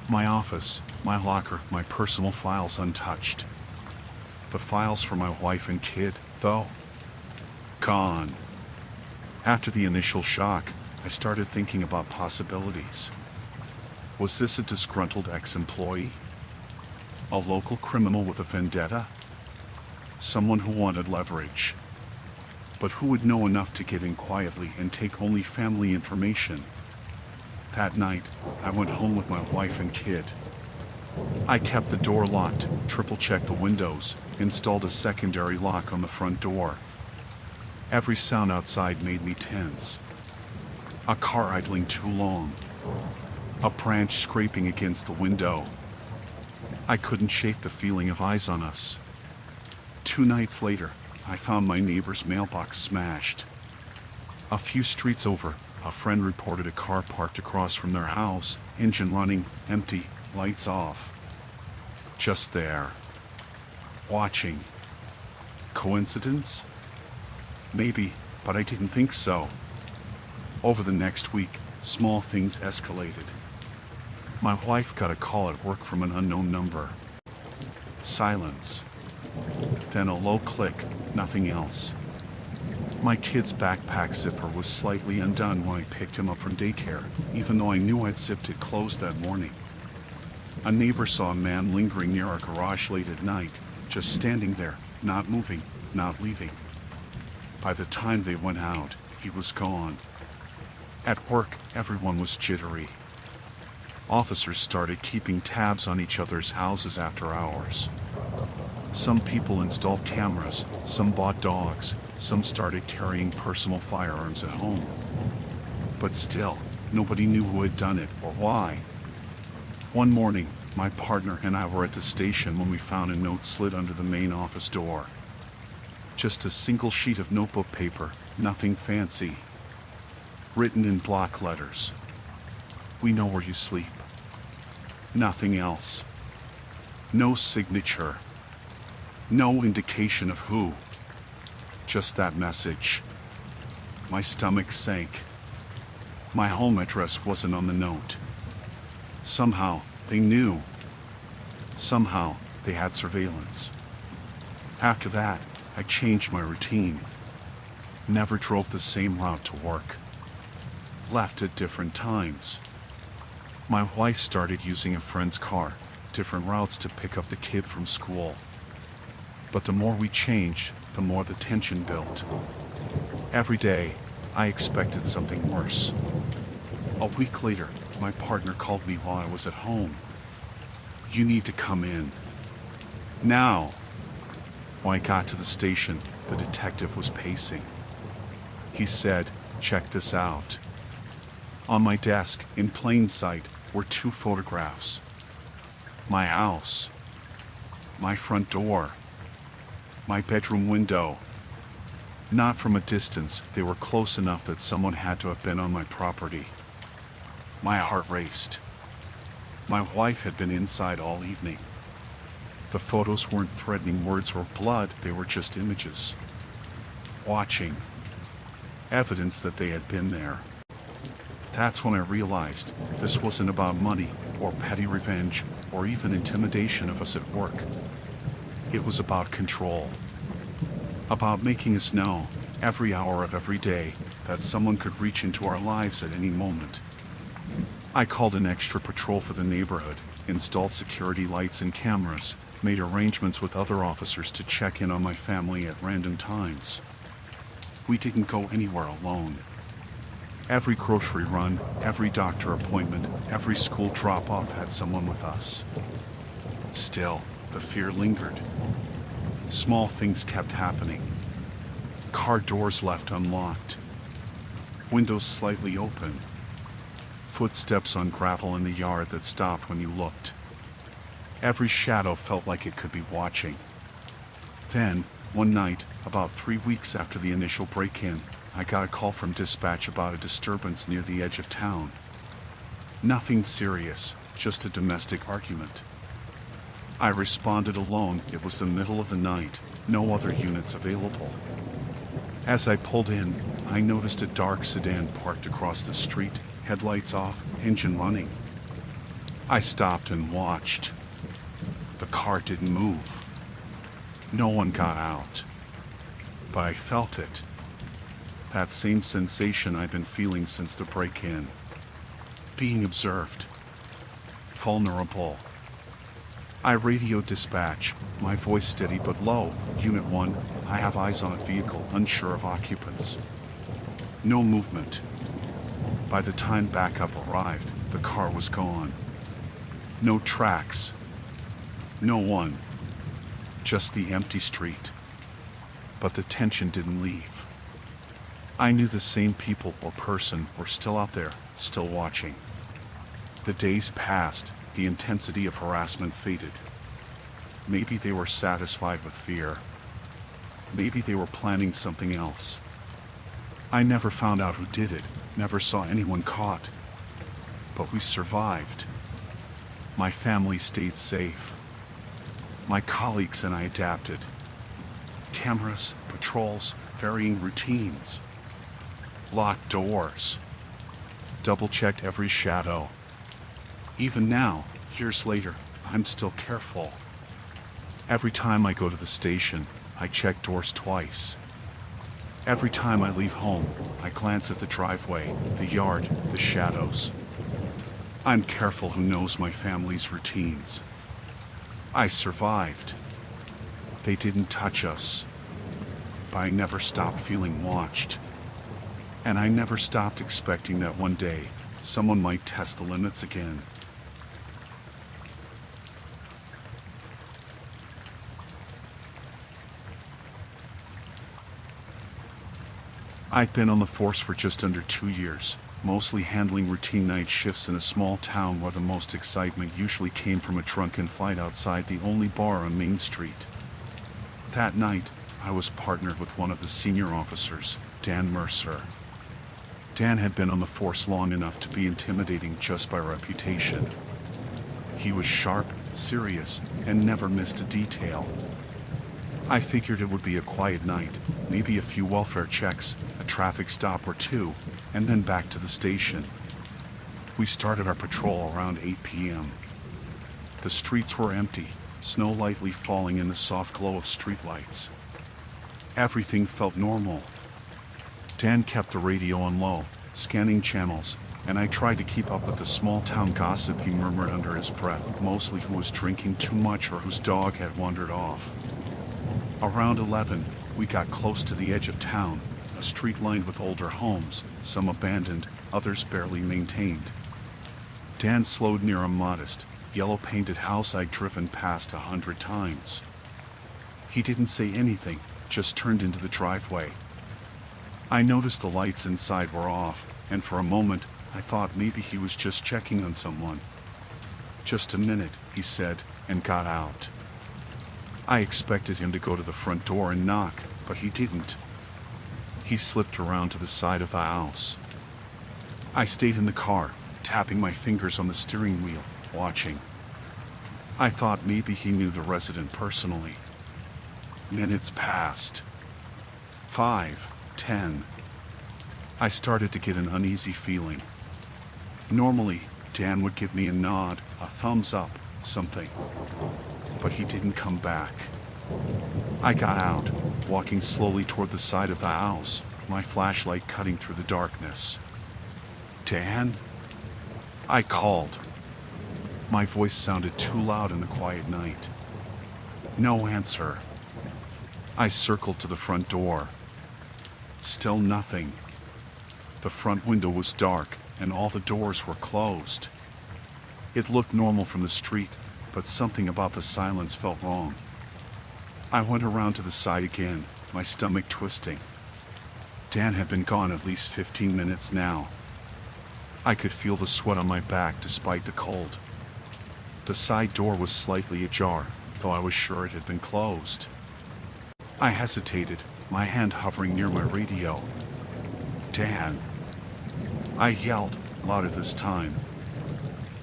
My office, my locker, my personal files untouched. The files for my wife and kid, though, gone. After the initial shock, I started thinking about possibilities. Was this a disgruntled ex-employee? A local criminal with a vendetta? Someone who wanted leverage. But who would know enough to get in quietly and take only family information? That night, I went home with my wife and kid. I kept the door locked, triple-checked the windows, installed a secondary lock on the front door. Every sound outside made me tense. A car idling too long. A branch scraping against the window. I couldn't shake the feeling of eyes on us. 2 nights later, I found my neighbor's mailbox smashed. A few streets over, A friend reported a car parked across from their house, engine running, empty, lights off. Just there. Watching. Coincidence? Maybe, but I didn't think so. Over the next week, small things escalated. My wife got a call at work from an unknown number. Silence. Then a low click, nothing else. My kid's backpack zipper was slightly undone when I picked him up from daycare, even though I knew I'd zipped it closed that morning. A neighbor saw a man lingering near our garage late at night, just standing there, not moving, not leaving. By the time they went out, he was gone. At work, everyone was jittery. Officers started keeping tabs on each other's houses after hours. Some people installed cameras, some bought dogs, some started carrying personal firearms at home. But still, nobody knew who had done it or why. One morning, my partner and I were at the station when we found a note slid under the main office door. Just a single sheet of notebook paper, nothing fancy. Written in block letters. We know where you sleep. Nothing else. No signature. No indication of who. Just that message. My stomach sank. My home address wasn't on the note. Somehow, they knew. Somehow, they had surveillance. After that, I changed my routine. Never drove the same route to work. Left at different times. My wife started using a friend's car, different routes to pick up the kid from school. But the more we changed, the more the tension built. Every day, I expected something worse. A week later, my partner called me while I was at home. You need to come in. Now. When I got to the station, the detective was pacing. He said, "Check this out." On my desk, in plain sight, were 2 photographs. My house. My front door. My bedroom window. Not from a distance, they were close enough that someone had to have been on my property. My heart raced. My wife had been inside all evening. The photos weren't threatening words or blood, they were just images. Watching. Evidence that they had been there. That's when I realized this wasn't about money, or petty revenge, or even intimidation of us at work. It was about control. About making us know, every hour of every day, that someone could reach into our lives at any moment. I called an extra patrol for the neighborhood, installed security lights and cameras, made arrangements with other officers to check in on my family at random times. We didn't go anywhere alone. Every grocery run, every doctor appointment, every school drop-off had someone with us. Still, the fear lingered. Small things kept happening. Car doors left unlocked. Windows slightly open. Footsteps on gravel in the yard that stopped when you looked. Every shadow felt like it could be watching. Then, one night, about 3 weeks after the initial break-in, I got a call from dispatch about a disturbance near the edge of town. Nothing serious, just a domestic argument. I responded alone. It was the middle of the night, no other units available. As I pulled in, I noticed a dark sedan parked across the street, headlights off, engine running. I stopped and watched. The car didn't move. No one got out. But I felt it. That same sensation I've been feeling since the break-in. Being observed. Vulnerable. I radioed dispatch, my voice steady but low. Unit 1, I have eyes on a vehicle, unsure of occupants. No movement. By the time backup arrived, the car was gone. No tracks. No one. Just the empty street. But the tension didn't leave. I knew the same people or person were still out there, still watching. The days passed, the intensity of harassment faded. Maybe they were satisfied with fear. Maybe they were planning something else. I never found out who did it, Never saw anyone caught. But we survived. My family stayed safe. My colleagues and I adapted. Cameras, patrols, varying routines. Locked doors. Double-checked every shadow. Even now, years later, I'm still careful. Every time I go to the station, I check doors twice. Every time I leave home, I glance at the driveway, the yard, the shadows. I'm careful who knows my family's routines. I survived. They didn't touch us. But I never stopped feeling watched. And I never stopped expecting that one day, someone might test the limits again. I'd been on the force for just under 2 years, mostly handling routine night shifts in a small town where the most excitement usually came from a drunken fight outside the only bar on Main Street. That night, I was partnered with one of the senior officers, Dan Mercer. Dan had been on the force long enough to be intimidating just by reputation. He was sharp, serious, and never missed a detail. I figured it would be a quiet night, maybe a few welfare checks, a traffic stop or two, and then back to the station. We started our patrol around 8 p.m. The streets were empty, snow lightly falling in the soft glow of streetlights. Everything felt normal. Dan kept the radio on low, scanning channels, and I tried to keep up with the small-town gossip he murmured under his breath, mostly who was drinking too much or whose dog had wandered off. Around 11, we got close to the edge of town, a street lined with older homes, some abandoned, others barely maintained. Dan slowed near a modest, yellow-painted house I'd driven past 100 times. He didn't say anything, just turned into the driveway. I noticed the lights inside were off, and for a moment, I thought maybe he was just checking on someone. "Just a minute," he said, and got out. I expected him to go to the front door and knock, but he didn't. He slipped around to the side of the house. I stayed in the car, tapping my fingers on the steering wheel, watching. I thought maybe he knew the resident personally. Minutes passed. 5, 10. I started to get an uneasy feeling. Normally, Dan would give me a nod, a thumbs up, something. But he didn't come back. I got out, walking slowly toward the side of the house, my flashlight cutting through the darkness. "Dan?" I called. My voice sounded too loud in the quiet night. No answer. I circled to the front door. Still nothing. The front window was dark, and all the doors were closed. It looked normal from the street, but something about the silence felt wrong. I went around to the side again, my stomach twisting. Dan had been gone at least 15 minutes now. I could feel the sweat on my back despite the cold. The side door was slightly ajar, though I was sure it had been closed. I hesitated, my hand hovering near my radio. "Dan!" I yelled, louder this time.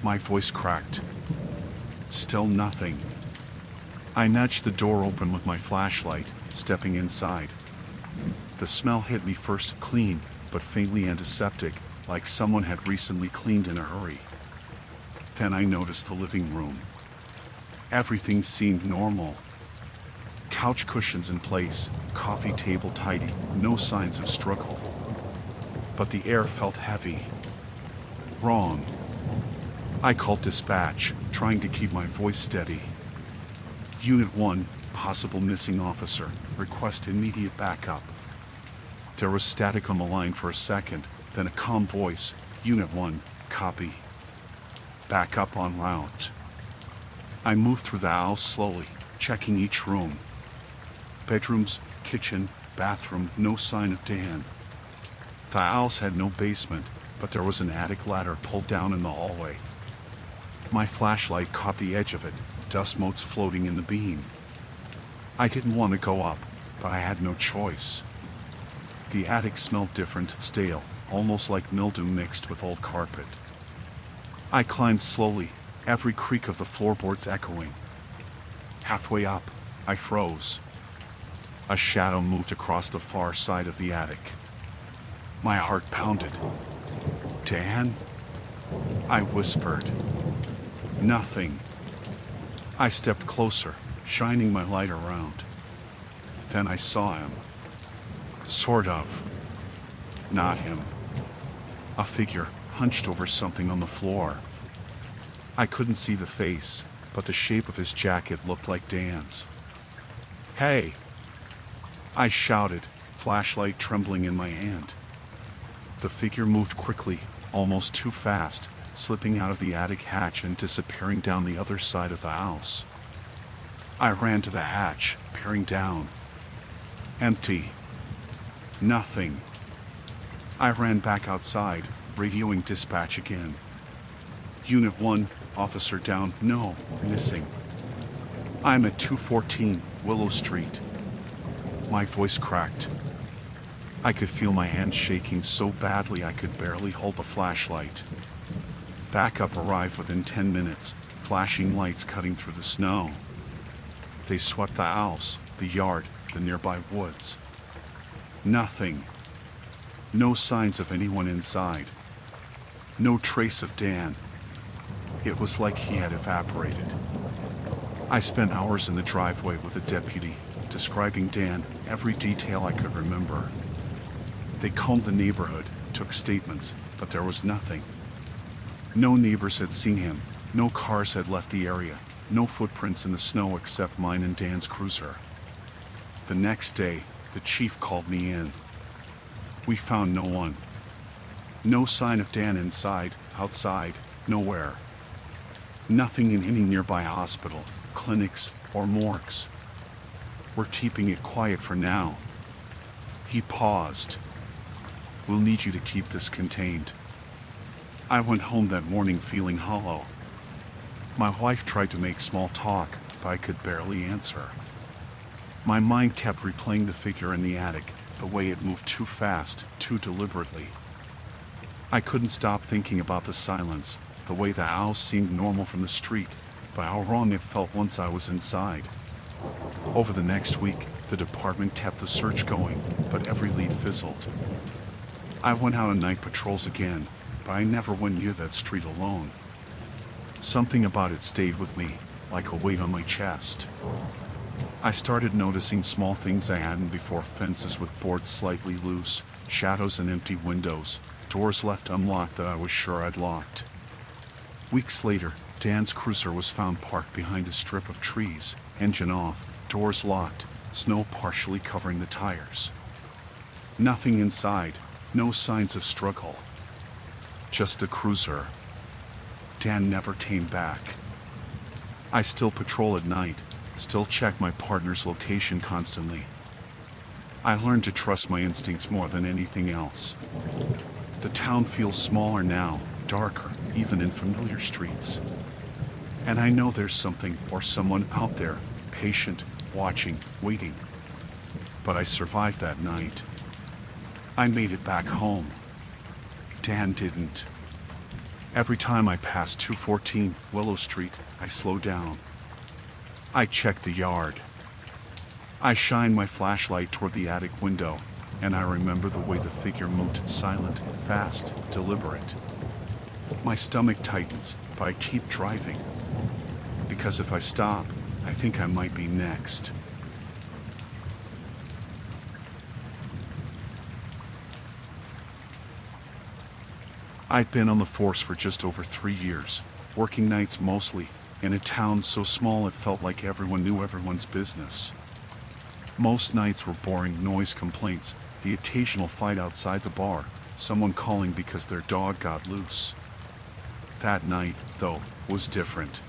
My voice cracked. Still nothing. I nudged the door open with my flashlight, stepping inside. The smell hit me first clean, but faintly antiseptic, like someone had recently cleaned in a hurry. Then I noticed the living room. Everything seemed normal. Couch cushions in place, coffee table tidy, no signs of struggle. But the air felt heavy. Wrong. I called dispatch, trying to keep my voice steady. Unit 1, possible missing officer, request immediate backup. There was static on the line for a second, then a calm voice, Unit 1, copy. Backup en route. I moved through the house slowly, checking each room. Bedrooms, kitchen, bathroom, no sign of Dan. The house had no basement, but there was an attic ladder pulled down in the hallway. My flashlight caught the edge of it, dust motes floating in the beam. I didn't want to go up, but I had no choice. The attic smelled different, stale, almost like mildew mixed with old carpet. I climbed slowly, every creak of the floorboards echoing. Halfway up, I froze. A shadow moved across the far side of the attic. My heart pounded. "Dan?" I whispered. Nothing. I stepped closer, shining my light around. Then I saw him. Sort of. Not him. A figure hunched over something on the floor. I couldn't see the face, but the shape of his jacket looked like Dan's. "Hey!" I shouted, flashlight trembling in my hand. The figure moved quickly, almost too fast, slipping out of the attic hatch and disappearing down the other side of the house. I ran to the hatch, peering down. Empty. Nothing. I ran back outside, radioing dispatch again. "Unit 1, officer down, no, missing. I'm at 214 Willow Street." My voice cracked. I could feel my hands shaking so badly I could barely hold the flashlight. Backup arrived within 10 minutes, flashing lights cutting through the snow. They swept the house, the yard, the nearby woods. Nothing. No signs of anyone inside. No trace of Dan. It was like he had evaporated. I spent hours in the driveway with a deputy, describing Dan, every detail I could remember. They combed the neighborhood, took statements, but there was nothing. No neighbors had seen him, no cars had left the area, no footprints in the snow except mine and Dan's cruiser. The next day, the chief called me in. We found no one. No sign of Dan inside, outside, nowhere. Nothing in any nearby hospital, clinics, or morgues. "We're keeping it quiet for now." He paused. "We'll need you to keep this contained." I went home that morning feeling hollow. My wife tried to make small talk, but I could barely answer. My mind kept replaying the figure in the attic, the way it moved too fast, too deliberately. I couldn't stop thinking about the silence, the way the house seemed normal from the street, but how wrong it felt once I was inside. Over the next week, the department kept the search going, but every lead fizzled. I went out on night patrols again, but I never went near that street alone. Something about it stayed with me, like a weight on my chest. I started noticing small things I hadn't before: fences with boards slightly loose, shadows and empty windows, doors left unlocked that I was sure I'd locked. Weeks later, Dan's cruiser was found parked behind a strip of trees, engine off, doors locked, snow partially covering the tires. Nothing inside, no signs of struggle. Just a cruiser. Dan never came back. I still patrol at night, still check my partner's location constantly. I learned to trust my instincts more than anything else. The town feels smaller now, darker, even in familiar streets. And I know there's something or someone out there, patient, watching, waiting. But I survived that night. I made it back home. Dan didn't. Every time I passed 214 Willow Street, I slowed down. I checked the yard. I shined my flashlight toward the attic window, and I remember the way the figure moved, silent, fast, deliberate. My stomach tightens, but I keep driving. Because if I stop, I think I might be next. I'd been on the force for just over 3 years, working nights mostly, in a town so small it felt like everyone knew everyone's business. Most nights were boring noise complaints, the occasional fight outside the bar, someone calling because their dog got loose. That night, though, was different.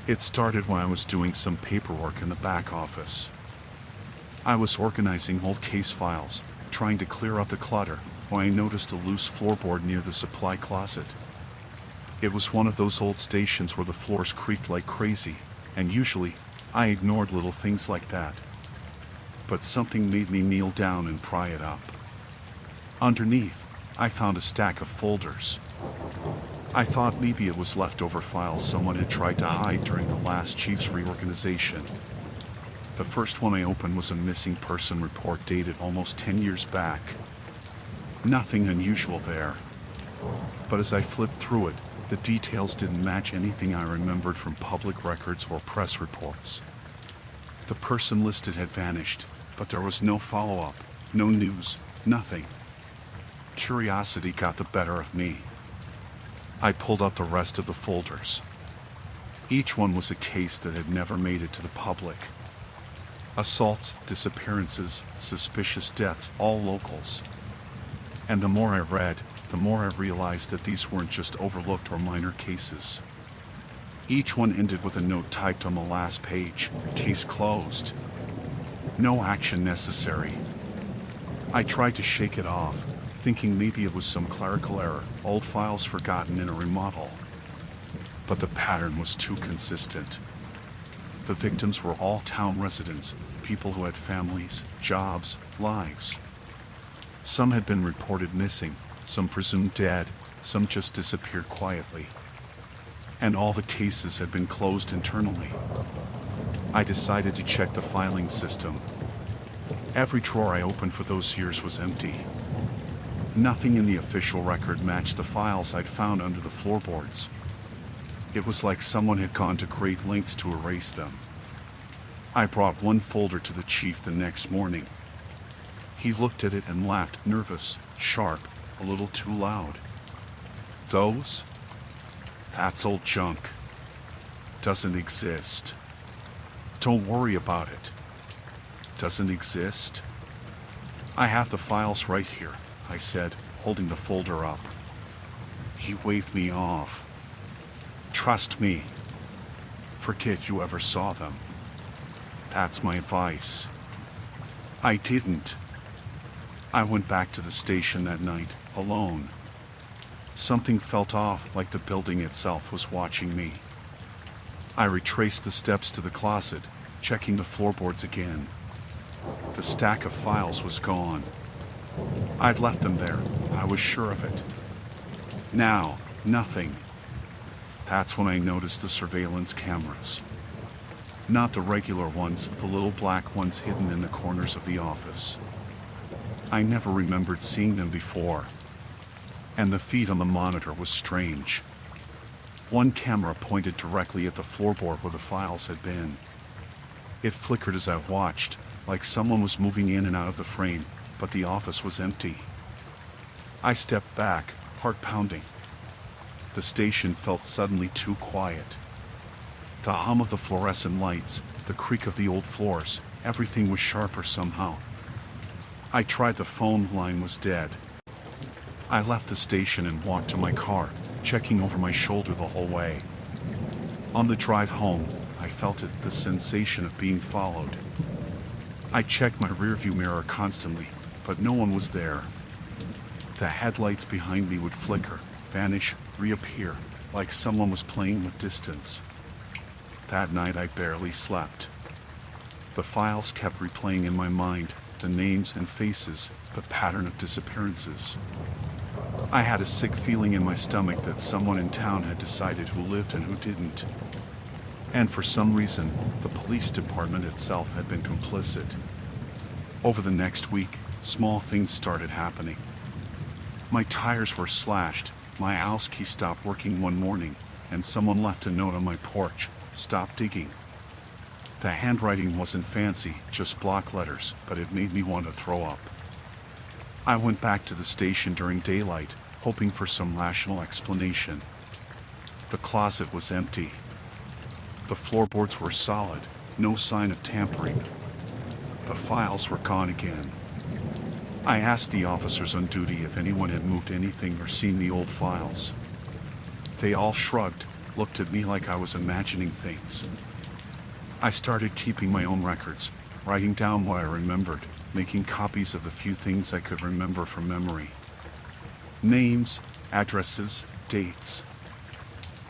It started when I was doing some paperwork in the back office. I was organizing old case files, trying to clear out the clutter, when I noticed a loose floorboard near the supply closet. It was one of those old stations where the floors creaked like crazy, and usually, I ignored little things like that. But something made me kneel down and pry it up. Underneath, I found a stack of folders. I thought maybe it was leftover files someone had tried to hide during the last chief's reorganization. The first one I opened was a missing person report dated almost 10 years back. Nothing unusual there. But as I flipped through it, the details didn't match anything I remembered from public records or press reports. The person listed had vanished, but there was no follow-up, no news, nothing. Curiosity got the better of me. I pulled out the rest of the folders. Each one was a case that had never made it to the public. Assaults, disappearances, suspicious deaths, all locals. And the more I read, the more I realized that these weren't just overlooked or minor cases. Each one ended with a note typed on the last page, case closed. No action necessary. I tried to shake it off, thinking maybe it was some clerical error, old files forgotten in a remodel. But the pattern was too consistent. The victims were all town residents, people who had families, jobs, lives. Some had been reported missing, some presumed dead, some just disappeared quietly. And all the cases had been closed internally. I decided to check the filing system. Every drawer I opened for those years was empty. Nothing in the official record matched the files I'd found under the floorboards. It was like someone had gone to great lengths to erase them. I brought one folder to the chief the next morning. He looked at it and laughed, nervous, sharp, a little too loud. Those? That's old junk. Doesn't exist. Don't worry about it. Doesn't exist. I have the files right here, I said, holding the folder up. He waved me off. Trust me. Forget you ever saw them. That's my advice. I didn't. I went back to the station that night, alone. Something felt off, like the building itself was watching me. I retraced the steps to the closet, checking the floorboards again. The stack of files was gone. I'd left them there, I was sure of it. Now, nothing. That's when I noticed the surveillance cameras. Not the regular ones, the little black ones hidden in the corners of the office. I never remembered seeing them before. And the feed on the monitor was strange. One camera pointed directly at the floorboard where the files had been. It flickered as I watched, like someone was moving in and out of the frame, but the office was empty. I stepped back, heart pounding. The station felt suddenly too quiet. The hum of the fluorescent lights, the creak of the old floors, everything was sharper somehow. I tried the phone line was dead. I left the station and walked to my car, checking over my shoulder the whole way. On the drive home, I felt it, the sensation of being followed. I checked my rearview mirror constantly, but no one was there. The headlights behind me would flicker, vanish, reappear, like someone was playing with distance. That night I barely slept. The files kept replaying in my mind, the names and faces, the pattern of disappearances. I had a sick feeling in my stomach that someone in town had decided who lived and who didn't. And for some reason, the police department itself had been complicit. Over the next week, small things started happening. My tires were slashed, my house key stopped working one morning, and someone left a note on my porch, "Stop digging." The handwriting wasn't fancy, just block letters, but it made me want to throw up. I went back to the station during daylight, hoping for some rational explanation. The closet was empty. The floorboards were solid, no sign of tampering. The files were gone again. I asked the officers on duty if anyone had moved anything or seen the old files. They all shrugged, looked at me like I was imagining things. I started keeping my own records, writing down what I remembered, making copies of the few things I could remember from memory. Names, addresses, dates.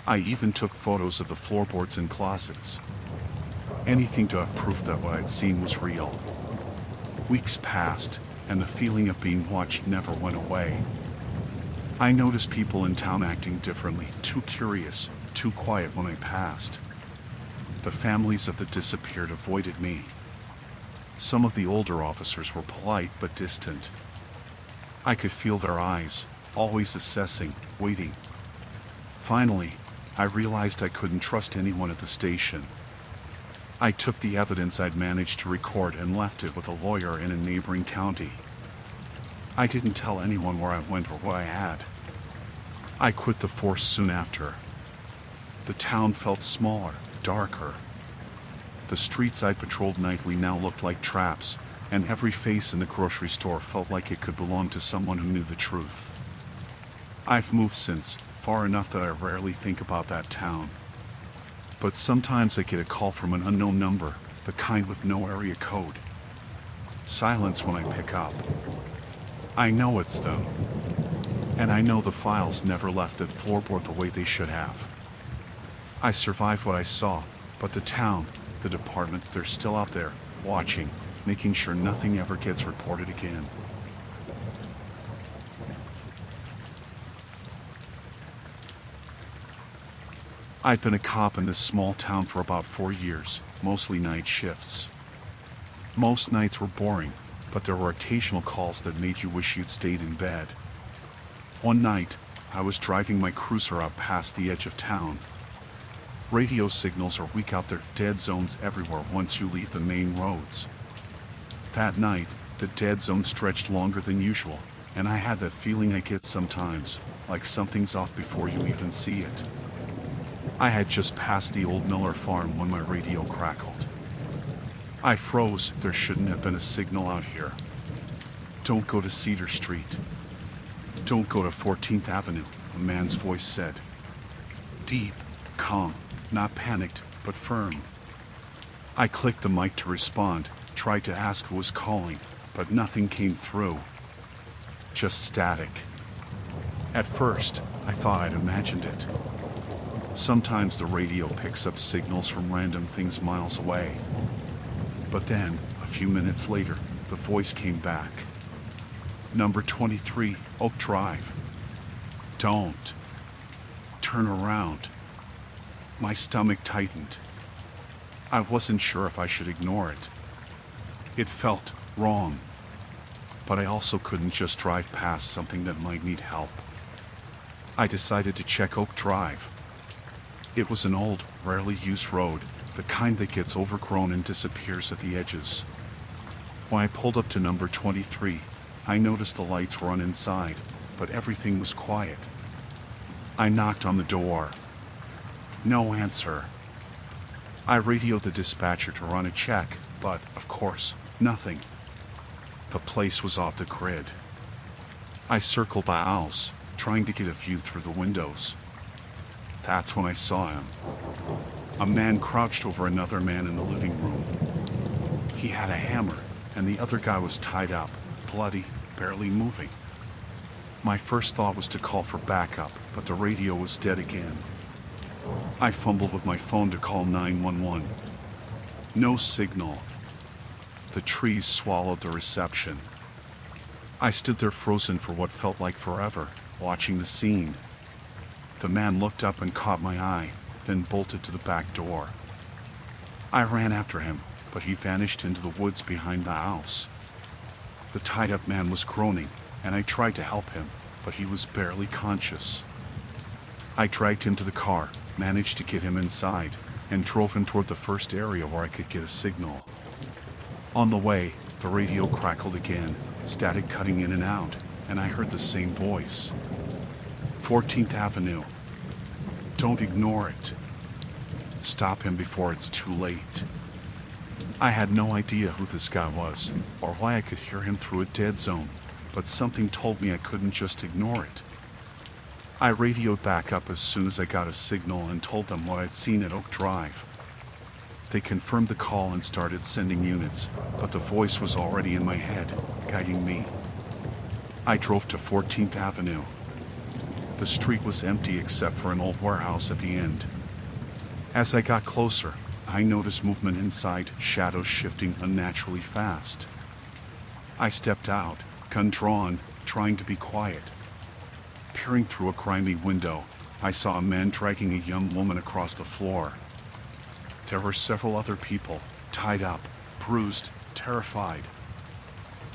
I even took photos of the floorboards and closets. Anything to have proof that what I'd seen was real. Weeks passed, and the feeling of being watched never went away. I noticed people in town acting differently, too curious, too quiet when I passed. The families of the disappeared avoided me. Some of the older officers were polite but distant. I could feel their eyes, always assessing, waiting. Finally, I realized I couldn't trust anyone at the station. I took the evidence I'd managed to record and left it with a lawyer in a neighboring county. I didn't tell anyone where I went or what I had. I quit the force soon after. The town felt smaller, darker. The streets I patrolled nightly now looked like traps, and every face in the grocery store felt like it could belong to someone who knew the truth. I've moved since, far enough that I rarely think about that town. But sometimes I get a call from an unknown number, the kind with no area code. Silence when I pick up. I know it's them. And I know the files never left that floorboard the way they should have. I survived what I saw, but the town, the department, they're still out there, watching, making sure nothing ever gets reported again. I'd been a cop in this small town for about 4 years, mostly night shifts. Most nights were boring, but there were occasional calls that made you wish you'd stayed in bed. One night, I was driving my cruiser out past the edge of town. Radio signals are weak out there, dead zones everywhere once you leave the main roads. That night, the dead zone stretched longer than usual, and I had that feeling I get sometimes, like something's off before you even see it. I had just passed the old Miller farm when my radio crackled. I froze. There shouldn't have been a signal out here. Don't go to Cedar Street. Don't go to 14th Avenue, a man's voice said. Deep, calm, not panicked, but firm. I clicked the mic to respond, tried to ask who was calling, but nothing came through. Just static. At first, I thought I'd imagined it. Sometimes the radio picks up signals from random things miles away. But then, a few minutes later, the voice came back. Number 23, Oak Drive. Don't. Turn around. My stomach tightened. I wasn't sure if I should ignore it. It felt wrong. But I also couldn't just drive past something that might need help. I decided to check Oak Drive. It was an old, rarely used road, the kind that gets overgrown and disappears at the edges. When I pulled up to number 23, I noticed the lights were on inside, but everything was quiet. I knocked on the door. No answer. I radioed the dispatcher to run a check, but, of course, nothing. The place was off the grid. I circled the house, trying to get a view through the windows. That's when I saw him. A man crouched over another man in the living room. He had a hammer, and the other guy was tied up, bloody, barely moving. My first thought was to call for backup, but the radio was dead again. I fumbled with my phone to call 911. No signal. The trees swallowed the reception. I stood there frozen for what felt like forever, watching the scene. The man looked up and caught my eye, then bolted to the back door. I ran after him, but he vanished into the woods behind the house. The tied-up man was groaning, and I tried to help him, but he was barely conscious. I dragged him to the car, managed to get him inside, and drove him toward the first area where I could get a signal. On the way, the radio crackled again, static cutting in and out, and I heard the same voice. 14th Avenue. Don't ignore it. Stop him before it's too late. I had no idea who this guy was, or why I could hear him through a dead zone, but something told me I couldn't just ignore it. I radioed back up as soon as I got a signal and told them what I'd seen at Oak Drive. They confirmed the call and started sending units, but the voice was already in my head, guiding me. I drove to 14th Avenue. The street was empty except for an old warehouse at the end. As I got closer, I noticed movement inside, shadows shifting unnaturally fast. I stepped out, gun drawn, trying to be quiet. Peering through a grimy window, I saw a man dragging a young woman across the floor. There were several other people, tied up, bruised, terrified.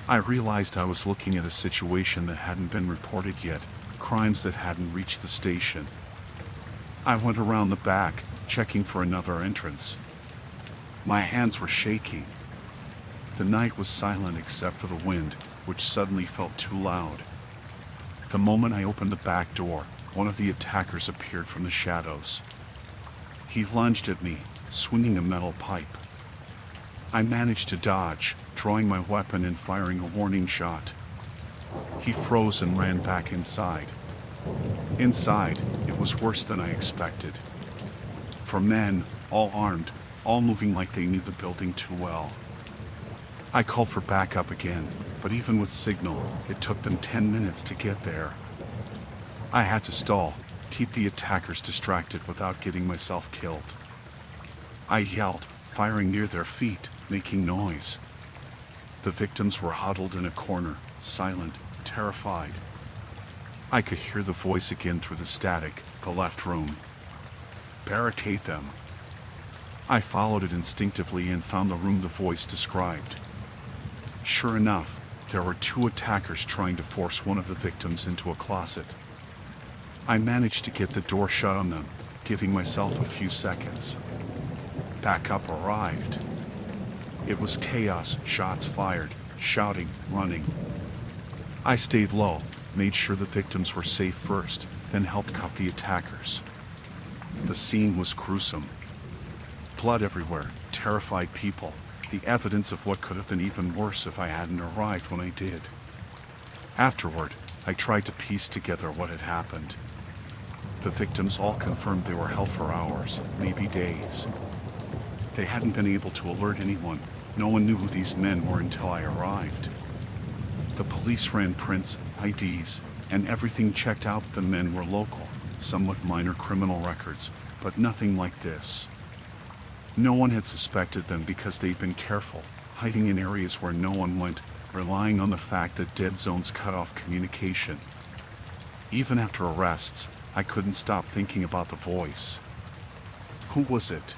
I realized I was looking at a situation that hadn't been reported yet, crimes that hadn't reached the station. I went around the back, checking for another entrance. My hands were shaking. The night was silent except for the wind, which suddenly felt too loud. The moment I opened the back door, one of the attackers appeared from the shadows. He lunged at me, swinging a metal pipe. I managed to dodge, drawing my weapon and firing a warning shot. He froze and ran back inside. Inside, it was worse than I expected. For men, all armed, all moving like they knew the building too well. I called for backup again, but even with signal, it took them 10 minutes to get there. I had to stall, keep the attackers distracted without getting myself killed. I yelled, firing near their feet, making noise. The victims were huddled in a corner, silent, terrified. I could hear the voice again through the static, the left room. Barricade them. I followed it instinctively and found the room the voice described. Sure enough, there were 2 attackers trying to force one of the victims into a closet. I managed to get the door shut on them, giving myself a few seconds. Backup arrived. It was chaos, shots fired, shouting, running. I stayed low, made sure the victims were safe first, then helped cuff the attackers. The scene was gruesome. Blood everywhere, terrified people, the evidence of what could have been even worse if I hadn't arrived when I did. Afterward, I tried to piece together what had happened. The victims all confirmed they were held for hours, maybe days. They hadn't been able to alert anyone. No one knew who these men were until I arrived. The police ran prints, IDs, and everything checked out the men were local, some with minor criminal records, but nothing like this. No one had suspected them because they'd been careful, hiding in areas where no one went, relying on the fact that dead zones cut off communication. Even after arrests, I couldn't stop thinking about the voice. Who was it?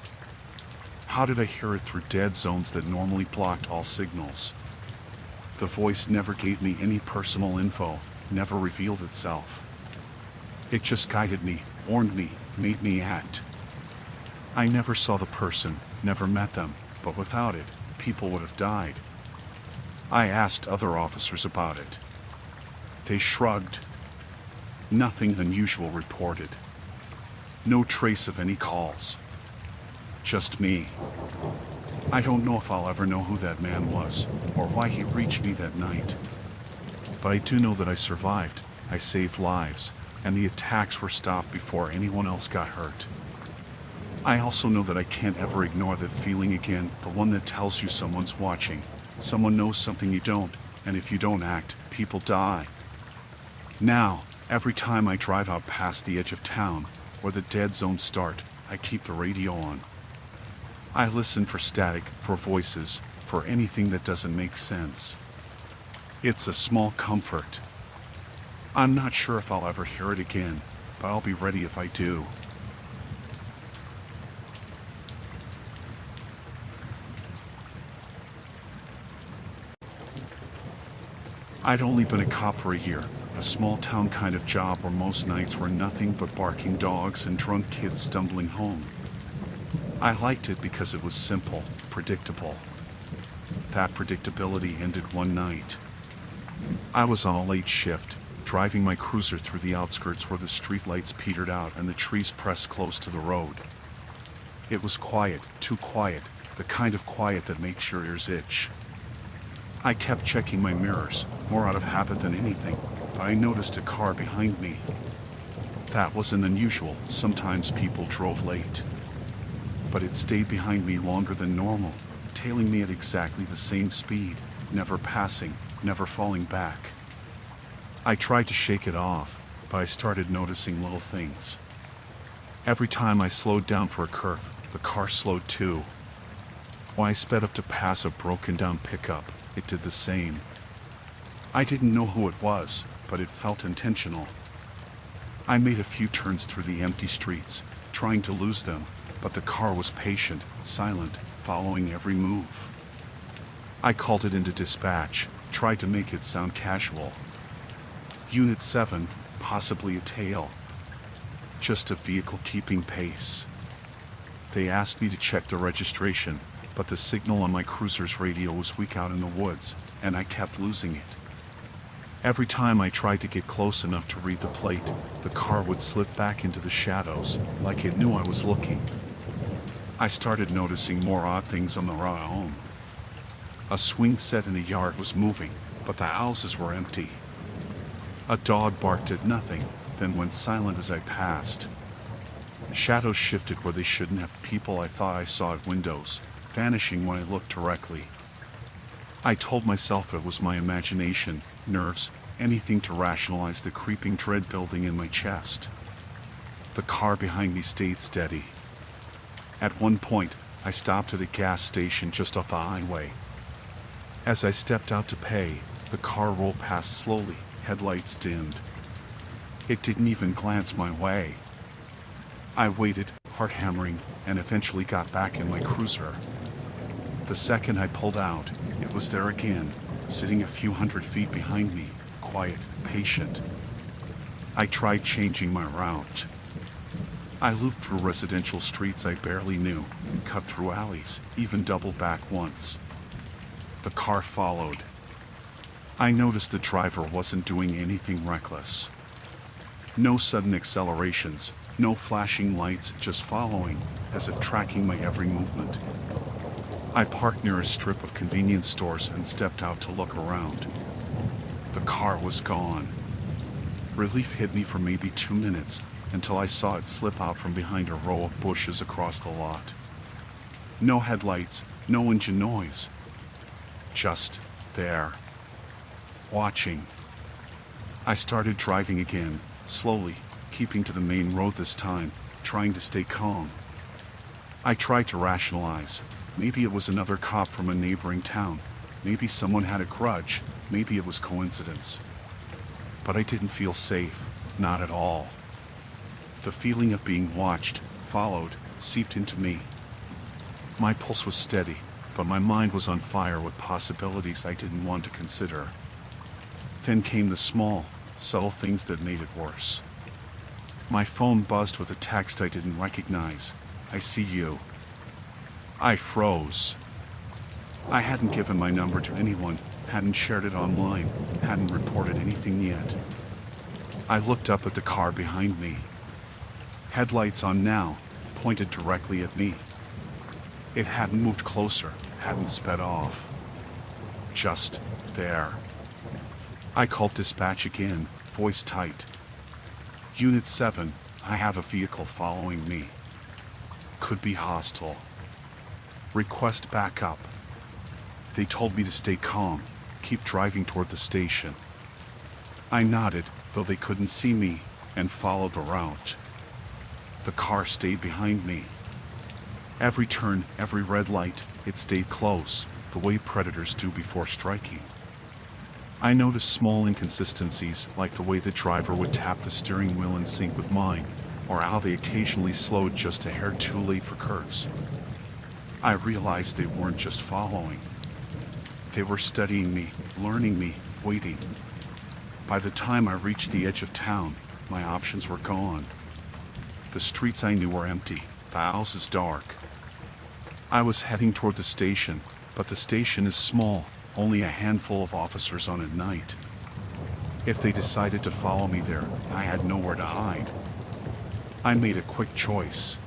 How did I hear it through dead zones that normally blocked all signals? The voice never gave me any personal info, never revealed itself. It just guided me, warned me, made me act. I never saw the person, never met them, but without it, people would have died. I asked other officers about it. They shrugged. Nothing unusual reported. No trace of any calls. Just me. I don't know if I'll ever know who that man was, or why he reached me that night. But I do know that I survived, I saved lives, and the attacks were stopped before anyone else got hurt. I also know that I can't ever ignore that feeling again, the one that tells you someone's watching. Someone knows something you don't, and if you don't act, people die. Now, every time I drive out past the edge of town, where the dead zones start, I keep the radio on. I listen for static, for voices, for anything that doesn't make sense. It's a small comfort. I'm not sure if I'll ever hear it again, but I'll be ready if I do. I'd only been a cop for a year, a small town kind of job where most nights were nothing but barking dogs and drunk kids stumbling home. I liked it because it was simple, predictable. That predictability ended one night. I was on a late shift, driving my cruiser through the outskirts where the streetlights petered out and the trees pressed close to the road. It was quiet, too quiet, the kind of quiet that makes your ears itch. I kept checking my mirrors, more out of habit than anything, but I noticed a car behind me. That wasn't unusual, sometimes people drove late. But it stayed behind me longer than normal, tailing me at exactly the same speed, never passing, never falling back. I tried to shake it off, but I started noticing little things. Every time I slowed down for a curve, the car slowed too. When I sped up to pass a broken-down pickup, it did the same. I didn't know who it was, but it felt intentional. I made a few turns through the empty streets, trying to lose them, but the car was patient, silent, following every move. I called it into dispatch, tried to make it sound casual. Unit 7, possibly a tail. Just a vehicle keeping pace. They asked me to check the registration, but the signal on my cruiser's radio was weak out in the woods, and I kept losing it. Every time I tried to get close enough to read the plate, the car would slip back into the shadows, like it knew I was looking. I started noticing more odd things on the route home. A swing set in the yard was moving, but the houses were empty. A dog barked at nothing, then went silent as I passed. Shadows shifted where they shouldn't have. People I thought I saw at windows, vanishing when I looked directly. I told myself it was my imagination, nerves, anything to rationalize the creeping dread building in my chest. The car behind me stayed steady. At one point, I stopped at a gas station just off the highway. As I stepped out to pay, the car rolled past slowly, headlights dimmed. It didn't even glance my way. I waited, heart hammering, and eventually got back in my cruiser. The second I pulled out, it was there again, sitting a few hundred feet behind me, quiet, patient. I tried changing my route. I looped through residential streets I barely knew, cut through alleys, even doubled back once. The car followed. I noticed the driver wasn't doing anything reckless. No sudden accelerations, no flashing lights, just following, as if tracking my every movement. I parked near a strip of convenience stores and stepped out to look around. The car was gone. Relief hit me for maybe 2 minutes, until I saw it slip out from behind a row of bushes across the lot. No headlights, no engine noise. Just there. Watching. I started driving again, slowly, keeping to the main road this time, trying to stay calm. I tried to rationalize. Maybe it was another cop from a neighboring town. Maybe someone had a grudge. Maybe it was coincidence. But I didn't feel safe. Not at all. The feeling of being watched, followed, seeped into me. My pulse was steady, but my mind was on fire with possibilities I didn't want to consider. Then came the small, subtle things that made it worse. My phone buzzed with a text I didn't recognize. I see you. I froze. I hadn't given my number to anyone, hadn't shared it online, hadn't reported anything yet. I looked up at the car behind me. Headlights on now, pointed directly at me. It hadn't moved closer, hadn't sped off. Just there. I called dispatch again, voice tight. Unit 7, I have a vehicle following me. Could be hostile. Request backup. They told me to stay calm, keep driving toward the station. I nodded, though they couldn't see me, and followed the route. The car stayed behind me. Every turn, every red light, it stayed close, the way predators do before striking. I noticed small inconsistencies, like the way the driver would tap the steering wheel in sync with mine, or how they occasionally slowed just a hair too late for curves. I realized they weren't just following. They were studying me, learning me, waiting. By the time I reached the edge of town, my options were gone. The streets I knew were empty, the houses dark. I was heading toward the station, but the station is small, only a handful of officers on at night. If they decided to follow me there, I had nowhere to hide. I made a quick choice.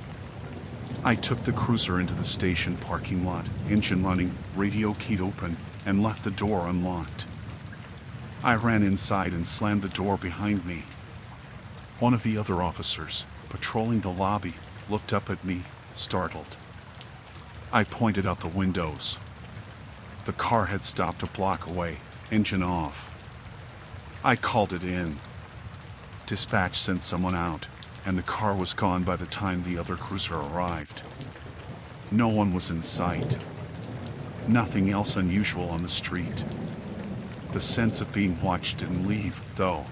I took the cruiser into the station parking lot, engine running, radio keyed open, and left the door unlocked. I ran inside and slammed the door behind me. One of the other officers, patrolling the lobby, looked up at me, startled. I pointed out the windows. The car had stopped a block away, engine off. I called it in. Dispatch sent someone out, and the car was gone by the time the other cruiser arrived. No one was in sight. Nothing else unusual on the street. The sense of being watched didn't leave, though.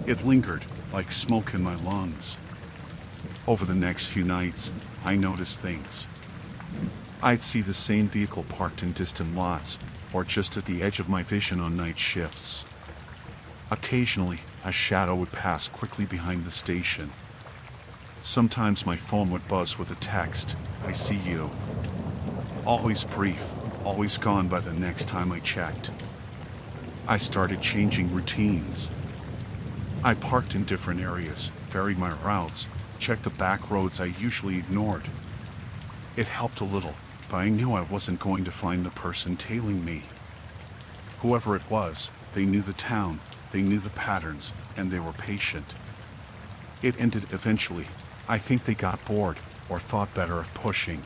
It lingered, like smoke in my lungs. Over the next few nights, I noticed things. I'd see the same vehicle parked in distant lots, or just at the edge of my vision on night shifts. Occasionally, a shadow would pass quickly behind the station. Sometimes my phone would buzz with a text, "I see you." Always brief, always gone by the next time I checked. I started changing routines. I parked in different areas, varied my routes, checked the back roads I usually ignored. It helped a little, but I knew I wasn't going to find the person tailing me. Whoever it was, they knew the town, they knew the patterns, and they were patient. It ended eventually. I think they got bored, or thought better of pushing.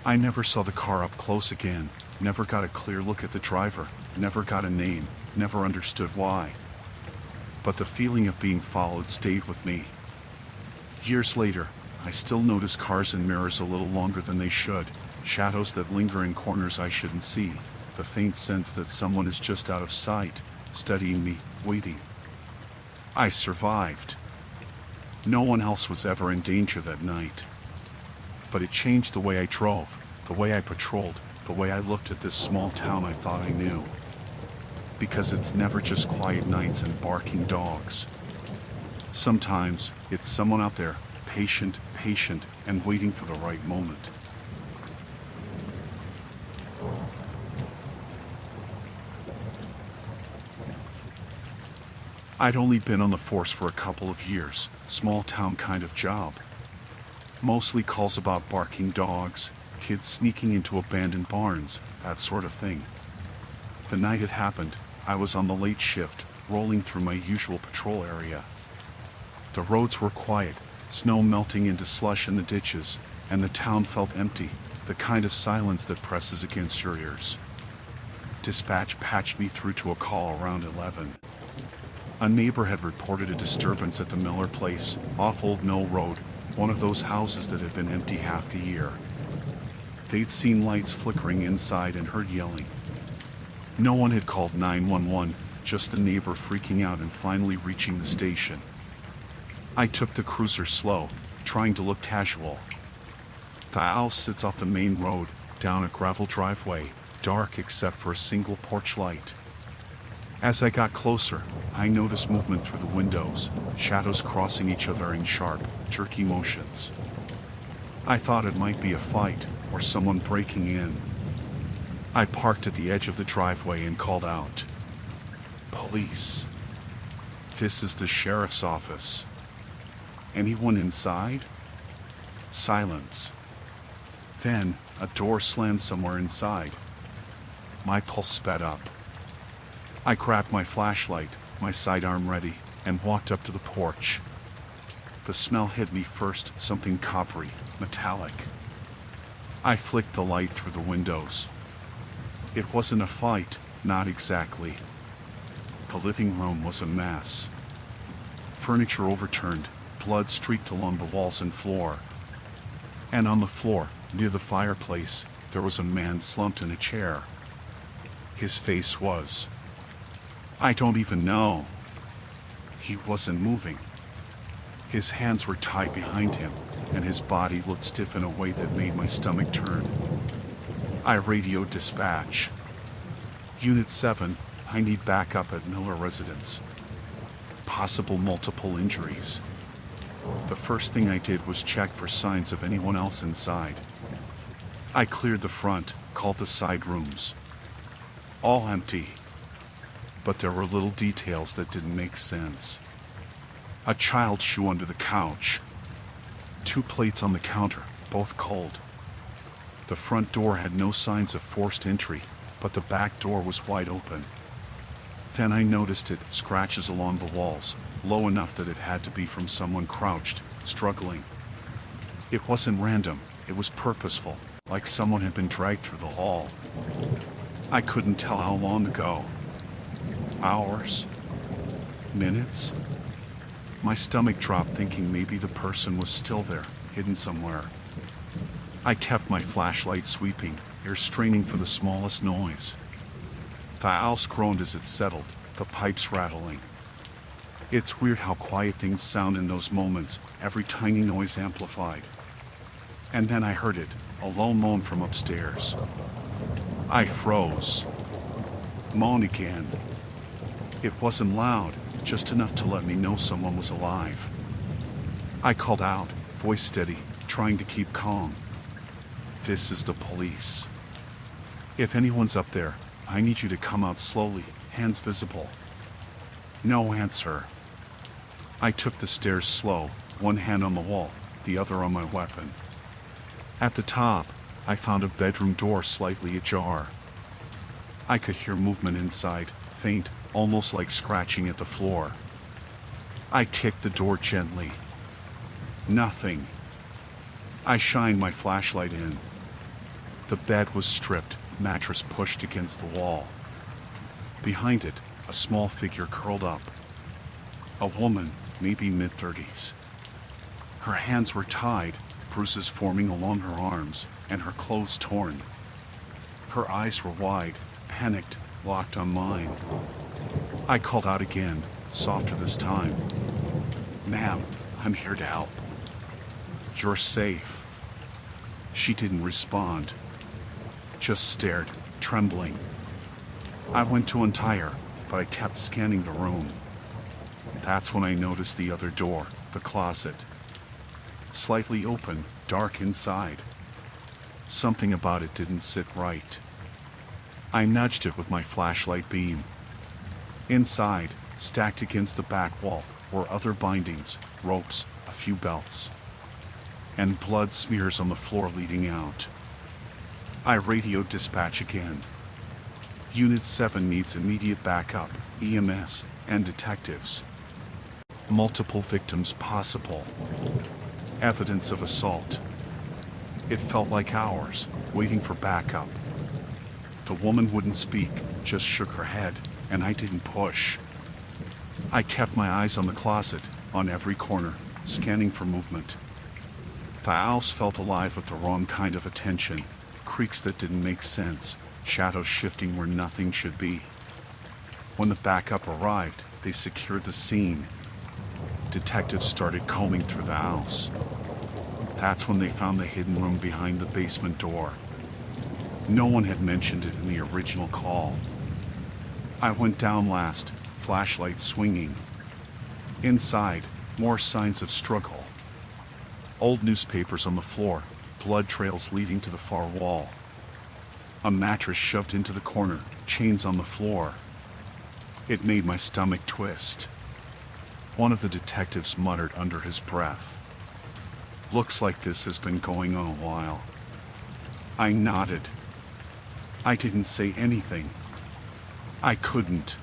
I never saw the car up close again, never got a clear look at the driver, never got a name, never understood why. But the feeling of being followed stayed with me. Years later, I still notice cars and mirrors a little longer than they should, shadows that linger in corners I shouldn't see, the faint sense that someone is just out of sight, studying me, waiting. I survived. No one else was ever in danger that night. But it changed the way I drove, the way I patrolled, the way I looked at this small town I thought I knew. Because it's never just quiet nights and barking dogs. Sometimes it's someone out there, patient, and waiting for the right moment. I'd only been on the force for a couple of years, small town kind of job. Mostly calls about barking dogs, kids sneaking into abandoned barns, that sort of thing. The night it happened, I was on the late shift, rolling through my usual patrol area. The roads were quiet, snow melting into slush in the ditches, and the town felt empty, the kind of silence that presses against your ears. Dispatch patched me through to a call around 11. A neighbor had reported a disturbance at the Miller place, off Old Mill Road, one of those houses that had been empty half the year. They'd seen lights flickering inside and heard yelling. No one had called 911, just a neighbor freaking out and finally reaching the station. I took the cruiser slow, trying to look casual. The house sits off the main road, down a gravel driveway, dark except for a single porch light. As I got closer, I noticed movement through the windows, shadows crossing each other in sharp, jerky motions. I thought it might be a fight, or someone breaking in. I parked at the edge of the driveway and called out. "Police. This is the sheriff's office. Anyone inside?" Silence. Then, a door slammed somewhere inside. My pulse sped up. I grabbed my flashlight, my sidearm ready, and walked up to the porch. The smell hit me first, something coppery, metallic. I flicked the light through the windows. It wasn't a fight, not exactly. The living room was a mess. Furniture overturned, blood streaked along the walls and floor. And on the floor, near the fireplace, there was a man slumped in a chair. His face was... I don't even know. He wasn't moving. His hands were tied behind him, and his body looked stiff in a way that made my stomach turn. I radioed dispatch. "Unit 7, I need backup at Miller Residence. Possible multiple injuries." The first thing I did was check for signs of anyone else inside. I cleared the front, called the side rooms. All empty. But there were little details that didn't make sense. A child's shoe under the couch. 2 plates on the counter, both cold. The front door had no signs of forced entry, but the back door was wide open. Then I noticed scratches along the walls, low enough that it had to be from someone crouched, struggling. It wasn't random, it was purposeful, like someone had been dragged through the hall. I couldn't tell how long ago. Hours? Minutes? My stomach dropped, thinking maybe the person was still there, hidden somewhere. I kept my flashlight sweeping, ears straining for the smallest noise. The house groaned as it settled, the pipes rattling. It's weird how quiet things sound in those moments, every tiny noise amplified. And then I heard it, a low moan from upstairs. I froze. Moan again. It wasn't loud, just enough to let me know someone was alive. I called out, voice steady, trying to keep calm. This is the police. If anyone's up there, I need you to come out slowly, hands visible. No answer. I took the stairs slow, one hand on the wall, the other on my weapon. At the top, I found a bedroom door slightly ajar. I could hear movement inside, faint, almost like scratching at the floor. I kicked the door gently. Nothing. I shined my flashlight in. The bed was stripped, mattress pushed against the wall. Behind it, a small figure curled up. A woman, maybe mid-30s. Her hands were tied, bruises forming along her arms, and her clothes torn. Her eyes were wide, panicked, locked on mine. I called out again, softer this time. Ma'am, I'm here to help. You're safe. She didn't respond. Just stared, trembling. I went to untie her, but I kept scanning the room. That's when I noticed the other door, the closet. Slightly open, dark inside. Something about it didn't sit right. I nudged it with my flashlight beam. Inside, stacked against the back wall, were other bindings, ropes, a few belts. And blood smears on the floor leading out. I radioed dispatch again. Unit 7 needs immediate backup, EMS, and detectives. Multiple victims possible. Evidence of assault. It felt like hours, waiting for backup. The woman wouldn't speak, just shook her head, and I didn't push. I kept my eyes on the closet, on every corner, scanning for movement. The house felt alive with the wrong kind of attention, creaks that didn't make sense, shadows shifting where nothing should be. When the backup arrived, they secured the scene. Detectives started combing through the house. That's when they found the hidden room behind the basement door. No one had mentioned it in the original call. I went down last, flashlight swinging. Inside, more signs of struggle. Old newspapers on the floor, blood trails leading to the far wall. A mattress shoved into the corner, chains on the floor. It made my stomach twist. One of the detectives muttered under his breath. Looks like this has been going on a while. I nodded. I didn't say anything. I couldn't.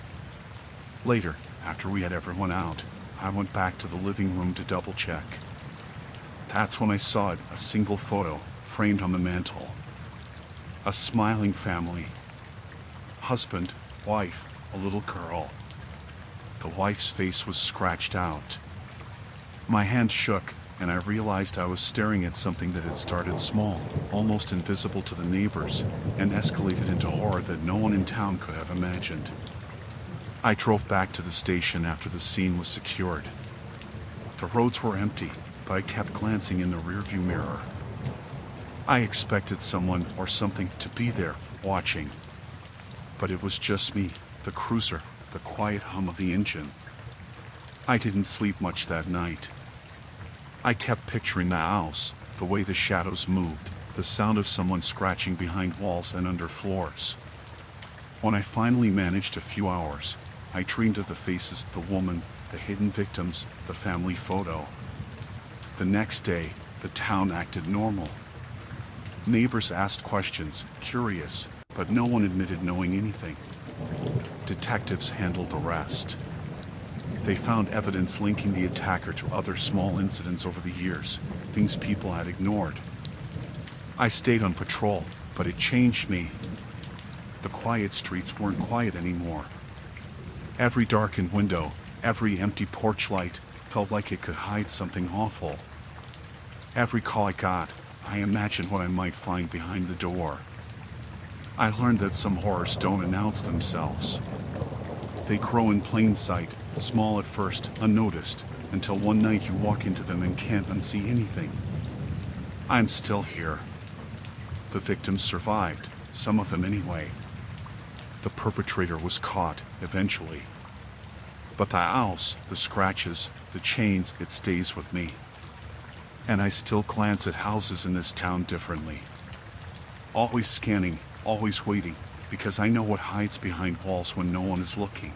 Later, after we had everyone out, I went back to the living room to double check. That's when I saw it, a single photo, framed on the mantel. A smiling family. Husband, wife, a little girl. The wife's face was scratched out. My hand shook, and I realized I was staring at something that had started small, almost invisible to the neighbors, and escalated into horror that no one in town could have imagined. I drove back to the station after the scene was secured. The roads were empty, but I kept glancing in the rearview mirror. I expected someone or something to be there, watching. But it was just me, the cruiser, the quiet hum of the engine. I didn't sleep much that night. I kept picturing the house, the way the shadows moved, the sound of someone scratching behind walls and under floors. When I finally managed a few hours, I dreamed of the faces of the woman, the hidden victims, the family photo. The next day, the town acted normal. Neighbors asked questions, curious, but no one admitted knowing anything. Detectives handled the rest. They found evidence linking the attacker to other small incidents over the years, things people had ignored. I stayed on patrol, but it changed me. The quiet streets weren't quiet anymore. Every darkened window, every empty porch light, felt like it could hide something awful. Every call I got, I imagined what I might find behind the door. I learned that some horrors don't announce themselves. They grow in plain sight, small at first, unnoticed, until one night you walk into them and can't unsee anything. I'm still here. The victims survived, some of them anyway. The perpetrator was caught, eventually. But the owls, the scratches, the chains, it stays with me. And I still glance at houses in this town differently. Always scanning, always waiting, because I know what hides behind walls when no one is looking.